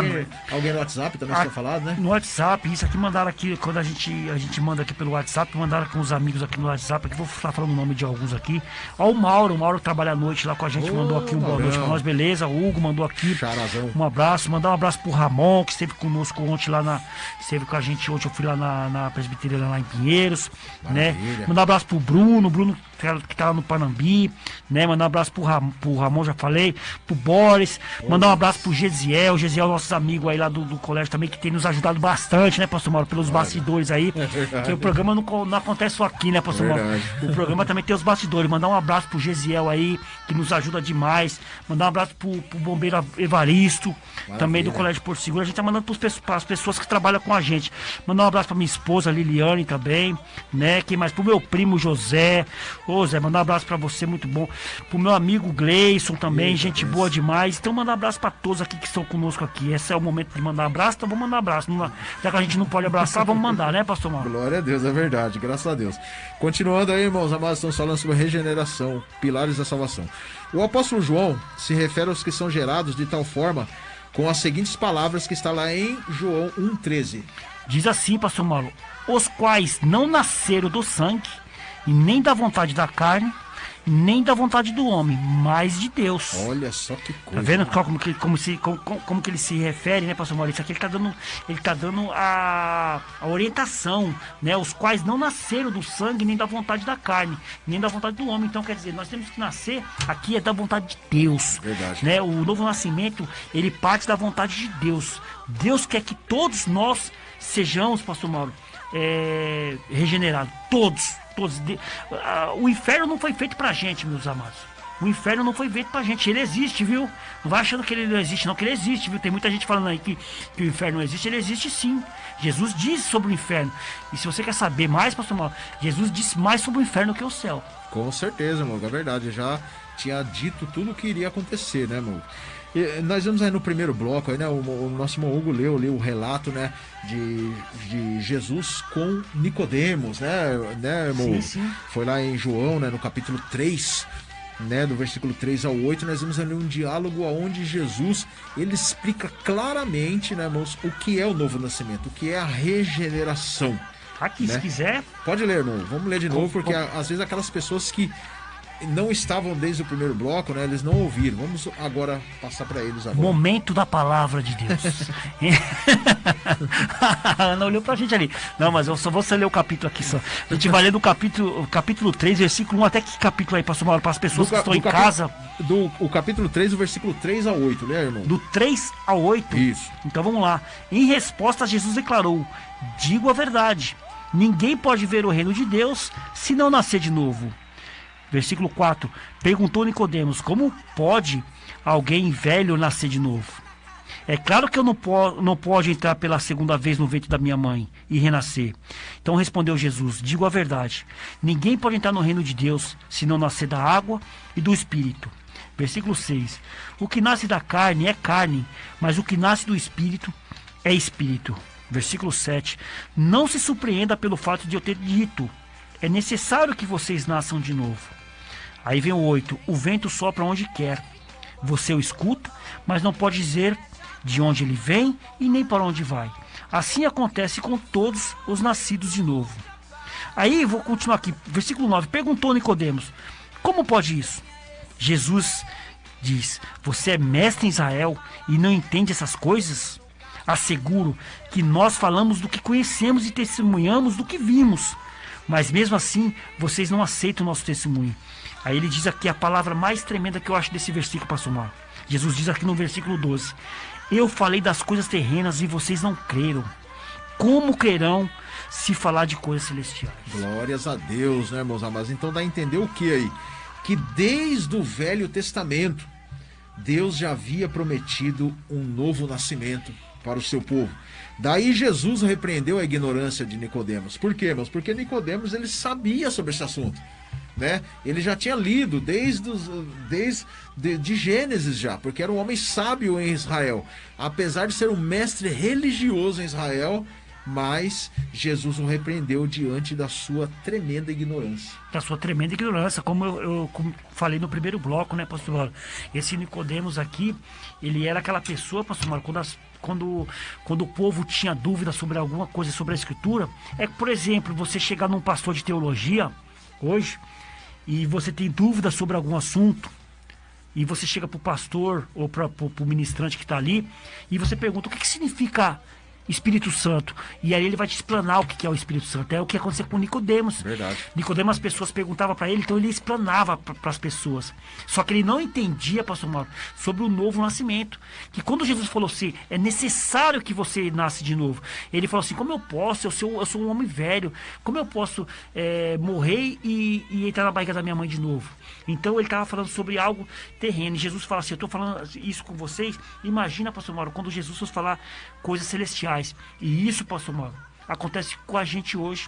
alguém no WhatsApp também que tinha falado, né? No WhatsApp, isso aqui mandaram aqui, quando a gente manda aqui pelo WhatsApp, mandaram com os amigos aqui no WhatsApp, aqui vou estar falando o nome de alguns aqui. Ó, o Mauro que trabalha à noite lá com a gente, mandou aqui um boa noite pra nós, beleza? O Hugo mandou aqui um abraço, mandar um abraço pro Ramon, que esteve conosco ontem lá esteve com a gente ontem, eu fui lá na presbiteriana lá em Pinheiros, maravilha, né? Mandar um abraço pro Bruno que tá lá no Panambi, né? Mandar um abraço pro Ramon, já falei, pro Boris, mandar um abraço pro Gesiel, nossos amigos aí lá do colégio também, que tem nos ajudado bastante, né, pastor Mauro, pelos bastidores aí, que o programa não acontece só aqui, né, pastor Mauro? O programa também tem os bastidores. Mandar um abraço pro Gesiel aí, que nos ajuda demais, mandar um abraço pro bombeiro Evaristo, também do Colégio Porto Seguro. A gente tá mandando pras pessoas que trabalham com a gente. Mandar um abraço pra minha esposa Liliane também, né, quem mais? Pro meu primo José. Ô Zé, mandar um abraço pra você, muito bom. Pro meu amigo Gleison também, gente boa demais. Então mandar um abraço pra todos aqui que estão conosco aqui. Esse é o momento de mandar um abraço, então vamos mandar um abraço. Já que a gente não pode abraçar, vamos mandar, né, pastor Mauro? Glória a Deus, é verdade, graças a Deus. Continuando aí, irmãos amados, estamos falando sobre regeneração, pilares da salvação. O apóstolo João se refere aos que são gerados de tal forma com as seguintes palavras que está lá em João 1,13. Diz assim, pastor Mauro: os quais não nasceram do sangue, e nem da vontade da carne, nem da vontade do homem, mas de Deus. Olha só que coisa. Tá vendo como que ele se refere, né, pastor Maurício? Aqui ele tá dando a orientação, né? Os quais não nasceram do sangue, nem da vontade da carne, nem da vontade do homem. Então, quer dizer, nós temos que nascer aqui é da vontade de Deus. Verdade. Né? O novo nascimento, ele parte da vontade de Deus. Deus quer que todos nós sejamos, pastor Mauro, regenerados. Todos. O inferno não foi feito pra gente, meus amados. O inferno não foi feito pra gente. Ele existe, viu? Não vai achando que ele não existe, não, que ele existe, viu? Tem muita gente falando aí que o inferno não existe. Ele existe sim. Jesus diz sobre o inferno. E se você quer saber mais, pastor Mauro, Jesus disse mais sobre o inferno que o céu. Com certeza, irmão, é verdade. Já tinha dito tudo o que iria acontecer, né, irmão? E nós vamos aí no primeiro bloco, aí, né, o nosso irmão Hugo leu o relato, né, de Jesus com Nicodemos, né, irmão? Sim. Foi lá em João, né, no capítulo 3, né, do versículo 3 ao 8, nós vemos ali um diálogo onde Jesus, ele explica claramente, né, irmãos, o que é o novo nascimento, o que é a regeneração. Aqui, né? Se quiser... Pode ler, irmão. Vamos ler de novo, porque às vezes aquelas pessoas que não estavam desde o primeiro bloco, né, eles não ouviram. Vamos agora passar para eles agora. Momento da palavra de Deus. A Ana olhou pra gente ali. Não, mas eu só vou ler o capítulo aqui só. A gente vai ler do capítulo 3, versículo 1. Até que capítulo aí, pastor Mauro? Para as pessoas que estão em casa. O capítulo 3, o versículo 3 ao 8, né, irmão? Do 3 ao 8? Isso. Então vamos lá. Em resposta, Jesus declarou: digo a verdade. Ninguém pode ver o reino de Deus se não nascer de novo. Versículo 4. Perguntou Nicodemos: como pode alguém velho nascer de novo? É claro que eu não pode entrar pela segunda vez no ventre da minha mãe e renascer. Então respondeu Jesus: digo a verdade. Ninguém pode entrar no reino de Deus se não nascer da água e do Espírito. Versículo 6. O que nasce da carne é carne, mas o que nasce do Espírito é Espírito. Versículo 7. Não se surpreenda pelo fato de eu ter dito: é necessário que vocês nasçam de novo. Aí vem o 8. O vento sopra onde quer. Você o escuta, mas não pode dizer de onde ele vem e nem para onde vai. Assim acontece com todos os nascidos de novo. Aí vou continuar aqui. Versículo 9. Perguntou Nicodemos: como pode isso? Jesus diz: você é mestre em Israel e não entende essas coisas? Asseguro que nós falamos do que conhecemos e testemunhamos do que vimos. Mas mesmo assim, vocês não aceitam o nosso testemunho. Aí ele diz aqui a palavra mais tremenda que eu acho desse versículo, pastor Mauro. Jesus diz aqui no versículo 12: eu falei das coisas terrenas e vocês não creram. Como crerão se falar de coisas celestiais? Glórias a Deus, né, meus amados? Então dá a entender o que aí? Que desde o Velho Testamento, Deus já havia prometido um novo nascimento para o seu povo. Daí Jesus repreendeu a ignorância de Nicodemos. Por quê, irmãos? Porque Nicodemos, ele sabia sobre esse assunto, né? Ele já tinha lido desde Gênesis já, porque era um homem sábio em Israel. Apesar de ser um mestre religioso em Israel, mas Jesus o repreendeu diante da sua tremenda ignorância. Da sua tremenda ignorância, como eu falei no primeiro bloco, né, pastor Mauro? Esse Nicodemos aqui, ele era aquela pessoa, pastor Mauro, quando o povo tinha dúvida sobre alguma coisa sobre a Escritura. É que, por exemplo, você chegar num pastor de teologia hoje e você tem dúvida sobre algum assunto, e você chega para o pastor ou para o ministrante que está ali e você pergunta: o que significa Espírito Santo? E aí ele vai te explanar o que é o Espírito Santo. É o que aconteceu com Nicodemos. Verdade. Nicodemos, as pessoas perguntavam para ele, então ele explanava para as pessoas. Só que ele não entendia, pastor Mauro, sobre o novo nascimento. Que quando Jesus falou assim: é necessário que você nasce de novo, ele falou assim: como eu posso? Eu sou um homem velho. Como eu posso morrer e entrar na barriga da minha mãe de novo? Então ele estava falando sobre algo terreno. E Jesus fala assim: eu estou falando isso com vocês. Imagina, pastor Mauro, quando Jesus fosse falar coisas celestiais. E isso, pastor Mauro, acontece com a gente hoje.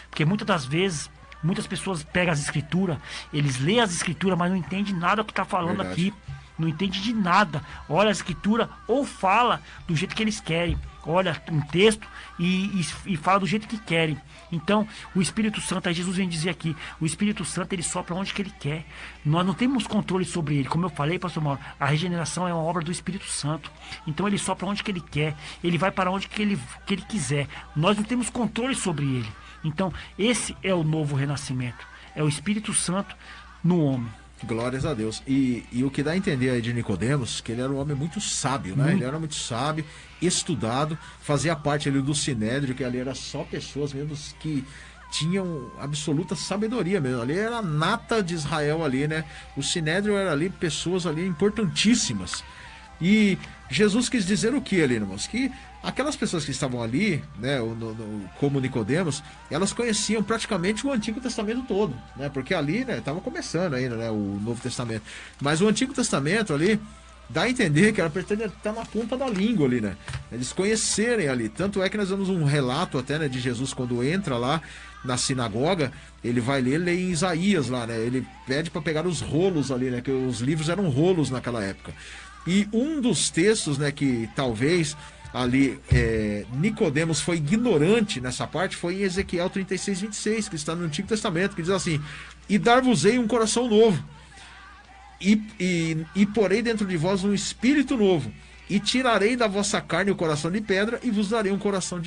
Porque muitas das vezes, muitas pessoas pegam as escrituras, eles lêem as escrituras, mas não entendem nada do que está falando. Verdade. Aqui. Não entende de nada. Olha a escritura ou fala do jeito que eles querem. Olha um texto e fala do jeito que querem. Então, o Espírito Santo, aí Jesus vem dizer aqui, o Espírito Santo, ele sopra onde que ele quer. Nós não temos controle sobre ele. Como eu falei, pastor Mauro, a regeneração é uma obra do Espírito Santo. Então, ele sopra onde que ele quer. Ele vai para onde que ele quiser. Nós não temos controle sobre ele. Então, esse é o novo renascimento. É o Espírito Santo no homem. Glórias a Deus. E o que dá a entender aí de Nicodemos, que ele era um homem muito sábio, né? Ele era muito sábio, estudado, fazia parte ali do Sinédrio, que ali era só pessoas mesmo que tinham absoluta sabedoria mesmo. Ali era a nata de Israel ali, né? O Sinédrio era ali pessoas ali importantíssimas. E Jesus quis dizer o que ali, irmãos? Que aquelas pessoas que estavam ali, né, como Nicodemos, elas conheciam praticamente o Antigo Testamento todo, né? Porque ali, né, estava começando ainda, né, o Novo Testamento. Mas o Antigo Testamento ali dá a entender que era para estar na ponta da língua ali, né? Eles conhecerem ali. Tanto é que nós vemos um relato até, né, de Jesus quando entra lá na sinagoga, ele vai ler em Isaías lá, né? Ele pede para pegar os rolos ali, né? Que os livros eram rolos naquela época. E um dos textos, né, que talvez ali Nicodemos foi ignorante nessa parte, foi em Ezequiel 36:26, que está no Antigo Testamento, que diz assim: e dar-vos-ei um coração novo, e porei dentro de vós um espírito novo, e tirarei da vossa carne o coração de pedra, e vos darei um coração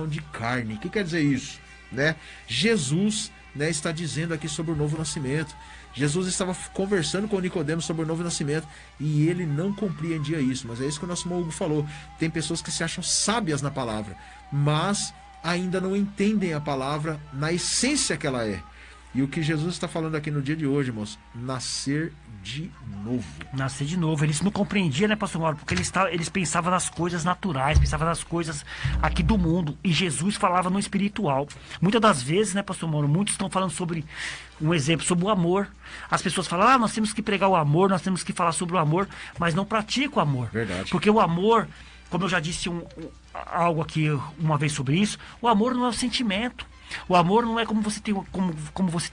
de carne. O que quer dizer isso? Né? Jesus, né, está dizendo aqui sobre o novo nascimento. Jesus estava conversando com Nicodemos sobre o novo nascimento e ele não compreendia isso, mas é isso que o nosso irmão Hugo falou. Tem pessoas que se acham sábias na palavra, mas ainda não entendem a palavra na essência que ela é. E o que Jesus está falando aqui no dia de hoje, irmãos, nascer de novo. Nascer de novo. Eles não compreendiam, né, pastor Mauro? Porque eles pensavam nas coisas naturais, pensavam nas coisas aqui do mundo. E Jesus falava no espiritual. Muitas das vezes, né, pastor Mauro, muitos estão falando sobre, um exemplo, sobre o amor. As pessoas falam, nós temos que pregar o amor, nós temos que falar sobre o amor, mas não praticam o amor. Verdade. Porque o amor, como eu já disse algo aqui uma vez sobre isso, o amor não é o sentimento. O amor não é como você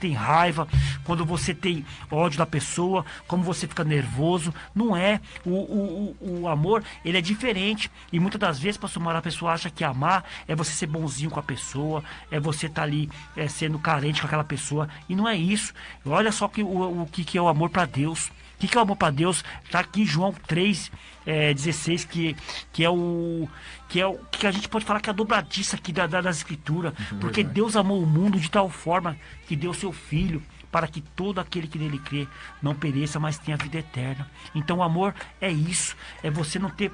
tem raiva, quando você tem ódio da pessoa, como você fica nervoso. Não é. O amor, ele é diferente. E muitas das vezes, pastor Mauro, a pessoa acha que amar é você ser bonzinho com a pessoa, é você estar ali sendo carente com aquela pessoa. E não é isso. Olha só o que é o amor para Deus. O que é o amor para Deus? Está aqui em João 3:16, que é o que a gente pode falar que é a dobradiça aqui das escrituras. Porque Deus amou o mundo de tal forma que deu seu Filho, para que todo aquele que nele crê não pereça, mas tenha vida eterna. Então o amor é isso, é você não ter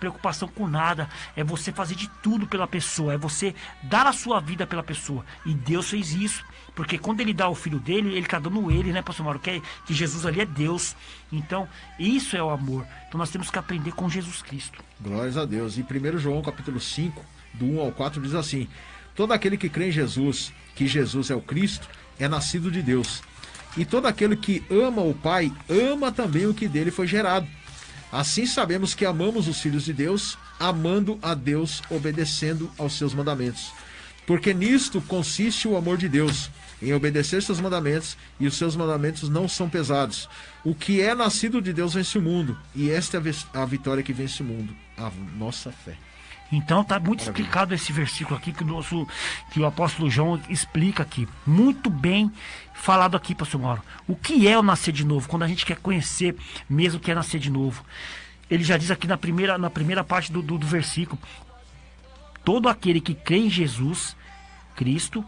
preocupação com nada, é você fazer de tudo pela pessoa, é você dar a sua vida pela pessoa. E Deus fez isso, porque quando ele dá o Filho dele, ele está dando ele, né, pastor Mauro, que Jesus ali é Deus. Então isso é o amor. Então nós temos que aprender com Jesus Cristo. Glórias a Deus. E 1 João capítulo 5, do 1 ao 4, diz assim: todo aquele que crê em Jesus, que Jesus é o Cristo, é nascido de Deus. E todo aquele que ama o Pai, ama também o que dele foi gerado. Assim sabemos que amamos os filhos de Deus, amando a Deus, obedecendo aos seus mandamentos. Porque nisto consiste o amor de Deus, em obedecer seus mandamentos, e os seus mandamentos não são pesados. O que é nascido de Deus vence o mundo, e esta é a vitória que vence o mundo, a nossa fé. Então está muito explicado esse versículo aqui que o apóstolo João explica aqui. Muito bem falado aqui, pastor Mauro. O que é o nascer de novo? Quando a gente quer conhecer mesmo o que é nascer de novo. Ele já diz aqui na primeira parte do versículo: todo aquele que crê em Jesus Cristo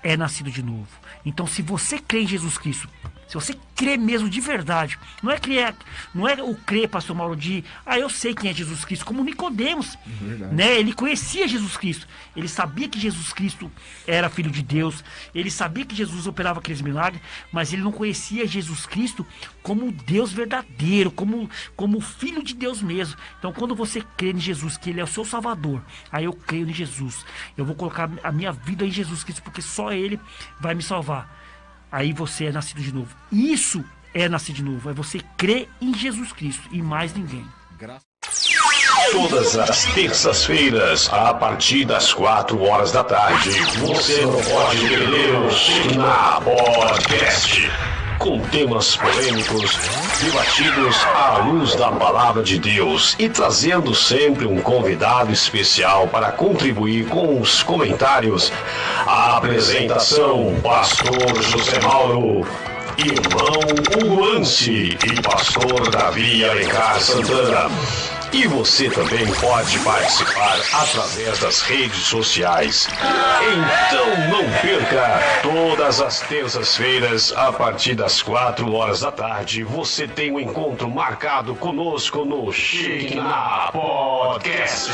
é nascido de novo. Então, se você crê em Jesus Cristo, se você crê mesmo de verdade, não é o crer, pastor Mauro, de eu sei quem é Jesus Cristo, como Nicodemos, né? Ele conhecia Jesus Cristo, ele sabia que Jesus Cristo era filho de Deus, ele sabia que Jesus operava aqueles milagres, mas ele não conhecia Jesus Cristo como Deus verdadeiro, como filho de Deus mesmo. Então, quando você crê em Jesus, que ele é o seu Salvador, aí eu creio em Jesus, eu vou colocar a minha vida em Jesus Cristo, porque só ele vai me salvar. Aí você é nascido de novo. Isso é nascer de novo. É você crer em Jesus Cristo e mais ninguém. Todas as terças-feiras, a partir das 4 horas da tarde, você não pode perder o China Podcast. Com temas polêmicos, debatidos à luz da palavra de Deus e trazendo sempre um convidado especial para contribuir com os comentários. A apresentação, pastor José Mauro, irmão Hugo Anci e pastor Davi Alencar Santana. E você também pode participar através das redes sociais. Então não perca, todas as terças-feiras, a partir das 4 horas da tarde, você tem um encontro marcado conosco no China Podcast.